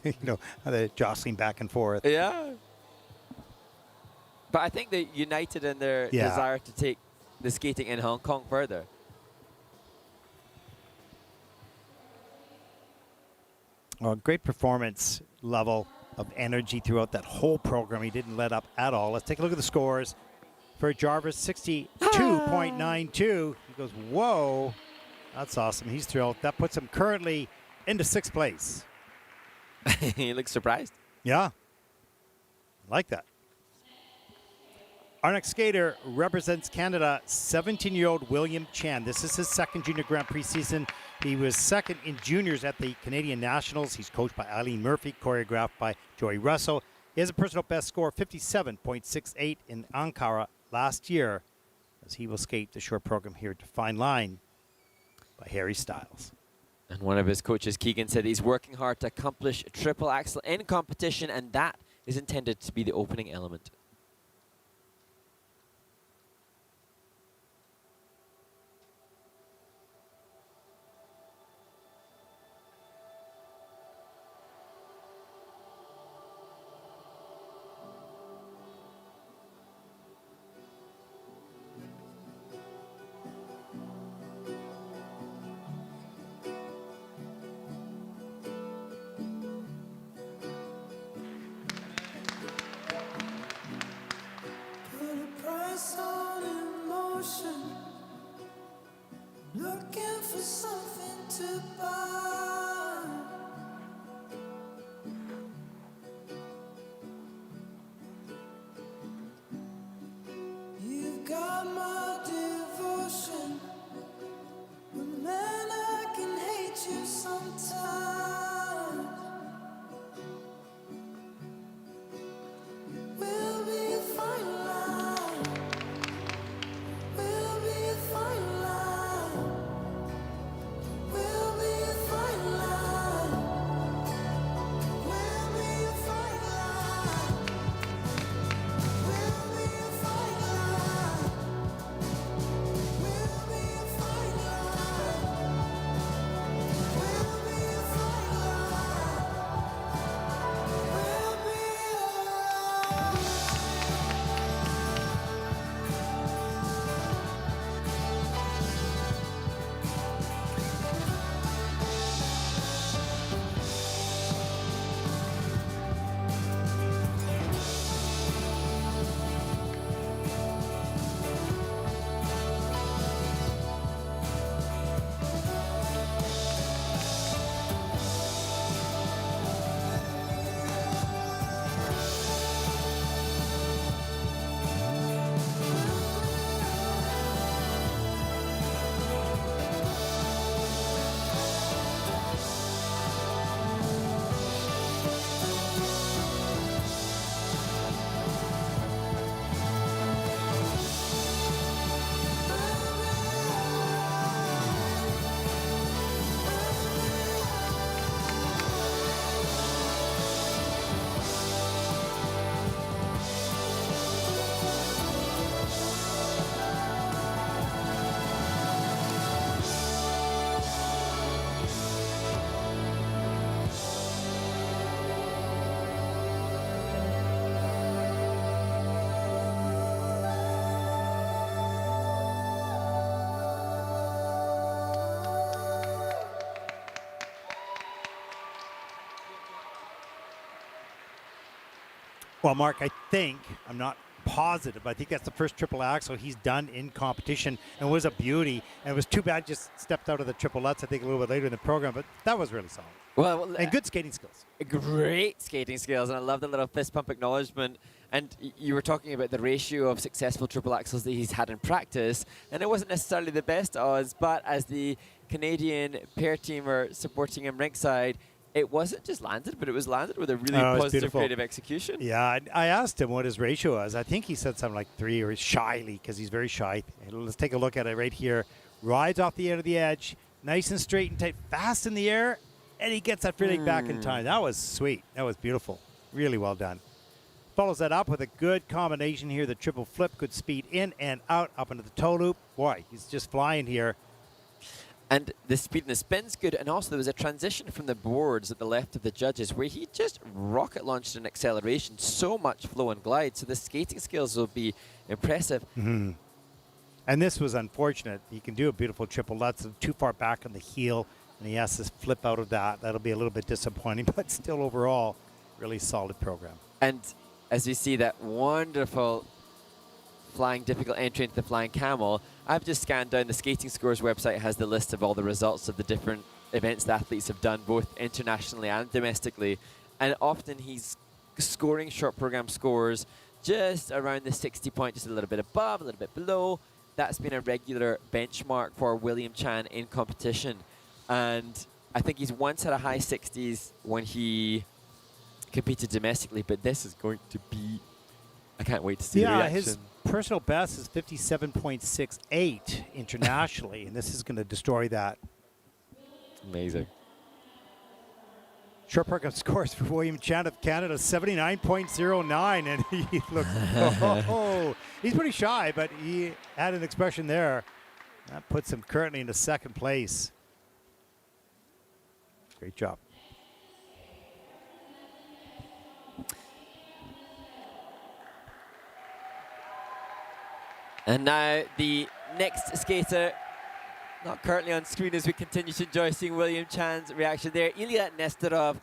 how they're jostling back and forth. Yeah. But I think they're united in their desire to take the skating in Hong Kong further. Well, great performance level of energy throughout that whole program. He didn't let up at all. Let's take a look at the scores. For Jarvis, 62.92. He goes, whoa, that's awesome. He's thrilled. That puts him currently into 6th place. He looks surprised. Yeah, like that. Our next skater represents Canada, 17-year-old William Chan. This is his 2nd Junior Grand Prix season. He was 2nd in juniors at the Canadian Nationals. He's coached by Eileen Murphy, choreographed by Joey Russell. He has a personal best score of 57.68 in Ankara last year, as he will skate the short program here to Fine Line by Harry Styles. And one of his coaches, Keegan, said he's working hard to accomplish a triple axel in competition, and that is intended to be the opening element. Well, Mark, I think, I'm not positive, but I think that's the first triple axel he's done in competition, and it was a beauty. And it was too bad just stepped out of the triple lutz, I think, a little bit later in the program, but that was really solid. Well, And good skating skills. Great skating skills, and I love the little fist pump acknowledgement. And you were talking about the ratio of successful triple axels that he's had in practice, and it wasn't necessarily the best odds, but as the Canadian pair team were supporting him ringside, it wasn't just landed, but it was landed with a really positive, beautiful. creative execution. Yeah, I asked him what his ratio was. I think he said something like 3, or shyly, because he's very shy. Let's take a look at it right here. Rides off the end of the edge, nice and straight and tight, fast in the air, and he gets that free leg back in time. That was sweet. That was beautiful. Really well done. Follows that up with a good combination here. The triple flip, good speed in and out, up into the toe loop. Boy, he's just flying here. And the speed and the spin's good, and also there was a transition from the boards at the left of the judges where he just rocket launched an acceleration, so much flow and glide, so the skating skills will be impressive. Mm-hmm. And this was unfortunate. He can do a beautiful triple lutz, too far back on the heel, and he has to flip out of that. That'll be a little bit disappointing, but still overall, really solid program. And as you see that wonderful flying difficult entry into the flying camel, I've just scanned down the Skating Scores website, has the list of all the results of the different events the athletes have done, both internationally and domestically, and often he's scoring short program scores just around the 60 point, just a little bit above, a little bit below. That's been a regular benchmark for William Chan in competition, and I think he's once had a high 60s when he competed domestically, but this is going to be, I can't wait to see the reaction. His personal best is 57.68 internationally, and this is going to destroy that. Amazing. Short program scores for William Chan of Canada, 79.09, and he looks, he's pretty shy, but he had an expression there. That puts him currently into second place. Great job. And now the next skater, not currently on screen as we continue to enjoy seeing William Chan's reaction there, Ilya Nestorov.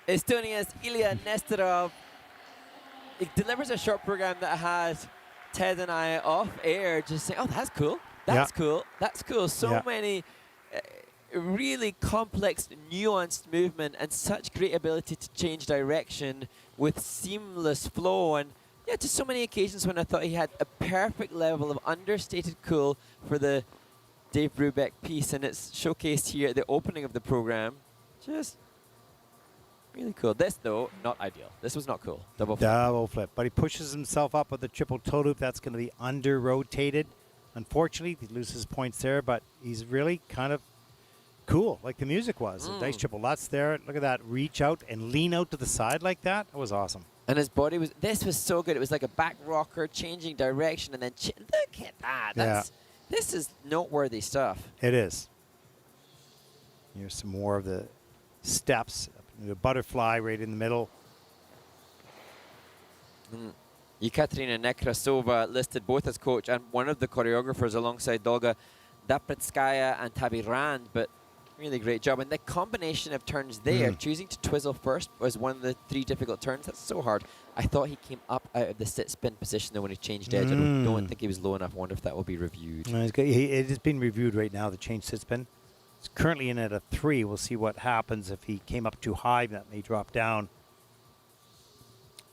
Estonia's Ilya Nesterov. It delivers a short program that had Ted and I off air just saying, oh, that's cool. That's cool. That's cool. So many really complex, nuanced movement and such great ability to change direction with seamless flow. And yeah, just so many occasions when I thought he had a perfect level of understated cool for the Dave Brubeck piece. And it's showcased here at the opening of the program. Just really cool. This, though, not ideal. This was not cool. Double flip. Double flip. But he pushes himself up with the triple toe loop. That's going to be under-rotated. Unfortunately, he loses points there, but he's really kind of cool, like the music was. A nice triple Lutz there. Look at that. Reach out and lean out to the side like that. That was awesome. And his body was, this was so good. It was like a back rocker, changing direction, and then, look at that. This is noteworthy stuff. It is. Here's some more of the steps. The butterfly right in the middle. Ekaterina Nekrasova listed both as coach and one of the choreographers alongside Dolga Dapretskaya and Tavi Rand, but really great job. And the combination of turns there, choosing to twizzle first was one of the 3 difficult turns. That's so hard. I thought he came up out of the sit spin position though when he changed edge. I don't think he was low enough. I wonder if that will be reviewed. No, it is being reviewed right now, the change sit spin. It's currently in at a 3. We'll see what happens if he came up too high. That may drop down.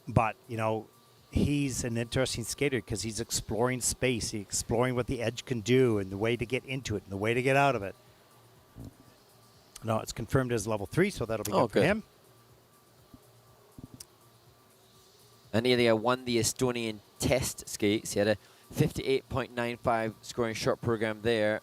But, you know, he's an interesting skater because he's exploring space. He's exploring what the edge can do and the way to get into it and the way to get out of it. No, it's confirmed as level 3, so that'll be good for him. And Ilya won the Estonian test skates. He had a 58.95 scoring short program there.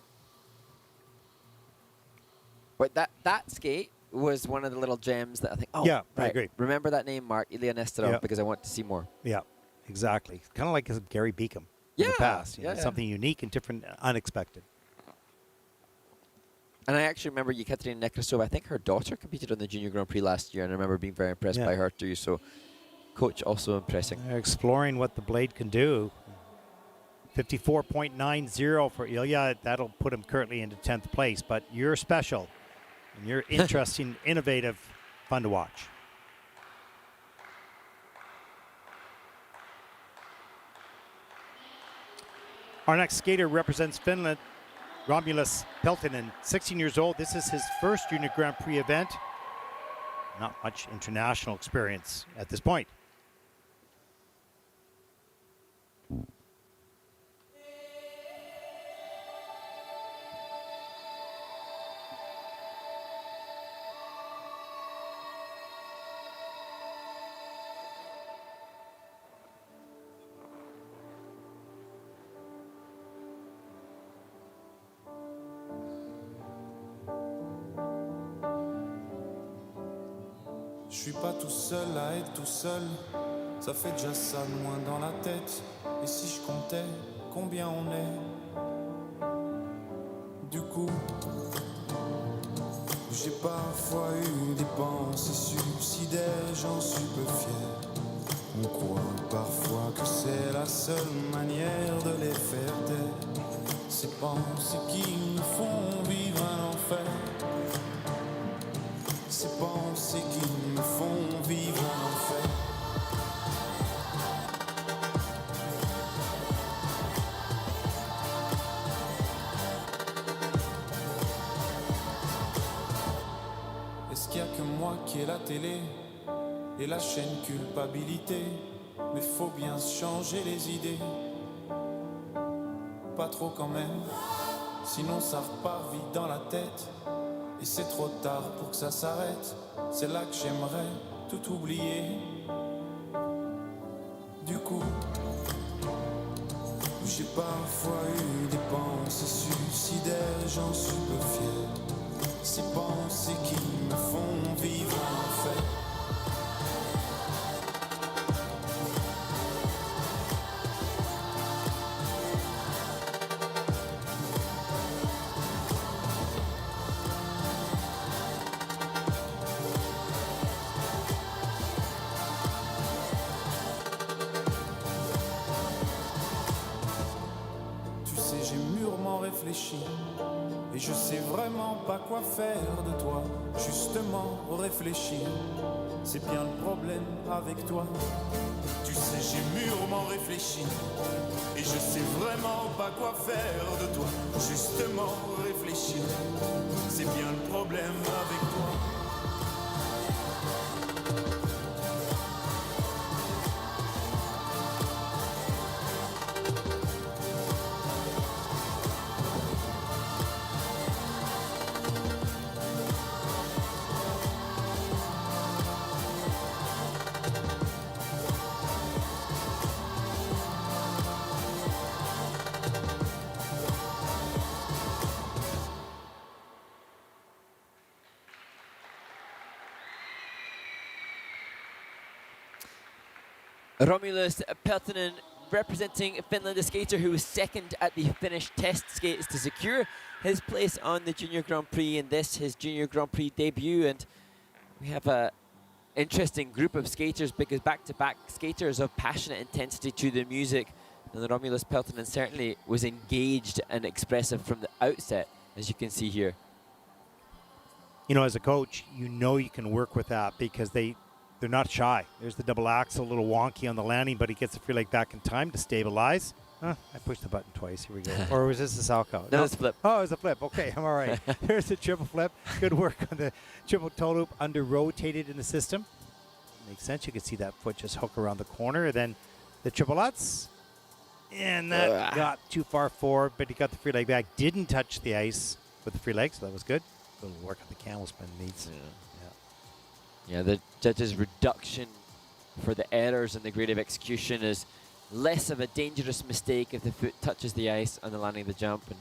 But that skate was one of the little gems that I think, I agree. Remember that name, Mark, Ilya Nesterov, because I want to see more. Yeah, exactly. Kind of like Gary Beacom in the past. You know, something unique and different, unexpected. And I actually remember Ekaterina Nekrasova, I think her daughter competed on the Junior Grand Prix last year, and I remember being very impressed by her too. So, coach also impressing. They're exploring what the blade can do. 54.90 for Ilya. That'll put him currently into 10th place, but you're special. And you're interesting, innovative, fun to watch. Our next skater represents Finland, Romulus Peltonen, 16 years old. This is his first Junior Grand Prix event. Not much international experience at this point. Je suis pas tout seul à être tout seul, ça fait déjà ça de moins dans la tête. Et si je comptais combien on est, du coup, j'ai parfois eu des pensées suicidaires, j'en suis peu fier. On croit parfois que c'est la seule manière de les faire taire. Ces pensées qui nous font vivre un enfer. Ces pensées qui me font vivre un enfer. Est-ce qu'il y a que moi qui ai la télé et la chaîne culpabilité? Mais faut bien se changer les idées. Pas trop quand même, sinon ça repart vite dans la tête. Et c'est trop tard pour que ça s'arrête. C'est là que j'aimerais tout oublier. Du coup, j'ai parfois eu des pensées suicidaires, j'en suis peu fier. Ces pensées qui me font vivre un enfer. Et je sais vraiment pas quoi faire de toi. Justement réfléchir, c'est bien le problème avec toi. Tu sais, j'ai mûrement réfléchi et je sais vraiment pas quoi faire de toi. Justement, réfléchir, c'est bien le problème avec toi. Romulus Peltonen representing Finland, a skater who was second at the Finnish test skates to secure his place on the Junior Grand Prix in this, his Junior Grand Prix debut. And we have a interesting group of skaters because back-to-back skaters of passionate intensity to the music. And Romulus Peltonen certainly was engaged and expressive from the outset, as you can see here. You know, as a coach, you know you can work with that because they're not shy. There's the double axel, a little wonky on the landing, but he gets the free leg back in time to stabilize. I pushed the button twice. Here we go. Or was this a Salchow? No, it's a flip. Oh, it was a flip. Okay, I'm all right. There's the triple flip. Good work on the triple toe loop, under rotated in the system. Makes sense. You can see that foot just hook around the corner. Then the triple lutz. And that got too far forward, but he got the free leg back. Didn't touch the ice with the free leg, so that was good. A little work on the camel spin needs. Yeah, the judge's reduction for the errors and the grade of execution is less of a dangerous mistake if the foot touches the ice on the landing of the jump, and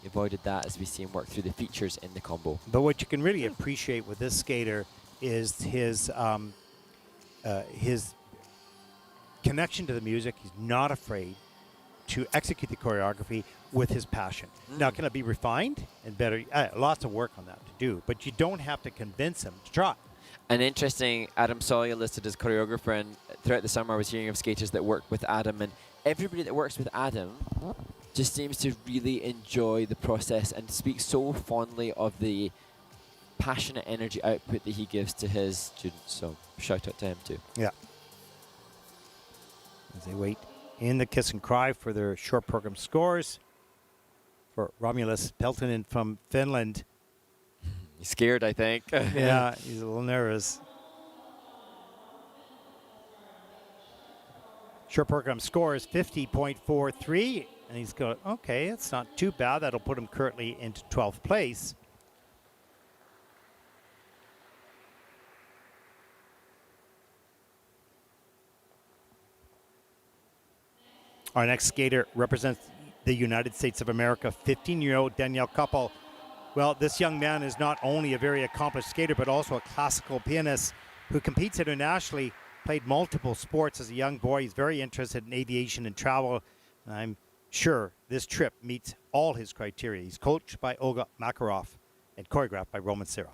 he avoided that as we see him work through the features in the combo. But what you can really appreciate with this skater is his connection to the music. He's not afraid to execute the choreography with his passion. Now, can it be refined and better? Lots of work on that to do, but you don't have to convince him to try. And interesting, Adam Sawyer listed as choreographer, and throughout the summer I was hearing of skaters that work with Adam, and everybody that works with Adam just seems to really enjoy the process and speak so fondly of the passionate energy output that he gives to his students. So shout out to him too. Yeah. As they wait in the kiss and cry for their short program scores for Romulus Peltonen from Finland. He's scared, I think. Yeah, he's a little nervous. Short program score is 50.43, and he's going, okay, it's not too bad. That'll put him currently into 12th place. Our next skater represents the United States of America, 15-year-old Daniel Koppel. Well, this young man is not only a very accomplished skater, but also a classical pianist who competes internationally, played multiple sports as a young boy. He's very interested in aviation and travel, and I'm sure this trip meets all his criteria. He's coached by Olga Makarov and choreographed by Roman Serov.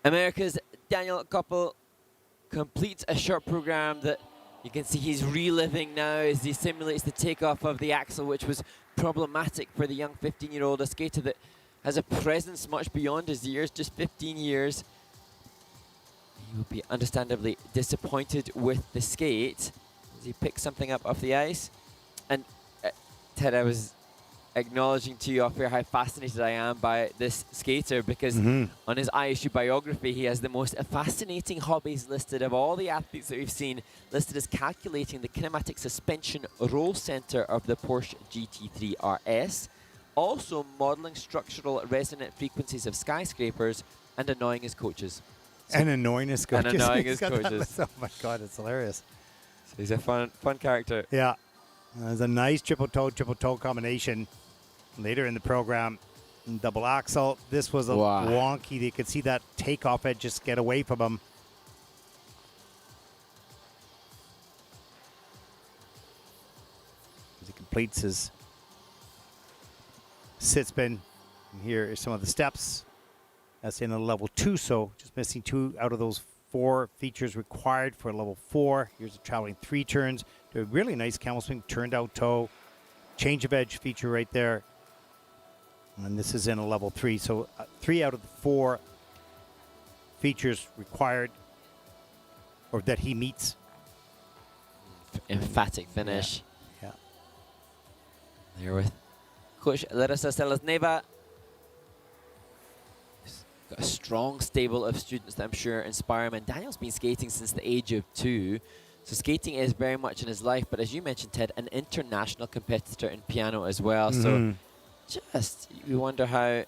America's Daniel Koppel completes a short program that you can see he's reliving now as he simulates the takeoff of the axle, which was problematic for the young 15-year-old, a skater that has a presence much beyond his years, just 15 years. He will be understandably disappointed with the skate as he picks something up off the ice. And Ted, I was acknowledging to you off here how fascinated I am by this skater, because on his ISU biography he has the most fascinating hobbies listed of all the athletes that we've seen, listed as calculating the kinematic suspension roll center of the Porsche GT3 RS, also modeling structural resonant frequencies of skyscrapers, and annoying his coaches. And annoying his coaches. And annoying his coaches. Oh my God, it's hilarious. So he's a fun character. Yeah. There's a nice triple toe combination later in the program. Double axle. This was a wonky. You could see that takeoff edge just get away from him. As he completes his sit spin. And here are some of the steps. That's in a level 2, so just missing 2 out of those 4 features required for level 4. Here's a traveling 3 turns. Do a really nice camel swing, turned out toe, change of edge feature right there. And this is in a level 3, so 3 out of the 4 features required, or that he meets. Emphatic finish. Yeah. There with Coach Larissa Selesneva. Got a strong stable of students that I'm sure inspire him. And Daniel's been skating since the age of 2. So skating is very much in his life. But as you mentioned, Ted, an international competitor in piano as well. So just, you wonder how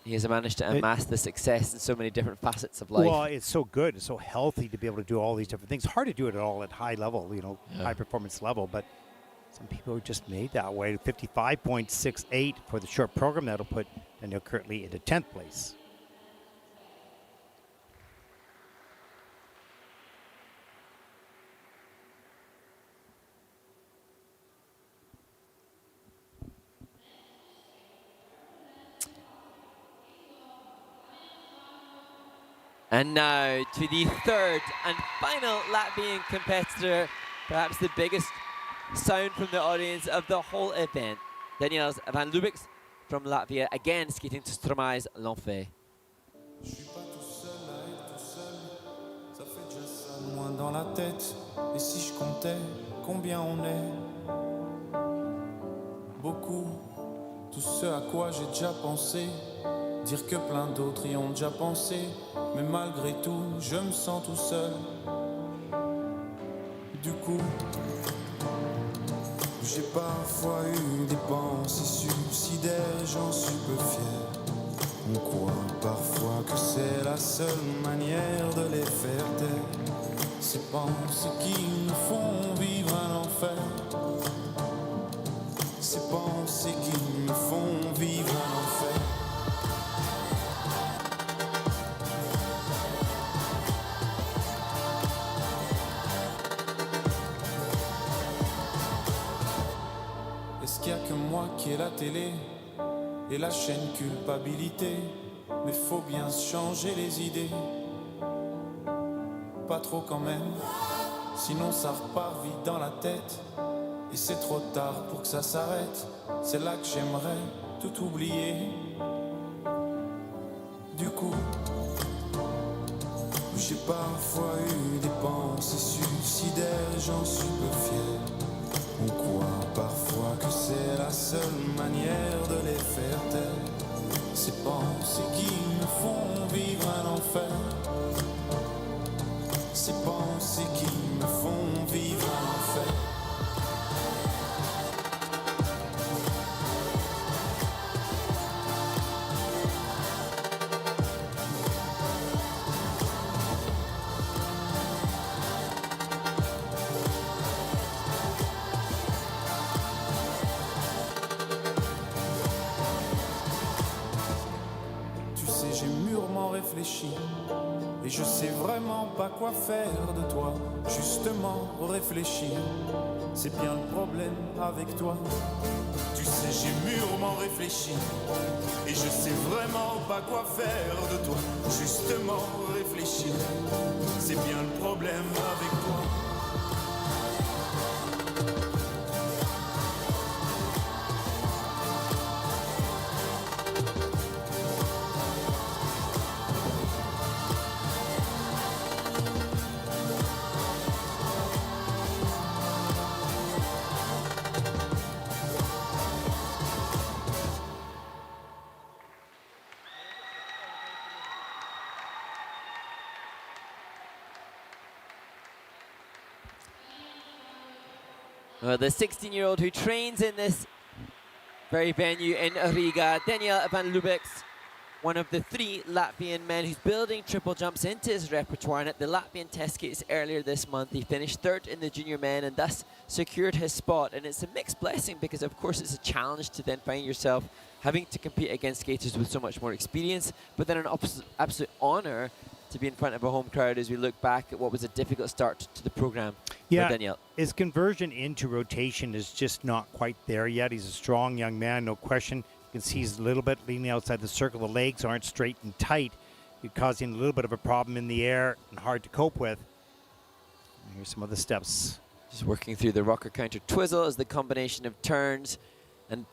he has managed to amass the success in so many different facets of life. Well, it's so good. It's so healthy to be able to do all these different things. Hard to do it at all at high level, high performance level. But some people are just made that way. 55.68 for the short program. That'll put Daniel currently into 10th place. And now to the third and final Latvian competitor, perhaps the biggest sound from the audience of the whole event. Daniels Van Lubiks from Latvia, again skating to Stromae's L'Enfer. Je suis pas tout seul à être tout seul, ça fait déjà ça de moins dans la tête. Et si je comptais combien on est? Beaucoup, tout ce à quoi j'ai déjà pensé. Dire que plein d'autres y ont déjà pensé, mais malgré tout, je me sens tout seul. Du coup, j'ai parfois eu des pensées suicidaires, j'en suis peu fier. On croit parfois que c'est la seule manière de les faire taire. Ces pensées qui nous font vivre un enfer. Ces pensées qui nous font vivre un enfer. Est-ce qu'il y a que moi qui ai la télé et la chaîne culpabilité? Mais faut bien se changer les idées. Pas trop quand même, sinon ça repart vite dans la tête. Et c'est trop tard pour que ça s'arrête. C'est là que j'aimerais tout oublier. Du coup, j'ai parfois eu des pensées suicidaires, j'en suis peu fier. On croit parfois que c'est la seule manière de les faire taire. Ces pensées qui me font vivre un enfer. Ces pensées qui me font vivre un enfer. J'ai mûrement réfléchi et je sais vraiment pas quoi faire de toi. Justement réfléchir C'est bien le problème avec toi. Tu sais, j'ai mûrement réfléchi et je sais vraiment pas quoi faire de toi. Justement réfléchir, c'est bien le problème avec toi. Well, the 16-year-old who trains in this very venue in Riga, Daniel van Lubec's one of the 3 Latvian men who's building triple jumps into his repertoire. And at the Latvian test skates earlier this month, he finished 3rd in the junior men and thus secured his spot. And it's a mixed blessing because, of course, it's a challenge to then find yourself having to compete against skaters with so much more experience, but then an absolute honor to be in front of a home crowd as we look back at what was a difficult start to the program. Yeah, Daniel. his conversion into rotation is just not quite there yet. He's a strong young man, no question. You can see he's a little bit leaning outside the circle. The legs aren't straight and tight, causing a little bit of a problem in the air and hard to cope with. And here's some of the steps. Just working through the rocker counter twizzle as the combination of turns. And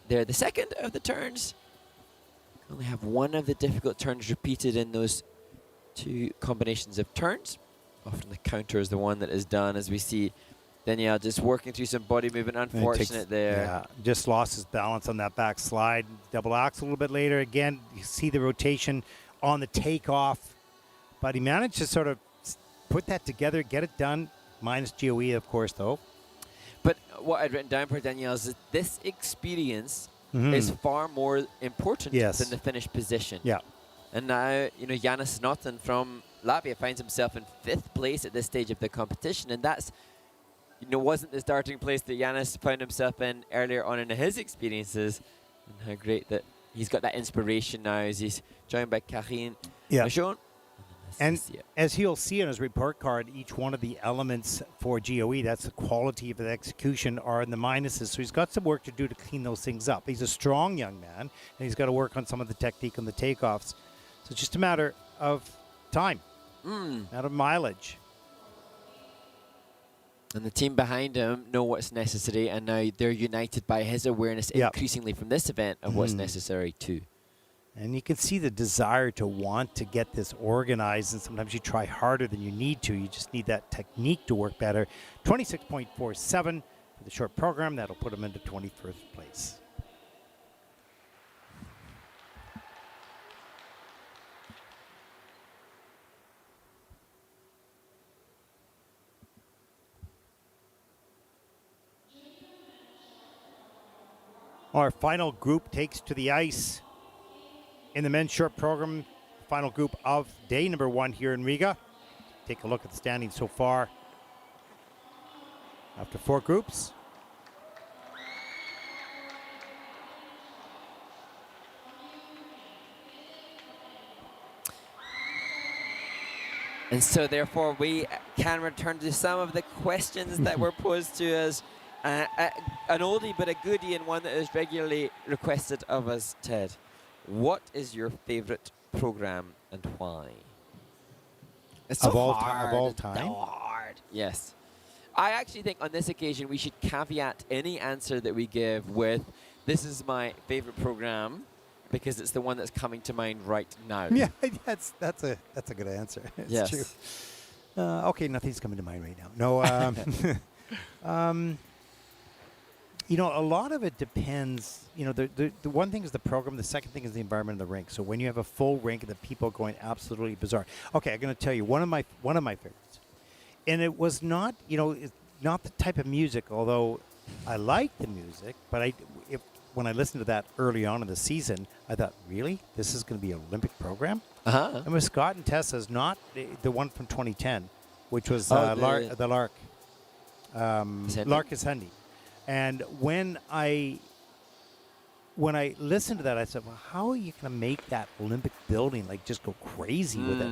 there, the second of the turns. Only have one of the difficult turns repeated in those 2 combinations of turns. Often the counter is the one that is done, as we see Daniel just working through some body movement. Unfortunate there. Yeah, just lost his balance on that back slide. Double axel a little bit later. Again, you see the rotation on the takeoff. But he managed to sort of put that together, get it done. Minus GOE, of course, though. But what I'd written down for Daniel is that this experience is far more important than the finished position. Yeah. And now, you know, Janis Notten from Latvia finds himself in 5th place at this stage of the competition. And that's, you know, wasn't the starting place that Janis found himself in earlier on in his experiences. And how great that he's got that inspiration now as he's joined by Karin Michon. And as he'll see on his report card, each one of the elements for GOE, that's the quality of the execution, are in the minuses. So he's got some work to do to clean those things up. He's a strong young man, and he's got to work on some of the technique on the takeoffs. So it's just a matter of time, matter of mileage. And the team behind him know what's necessary, and now they're united by his awareness increasingly from this event of what's necessary too. And you can see the desire to want to get this organized, and sometimes you try harder than you need to. You just need that technique to work better. 26.47 for the short program. That'll put him into 21st place. Our final group takes to the ice in the men's short program, final group of day number 1 here in Riga. Take a look at the standings so far. After 4 groups. And so therefore we can return to some of the questions that were posed to us. An oldie but a goodie, and one that is regularly requested of us, Ted. What is your favorite program and why? It's of all time. So hard. Yes. I actually think on this occasion we should caveat any answer that we give with, this is my favorite program, because it's the one that's coming to mind right now. Yeah, that's a good answer. It's true. Okay, nothing's coming to mind right now. No. You know, a lot of it depends. You know, the one thing is the program. The second thing is the environment of the rink. So when you have a full rink and the people going absolutely bizarre. Okay, I'm going to tell you one of my favorites, and it was not, you know, it's not the type of music. Although I like the music, but when I listened to that early on in the season, I thought, really, this is going to be an Olympic program? And with Scott and Tessa's, not the one from 2010, which was the Lark Ascendi. And when I listened to that, I said, well, how are you going to make that Olympic building like just go crazy with it?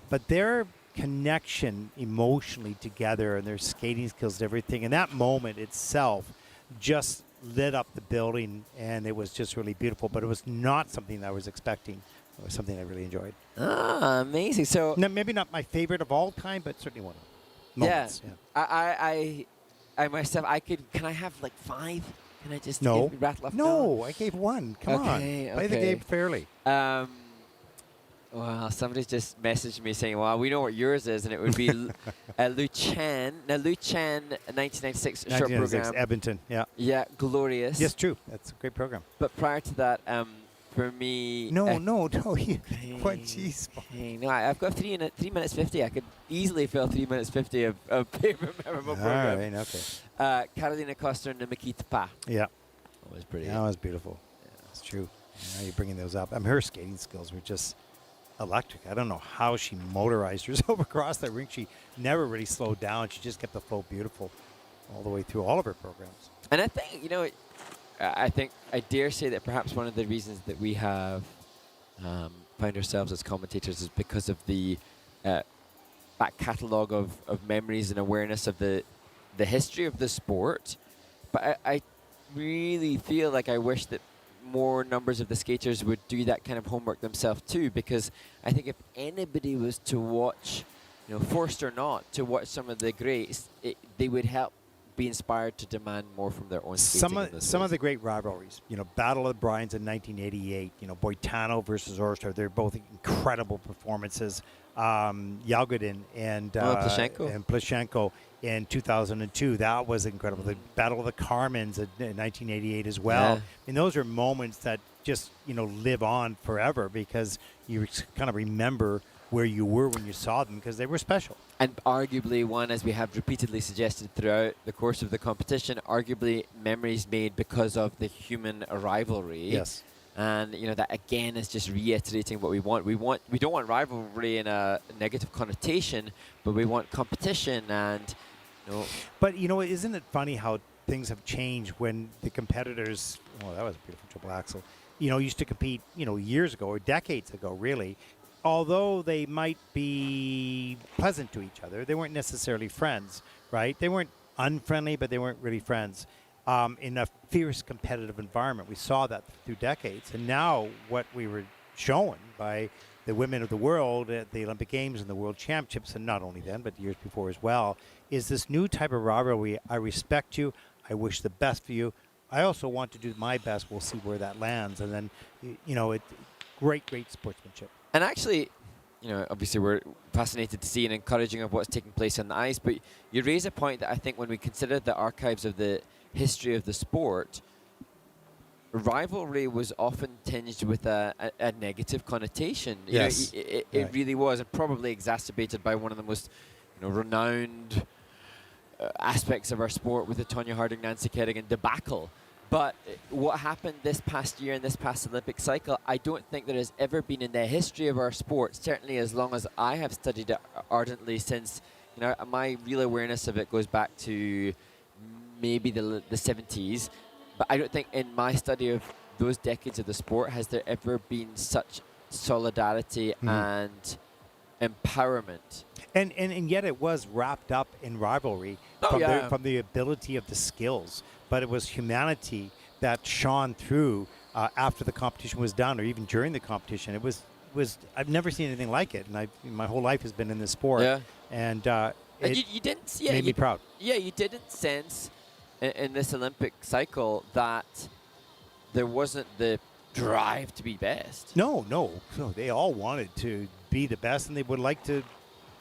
But their connection emotionally together and their skating skills and everything. And that moment itself just lit up the building, and it was just really beautiful. But it was not something that I was expecting. It was something I really enjoyed. Ah, amazing. So Now, maybe not my favorite of all time, but certainly one of them. Moments, I myself, can I have like 5? Can I just No. rattle off? No, I gave one. Come on. Play the game fairly. Well, somebody's just messaged me saying, well, we know what yours is, and it would be Luchan. Now, Luchan, 1996 short 1996, program. Edmonton, yeah. Yeah, glorious. Yes, true. That's a great program. But prior to that, for me... No. What, jeez. No, I've got 3 minutes 50. I could easily fill 3 minutes 50 of favorite memorable program. All right, okay. Carolina Koster and Nikita Pa. Yeah. That was pretty. That was beautiful. Yeah, it's true. Now you're bringing those up. Her skating skills were just electric. I don't know how she motorized herself across the rink. She never really slowed down. She just kept the flow beautiful all the way through all of her programs. And I think, I dare say that perhaps one of the reasons that we have found ourselves as commentators is because of the back catalogue of memories and awareness of the history of the sport. But I really feel like I wish that more numbers of the skaters would do that kind of homework themselves too, because I think if anybody was to watch, forced or not, to watch some of the greats, they would help be inspired to demand more from their own skating. Some of the great rivalries, Battle of the Bryans in 1988, Boitano versus Orstar, they're both incredible performances. Yalgodin and Plashenko in 2002, that was incredible. The Battle of the Carmens in 1988 as well. Yeah. And those are moments that just live on forever, because you kind of remember where you were when you saw them, because they were special. And arguably one, as we have repeatedly suggested throughout the course of the competition, arguably memories made because of the human rivalry. Yes. And that again is just reiterating what we want. We don't want rivalry in a negative connotation, but we want competition and But isn't it funny how things have changed when the competitors? Oh, that was a beautiful triple axel. Used to compete. Years ago or decades ago, really. Although they might be pleasant to each other, they weren't necessarily friends, right? They weren't unfriendly, but they weren't really friends. In a fierce competitive environment. We saw that through decades. And now what we were shown by the women of the world at the Olympic Games and the World Championships, and not only then, but years before as well, is this new type of rivalry. I respect you. I wish the best for you. I also want to do my best. We'll see where that lands. And then, great sportsmanship. And actually, obviously we're fascinated to see and encouraging of what's taking place on the ice, but you raise a point that I think when we consider the archives of the history of the sport, rivalry was often tinged with a negative connotation. Yes. It really was, and probably exacerbated by one of the most renowned aspects of our sport with the Tonya Harding, Nancy Kerrigan debacle. But what happened this past year in this past Olympic cycle, I don't think there has ever been in the history of our sport, certainly as long as I have studied it ardently, since my real awareness of it goes back to maybe the 70s. But I don't think in my study of those decades of the sport has there ever been such solidarity and empowerment. And yet it was wrapped up in rivalry from the ability of the skills. But it was humanity that shone through after the competition was done, or even during the competition. It was I've never seen anything like it, and my whole life has been in this sport. Yeah. And you didn't see made me proud. Yeah, you didn't sense in this Olympic cycle that there wasn't the drive to be best. No. They all wanted to be the best, and they would like to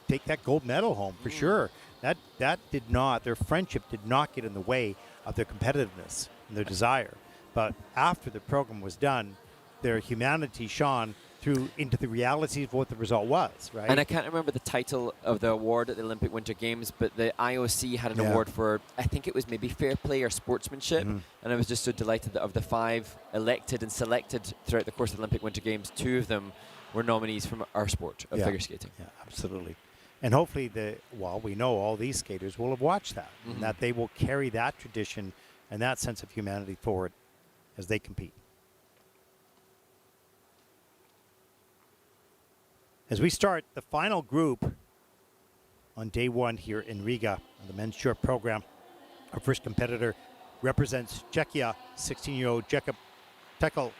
take that gold medal home for sure. That did not. Their friendship did not get in the way of their competitiveness and their desire. But after the program was done, their humanity shone through into the realities of what the result was, right? And I can't remember the title of the award at the Olympic Winter Games, but the IOC had an award for, I think it was maybe fair play or sportsmanship. And I was just so delighted that of the 5 elected and selected throughout the course of the Olympic Winter Games, 2 of them were nominees from our sport of figure skating. Yeah, absolutely. And hopefully we know all these skaters will have watched that, and that they will carry that tradition and that sense of humanity forward as they compete. As we start the final group on day one here in Riga on the men's short program. Our first competitor represents Czechia, 16-year-old Jakob Tekel,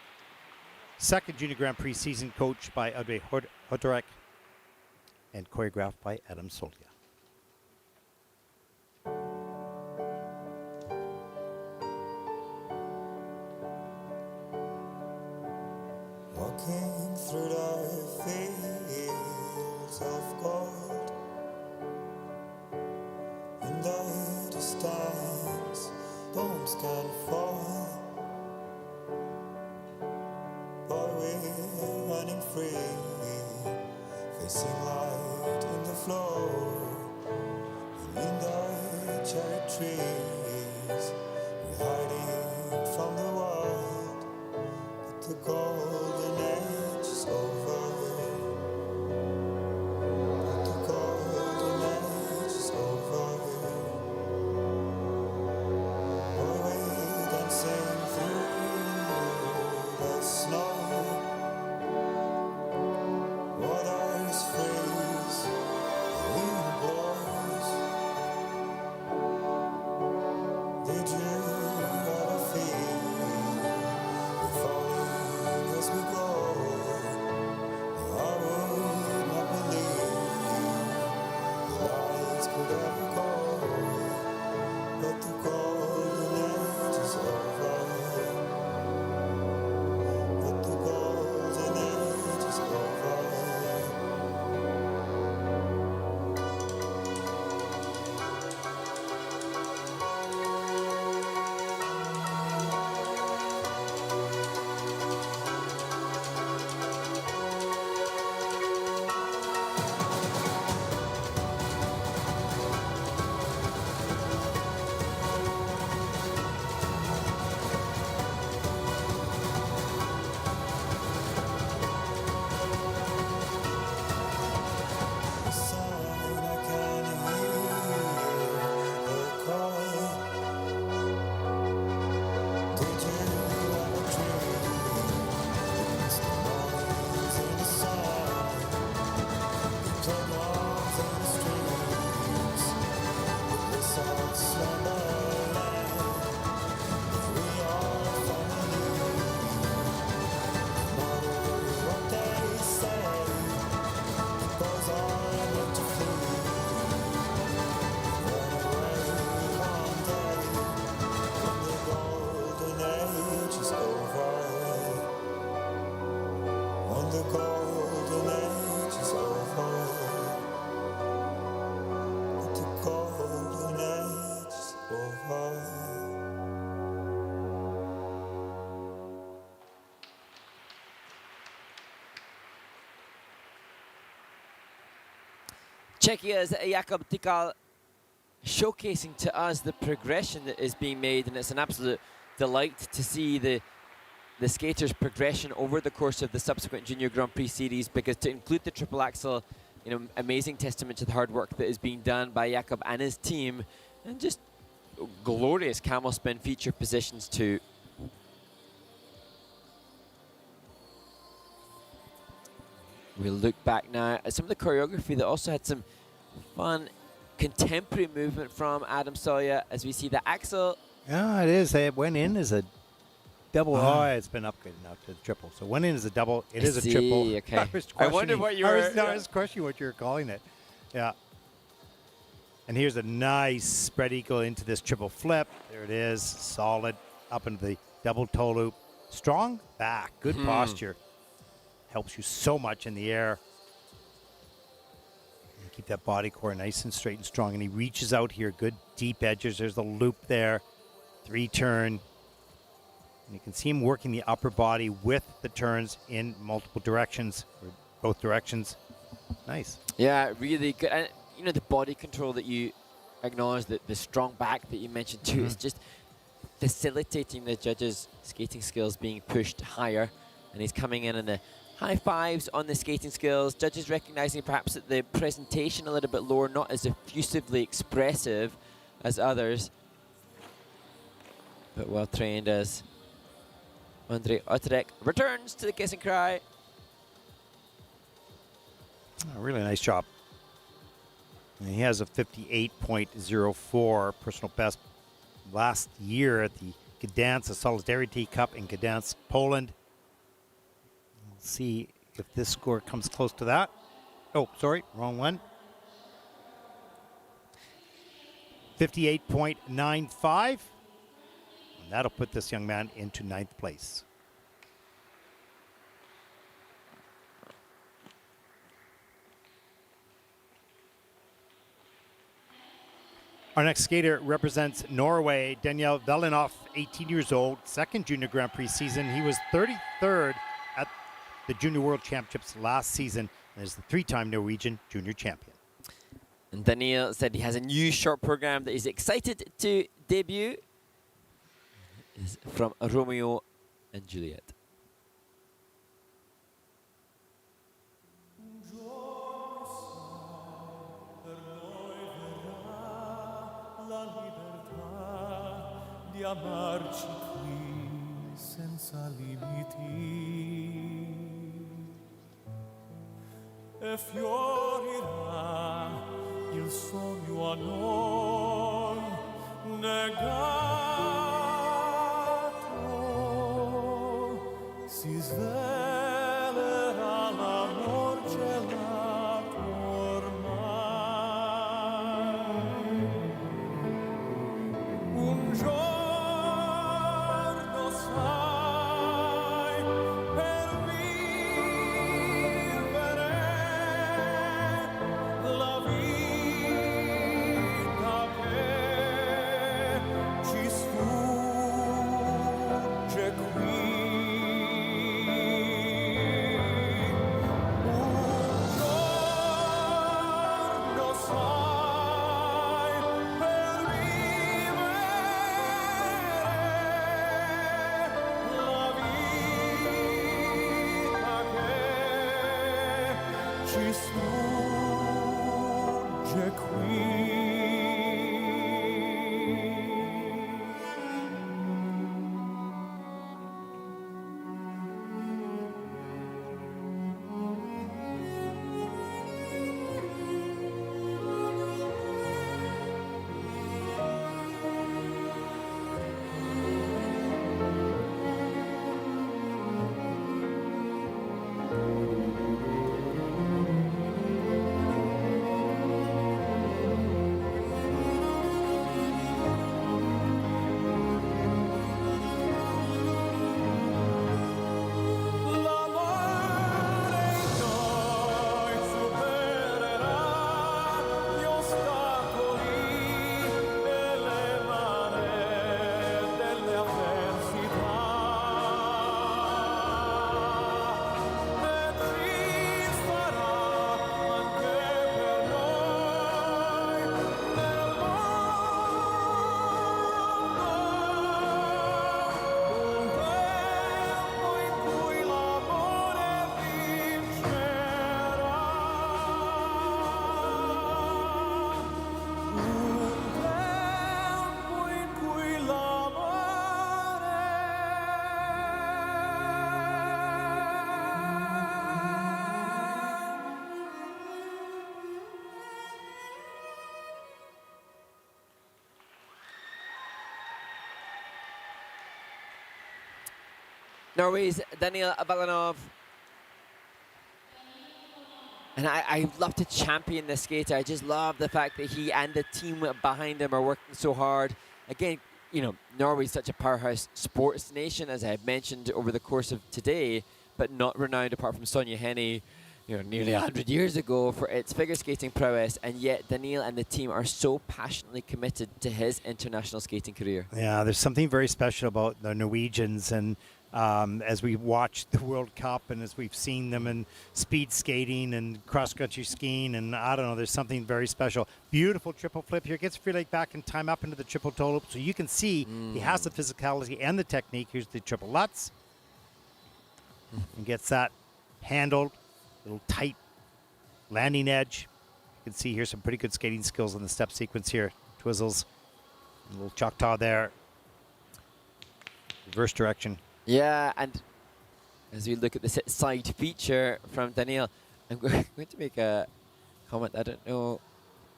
second Junior Grand Prix season, coached by Andrei Hotorek and choreographed by Adam Solja. Walking through the fields of gold, in the distance bombs can fall, but we're running free, facing light in the floor, and in the cherry trees we're hiding from the world, but the golden age is over. But the golden age is over. Boy, we're dancing through the snow. Waters freeze, wind blows. Did you ever feel we're falling as we go? I would not believe the lights could ever go, but the golden age is over. But the golden age is over. The sign I can hear the call. Did you ever dream it's the mornings in the sun? The playgrounds and the streets, the whistle slumberland. We are family, no matter what they say. Goes on meant to flee. Run away one day when the golden age is over. When the golden age is over. But the golden age is over. Czechia's Jakub Tikal showcasing to us the progression that is being made, and it's an absolute delight to see the skaters' progression over the course of the subsequent Junior Grand Prix series, because to include the triple axel, you know, amazing testament to the hard work that is being done by Jakub and his team, and just glorious camel spin feature positions too. We'll look back now at some of the choreography that also had some fun contemporary movement from Adam Solja, as we see the axel. Yeah, it is. It went in as a double. Oh, it's been upgraded now to the triple. So went in as a double. It is a triple. Okay. I wonder what you were. I was questioning what you were calling it. Yeah. And here's a nice spread eagle into this triple flip. There it is. Solid up into the double toe loop. Strong back. Good posture. Helps you so much in the air. And keep that body core nice and straight and strong. And he reaches out here. Good deep edges. There's the loop there. 3-turn. And you can see him working the upper body with the turns in multiple directions, or both directions. Nice. Yeah, really good. And you know, the body control that you acknowledged, the strong back that you mentioned too, is just facilitating the judges' skating skills being pushed higher. And he's coming in the high fives on the skating skills. Judges recognizing perhaps that the presentation a little bit lower, not as effusively expressive as others, but well trained as Andrei Otarek returns to the kiss and cry. Oh, really nice job. And he has a 58.04 personal best last year at the Gdansk Solidarity Cup in Gdansk, Poland. We'll see if this score comes close to that. Oh, sorry, wrong one. 58.95. And that'll put this young man into 9th place. Our next skater represents Norway, Daniel Velenov, 18 years old, second Junior Grand Prix season. He was 33rd at the Junior World Championships last season and is the 3-time Norwegian Junior Champion. And Daniel said he has a new short program that he's excited to debut. Is from Romeo and Juliet. La libertà di amarci qui senza limiti e fiorirà il sogno a noi negato si svelerà l'amor gelato ormai. Un giorno sai per vivere la vita che ci sfugge qui. Un giorno sai per vivere la vita che ci sfugge qui. L'amore in noi supererà gli ostacoli e le mare delle avversità e ci sarà anche per noi nel mondo un tempo in cui l'amore vincerà, un tempo in cui Norway's Daniel Valanov. And I love to champion this skater. I just love the fact that he and the team behind him are working so hard. Again, you know, Norway's such a powerhouse sports nation, as I've mentioned over the course of today, but not renowned apart from Sonja Henie, you know, nearly 100 years ago for its figure skating prowess. And yet Daniel and the team are so passionately committed to his international skating career. Yeah, there's something very special about the Norwegians, and as we watch the World Cup and as we've seen them in speed skating and cross-country skiing, and I don't know, there's something very special. Beautiful triple flip here. Gets Freeleg back in time up into the triple toe loop, so you can see he has the physicality and the technique. Here's the triple Lutz. And gets that handled, little tight landing edge. You can see here some pretty good skating skills in the step sequence here. Twizzles, a little Choctaw there. Reverse direction. Yeah, and as we look at the side feature from Daniel, I'm going to make a comment. I don't know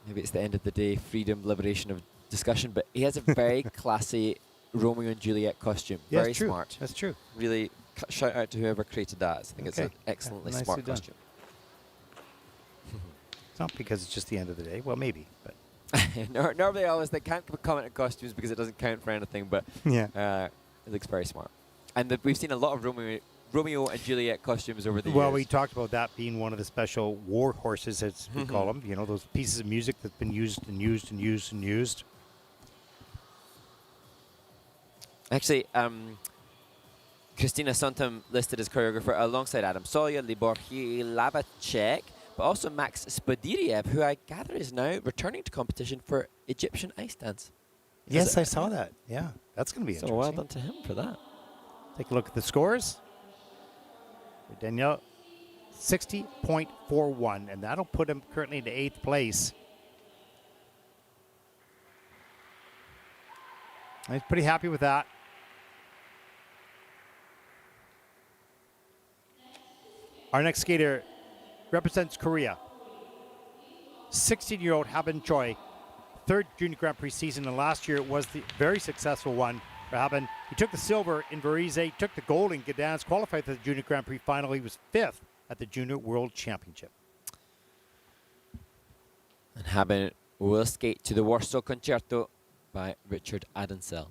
maybe it's the end of the day, freedom, liberation of discussion, but he has a very classy Romeo and Juliet costume. Yeah, Very it's true. smart. That's true. Really, shout out to whoever created that. I think it's Okay. an excellently Nicely smart done. costume. It's not because it's just the end of the day. Well, maybe, but Normally, I always think can't comment on costumes because it doesn't count for anything, but yeah. it looks very smart. And we've seen a lot of Romeo and Juliet costumes over the Well, years. we talked about that being one of the special war horses, as we call Mm-hmm. them. You know, those pieces of music that's been used and used and used and used. Actually, Christina Sontam listed as choreographer alongside Adam Sawyer, Libor Lavacek, but also Max Spodiriev, who I gather is now returning to competition for Egyptian ice dance. Yes, I saw that. Yeah, that's going to be So interesting. well done to him for that. Take a look at the scores. For Danielle, 60.41, and that'll put him currently into 8th place. He's pretty happy with that. Our next skater represents Korea. 16-year-old Haben Choi, 3rd Junior Grand Prix season, and last year it was the very successful one for Haben. He took the silver in Varese, took the gold in Gdansk, qualified for the Junior Grand Prix final. He was 5th at the Junior World Championship. And Haben will skate to the Warsaw Concerto by Richard Adensell.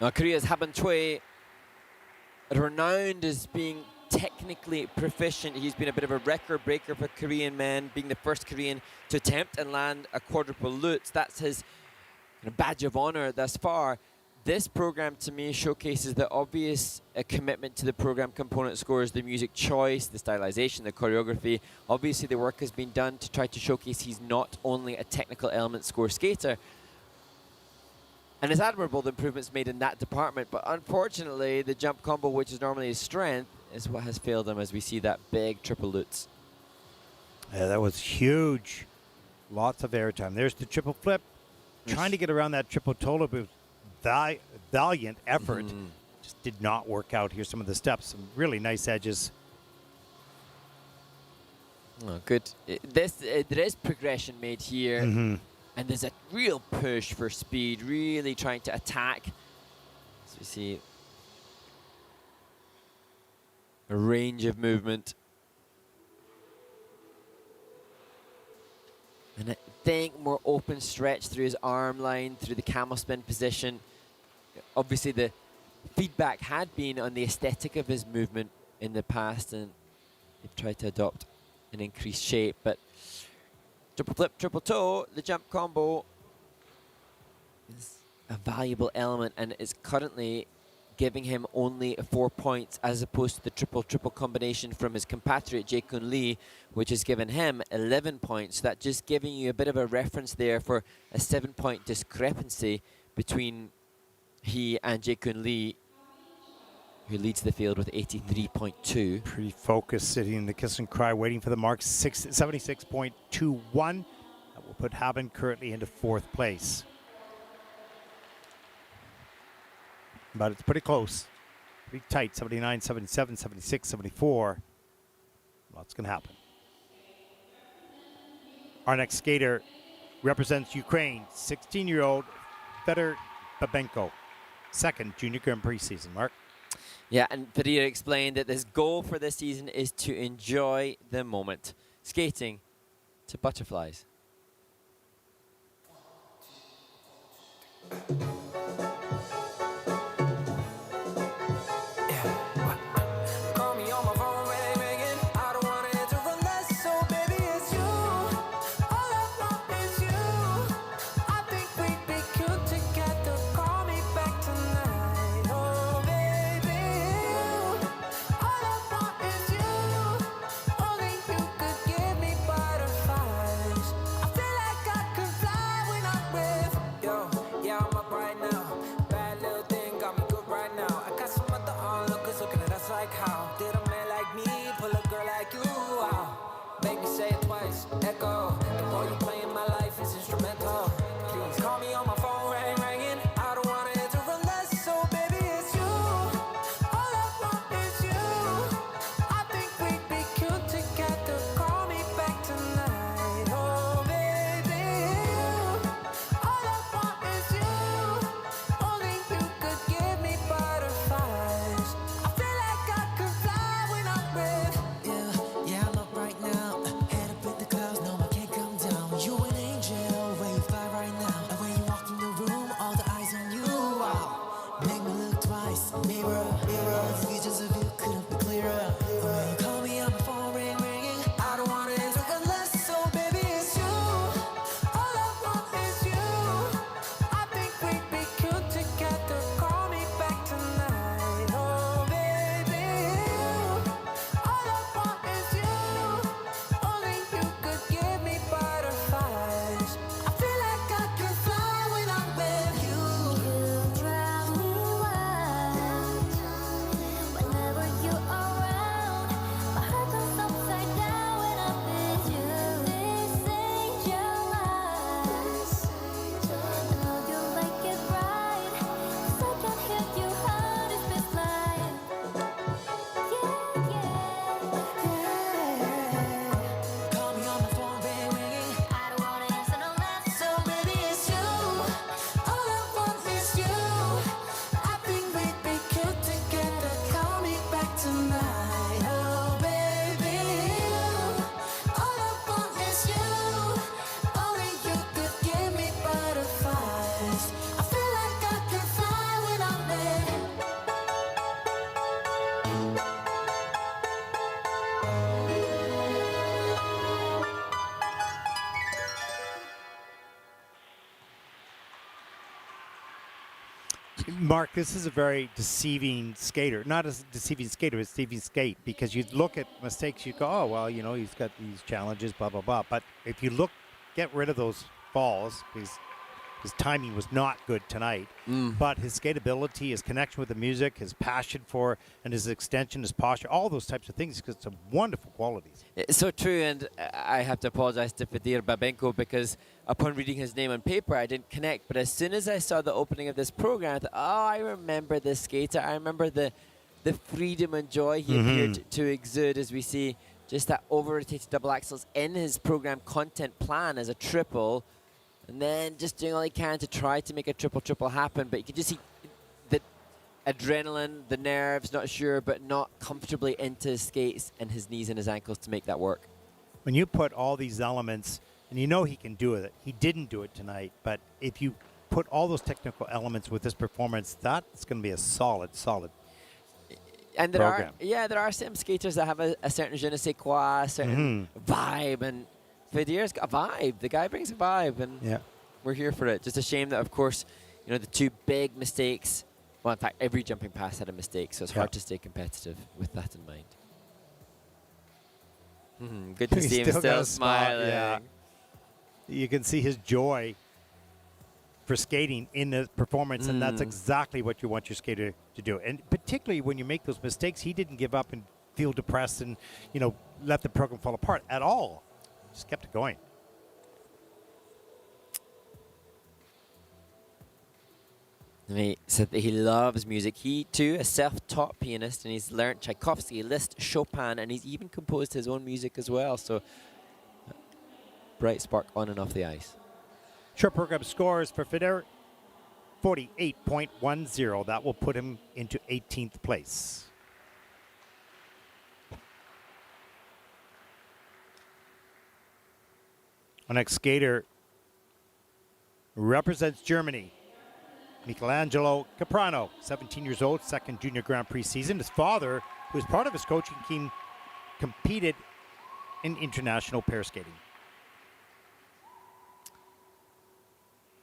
Now, Korea's Haben Choi, renowned as being technically proficient. He's been a bit of a record breaker for Korean men, being the first Korean to attempt and land a quadruple lutz. That's his badge of honor thus far. this program to me showcases the obvious commitment to the program component scores, the music choice, the stylization, the choreography. Obviously the work has been done to try to showcase he's not only a technical element score skater. And it's admirable the improvements made in that department, but unfortunately the jump combo, which is normally his strength, is what has failed him as we see that big triple lutz. Yeah, that was huge. Lots of airtime. There's the triple flip. Trying to get around that triple toe loop with valiant effort. Just did not work out. Here's some of the steps. Some really nice edges. Oh, good. There is progression made here. And there's a real push for speed, really trying to attack. So you see a range of movement. And I think more open stretch through his arm line, through the camel spin position. Obviously the feedback had been on the aesthetic of his movement in the past, and they've tried to adopt an increased shape, but triple flip, triple toe, the jump combo is a valuable element and is currently giving him only 4 points as opposed to the triple-triple combination from his compatriot Jae-Kun Lee, which has given him 11 points. That just giving you a bit of a reference there for a 7-point discrepancy between he and Jae-Kun Lee, who leads the field with 83.2. Pretty focused, sitting in the kiss and cry, waiting for the mark. 76.21. That will put Haben currently into 4th place. But it's pretty close. Pretty tight. 79, 77, 76, 74. Lots going to happen. Our next skater represents Ukraine, 16-year-old Fedor Babenko. 2nd Junior Grand Prix season, Mark. Yeah, and Fedor explained that his goal for this season is to enjoy the moment, skating to butterflies. Mark, this is a very deceiving skater. Not a deceiving skater, it's deceiving skate, because you look at mistakes, you go, oh, well, you know, he's got these challenges, blah, blah, blah. But if you look, get rid of those falls, because his timing was not good tonight. But his skateability, his connection with the music, his passion for, and his extension, his posture, all those types of things, he's got some wonderful qualities. It's so true, and I have to apologize to Fadir Babenko because upon reading his name on paper, I didn't connect. But as soon as I saw the opening of this program, I thought, oh, I remember this skater. I remember the freedom and joy he appeared to exude as we see just that over-rotated double axels in his program content plan as a triple, and then just doing all he can to try to make a triple happen. But you can just see the adrenaline, the nerves, not sure, but not comfortably into his skates and his knees and his ankles to make that work. When you put all these elements, and you know he can do it, he didn't do it tonight, but if you put all those technical elements with this performance, that's going to be a solid and program. There are some skaters that have a certain je ne sais quoi, a certain vibe, and Fadir's got a vibe. The guy brings a vibe, and we're here for it. Just a shame that, of course, you know, the two big mistakes. Well, in fact, every jumping pass had a mistake, so it's hard to stay competitive with that in mind. Good to see him still smiling. Yeah. You can see his joy for skating in the performance, and that's exactly what you want your skater to do. And particularly when you make those mistakes, he didn't give up and feel depressed and, you know, let the program fall apart at all. Just kept it going. He said that he loves music. He, too, a self-taught pianist, and he's learned Tchaikovsky, Liszt, Chopin, and he's even composed his own music as well. So, bright spark on and off the ice. Short program scores for Federer, 48.10. That will put him into 18th place. Our next skater represents Germany. Michelangelo Caprano, 17 years old, second junior Grand Prix season. His father, who is part of his coaching team, competed in international pair skating.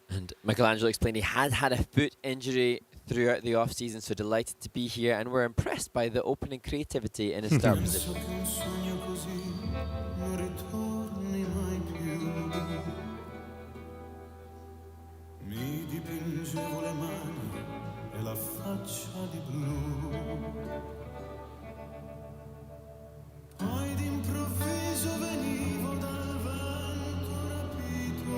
And Michelangelo explained he had a foot injury throughout the off-season, so delighted to be here, and we're impressed by the opening creativity in his start position. Mi dipingevo le mani e la faccia di blu. Poi d'improvviso venivo dal vento rapito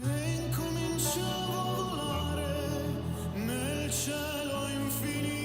e incominciavo a volare nel cielo infinito.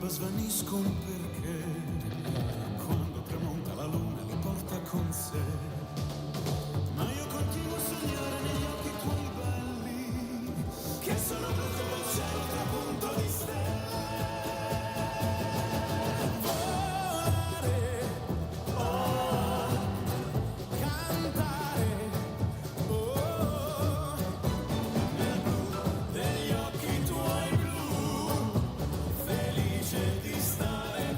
Svaniscono perché quando tramonta la luna li porta con sé. Ma io continuo a sognare negli occhi tuoi belli, che sono blu come il cielo trapunto di stelle. Volare, oh, cantare, oh, nel blu degli occhi tuoi blu. Felice di stare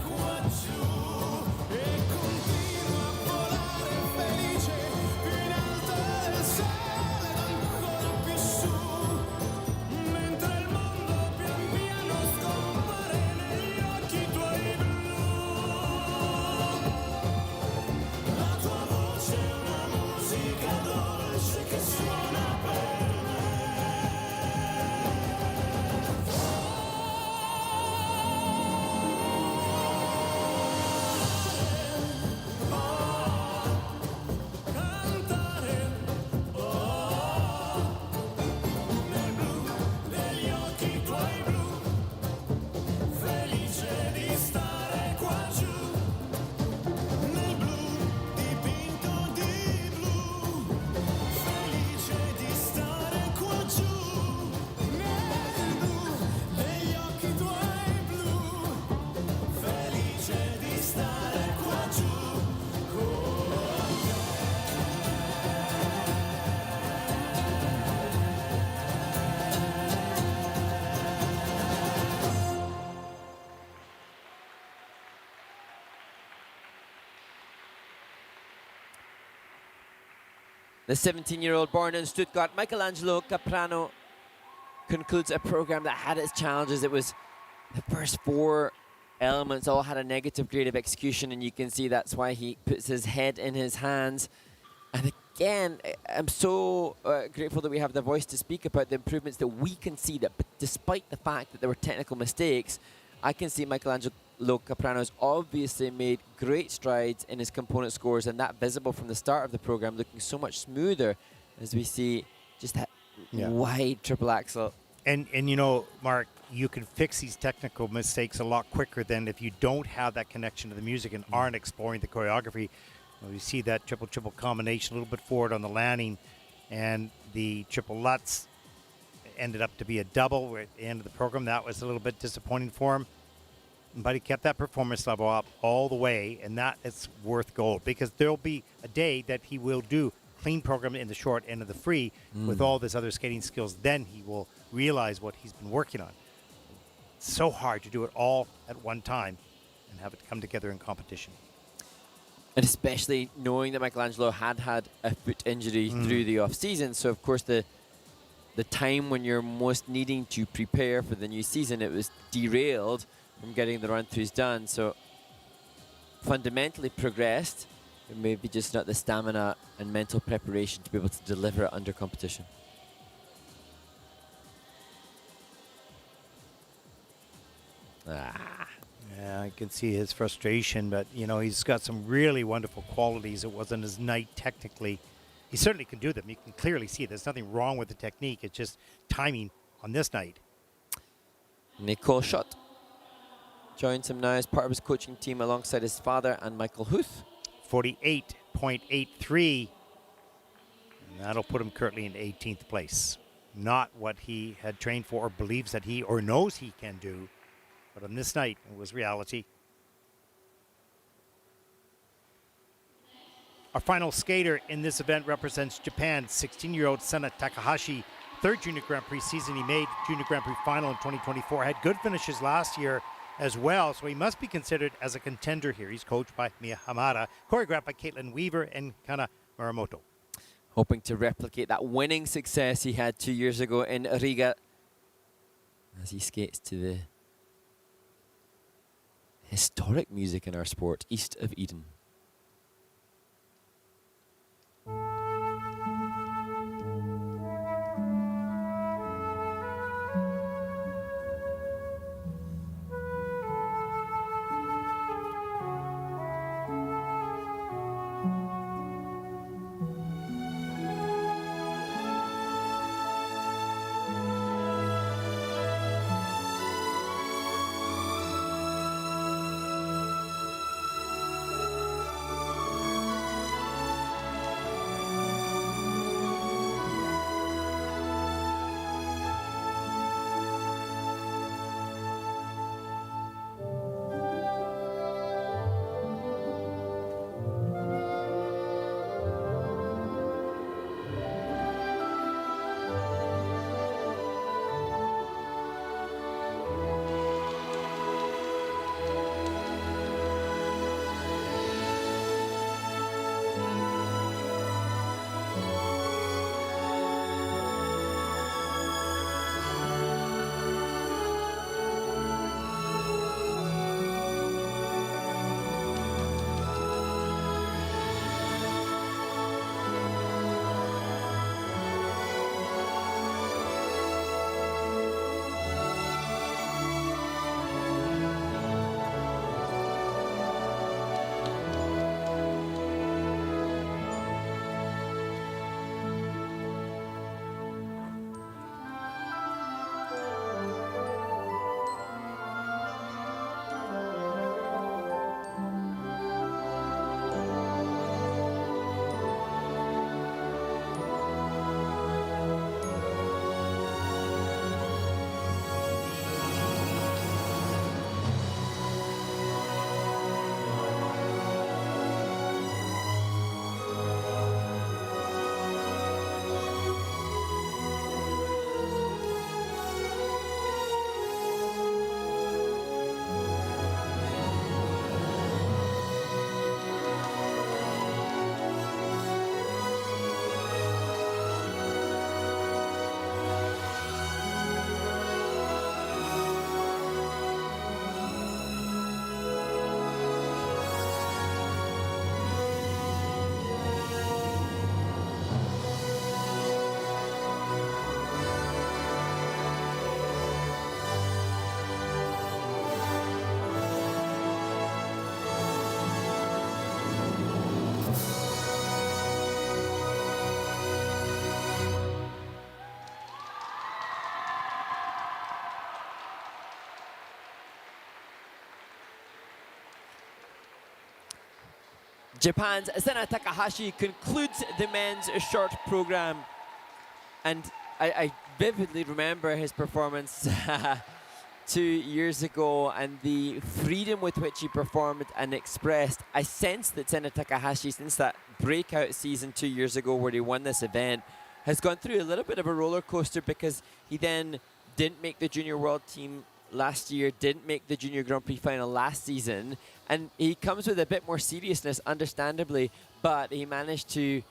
The 17-year-old born in Stuttgart, Michelangelo Caprano, concludes a program that had its challenges. It was the first 4 elements all had a negative grade of execution, and you can see that's why he puts his head in his hands. And again, I'm so grateful that we have the voice to speak about the improvements that we can see, that despite the fact that there were technical mistakes, I can see Michelangelo Caprano's obviously made great strides in his component scores, and that visible from the start of the program, looking so much smoother as we see just that wide triple axel. And you know, Mark, you can fix these technical mistakes a lot quicker than if you don't have that connection to the music and aren't exploring the choreography. You see that triple combination a little bit forward on the landing, and the triple Lutz ended up to be a double at the end of the program. That was a little bit disappointing for him, but he kept that performance level up all the way, and that is worth gold, because there'll be a day that he will do clean program in the short end of the free with all his other skating skills. Then he will realize what he's been working on. It's so hard to do it all at one time and have it come together in competition. And especially knowing that Michelangelo had a foot injury through the off-season. So, of course, the time when you're most needing to prepare for the new season, it was derailed from getting the run-throughs done. So, fundamentally progressed, but maybe just not the stamina and mental preparation to be able to deliver it under competition. Yeah, I can see his frustration, but, you know, he's got some really wonderful qualities. It wasn't his night technically. He certainly can do them. You can clearly see there's nothing wrong with the technique. It's just timing on this night. Nicole Schott joins him now as part of his coaching team alongside his father and Michael Huth. 48.83. And that'll put him currently in 18th place. Not what he had trained for or believes that he or knows he can do. But on this night, it was reality. Our final skater in this event represents Japan, 16-year-old Sena Takahashi. Third Junior Grand Prix season he made, Junior Grand Prix final in 2024. Had good finishes last year as well, so he must be considered as a contender here. He's coached by Mia Hamada, choreographed by Caitlin Weaver and Kana Muramoto. Hoping to replicate that winning success he had 2 years ago in Riga as he skates to the historic music in our sport, East of Eden. Japan's Sena Takahashi concludes the men's short program. And I vividly remember his performance 2 years ago and the freedom with which he performed and expressed. I sensed that Sena Takahashi, since that breakout season 2 years ago where he won this event, has gone through a little bit of a roller coaster because he then didn't make the Junior World Team last year, didn't make the Junior Grand Prix final last season, and he comes with a bit more seriousness, understandably, but he managed to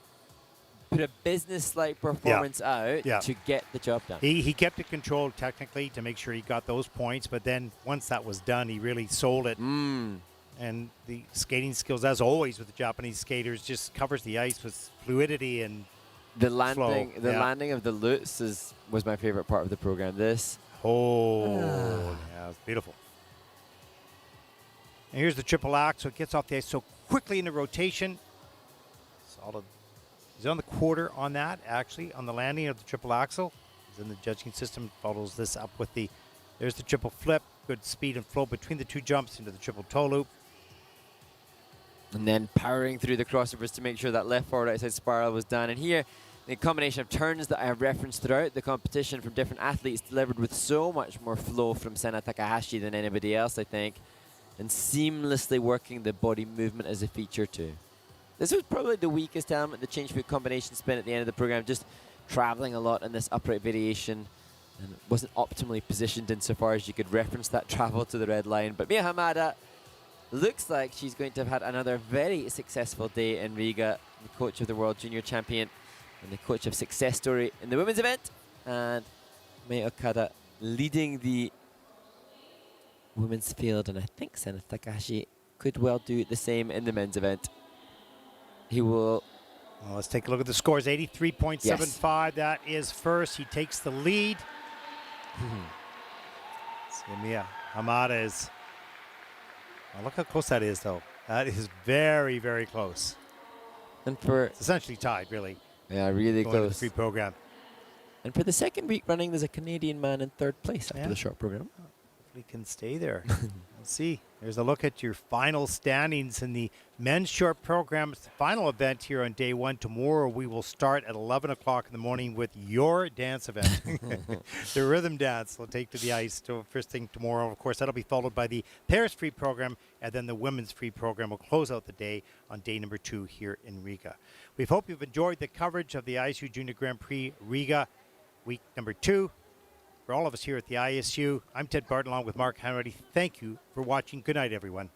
put a business-like performance out to get the job done. He kept it controlled technically to make sure he got those points, but then once that was done, he really sold it. And the skating skills, as always with the Japanese skaters, just covers the ice with fluidity and the landing. flow. The landing of the lutz was my favorite part of the program. This. Yeah, it's beautiful. And here's the triple act, so it gets off the ice so quickly into rotation. Solid. He's on the quarter on that, actually, on the landing of the triple axel. He's in the judging system, follows this up with there's the triple flip, good speed and flow between the two jumps into the triple toe loop. And then powering through the crossovers to make sure that left forward outside spiral was done. And here, the combination of turns that I have referenced throughout the competition from different athletes delivered with so much more flow from Sena Takahashi than anybody else, I think. And seamlessly working the body movement as a feature too. This was probably the weakest element, the change foot combination spin at the end of the program, just traveling a lot in this upright variation. And it wasn't optimally positioned insofar as you could reference that travel to the red line. But Mia Hamada looks like she's going to have had another very successful day in Riga, the coach of the World Junior Champion and the coach of Success Story in the women's event. And Mei Okada leading the women's field. And I think Sena Takahashi could well do the same in the men's event. He will. Well, let's take a look at the scores. 83.75. Yes. That is first. He takes the lead. Mia Hamada is. Oh, look how close that is, though. That is very, very close. And for it's essentially tied, really. Yeah, really going to the close. free program. And for the second week running, there's a Canadian man in third place after the short program. Hopefully can stay there. Let's see. There's a look at your final standings in the men's short program. It's the final event here on day one. Tomorrow we will start at 11 o'clock in the morning with your dance event. The rhythm dance will take to the ice first thing tomorrow. Of course, that'll be followed by the pairs free program, and then the women's free program will close out the day on day number 2 here in Riga. We hope you've enjoyed the coverage of the ISU Junior Grand Prix Riga week number 2. For all of us here at the ISU, I'm Ted Barton along with Mark Hanratty. Thank you for watching. Good night, everyone.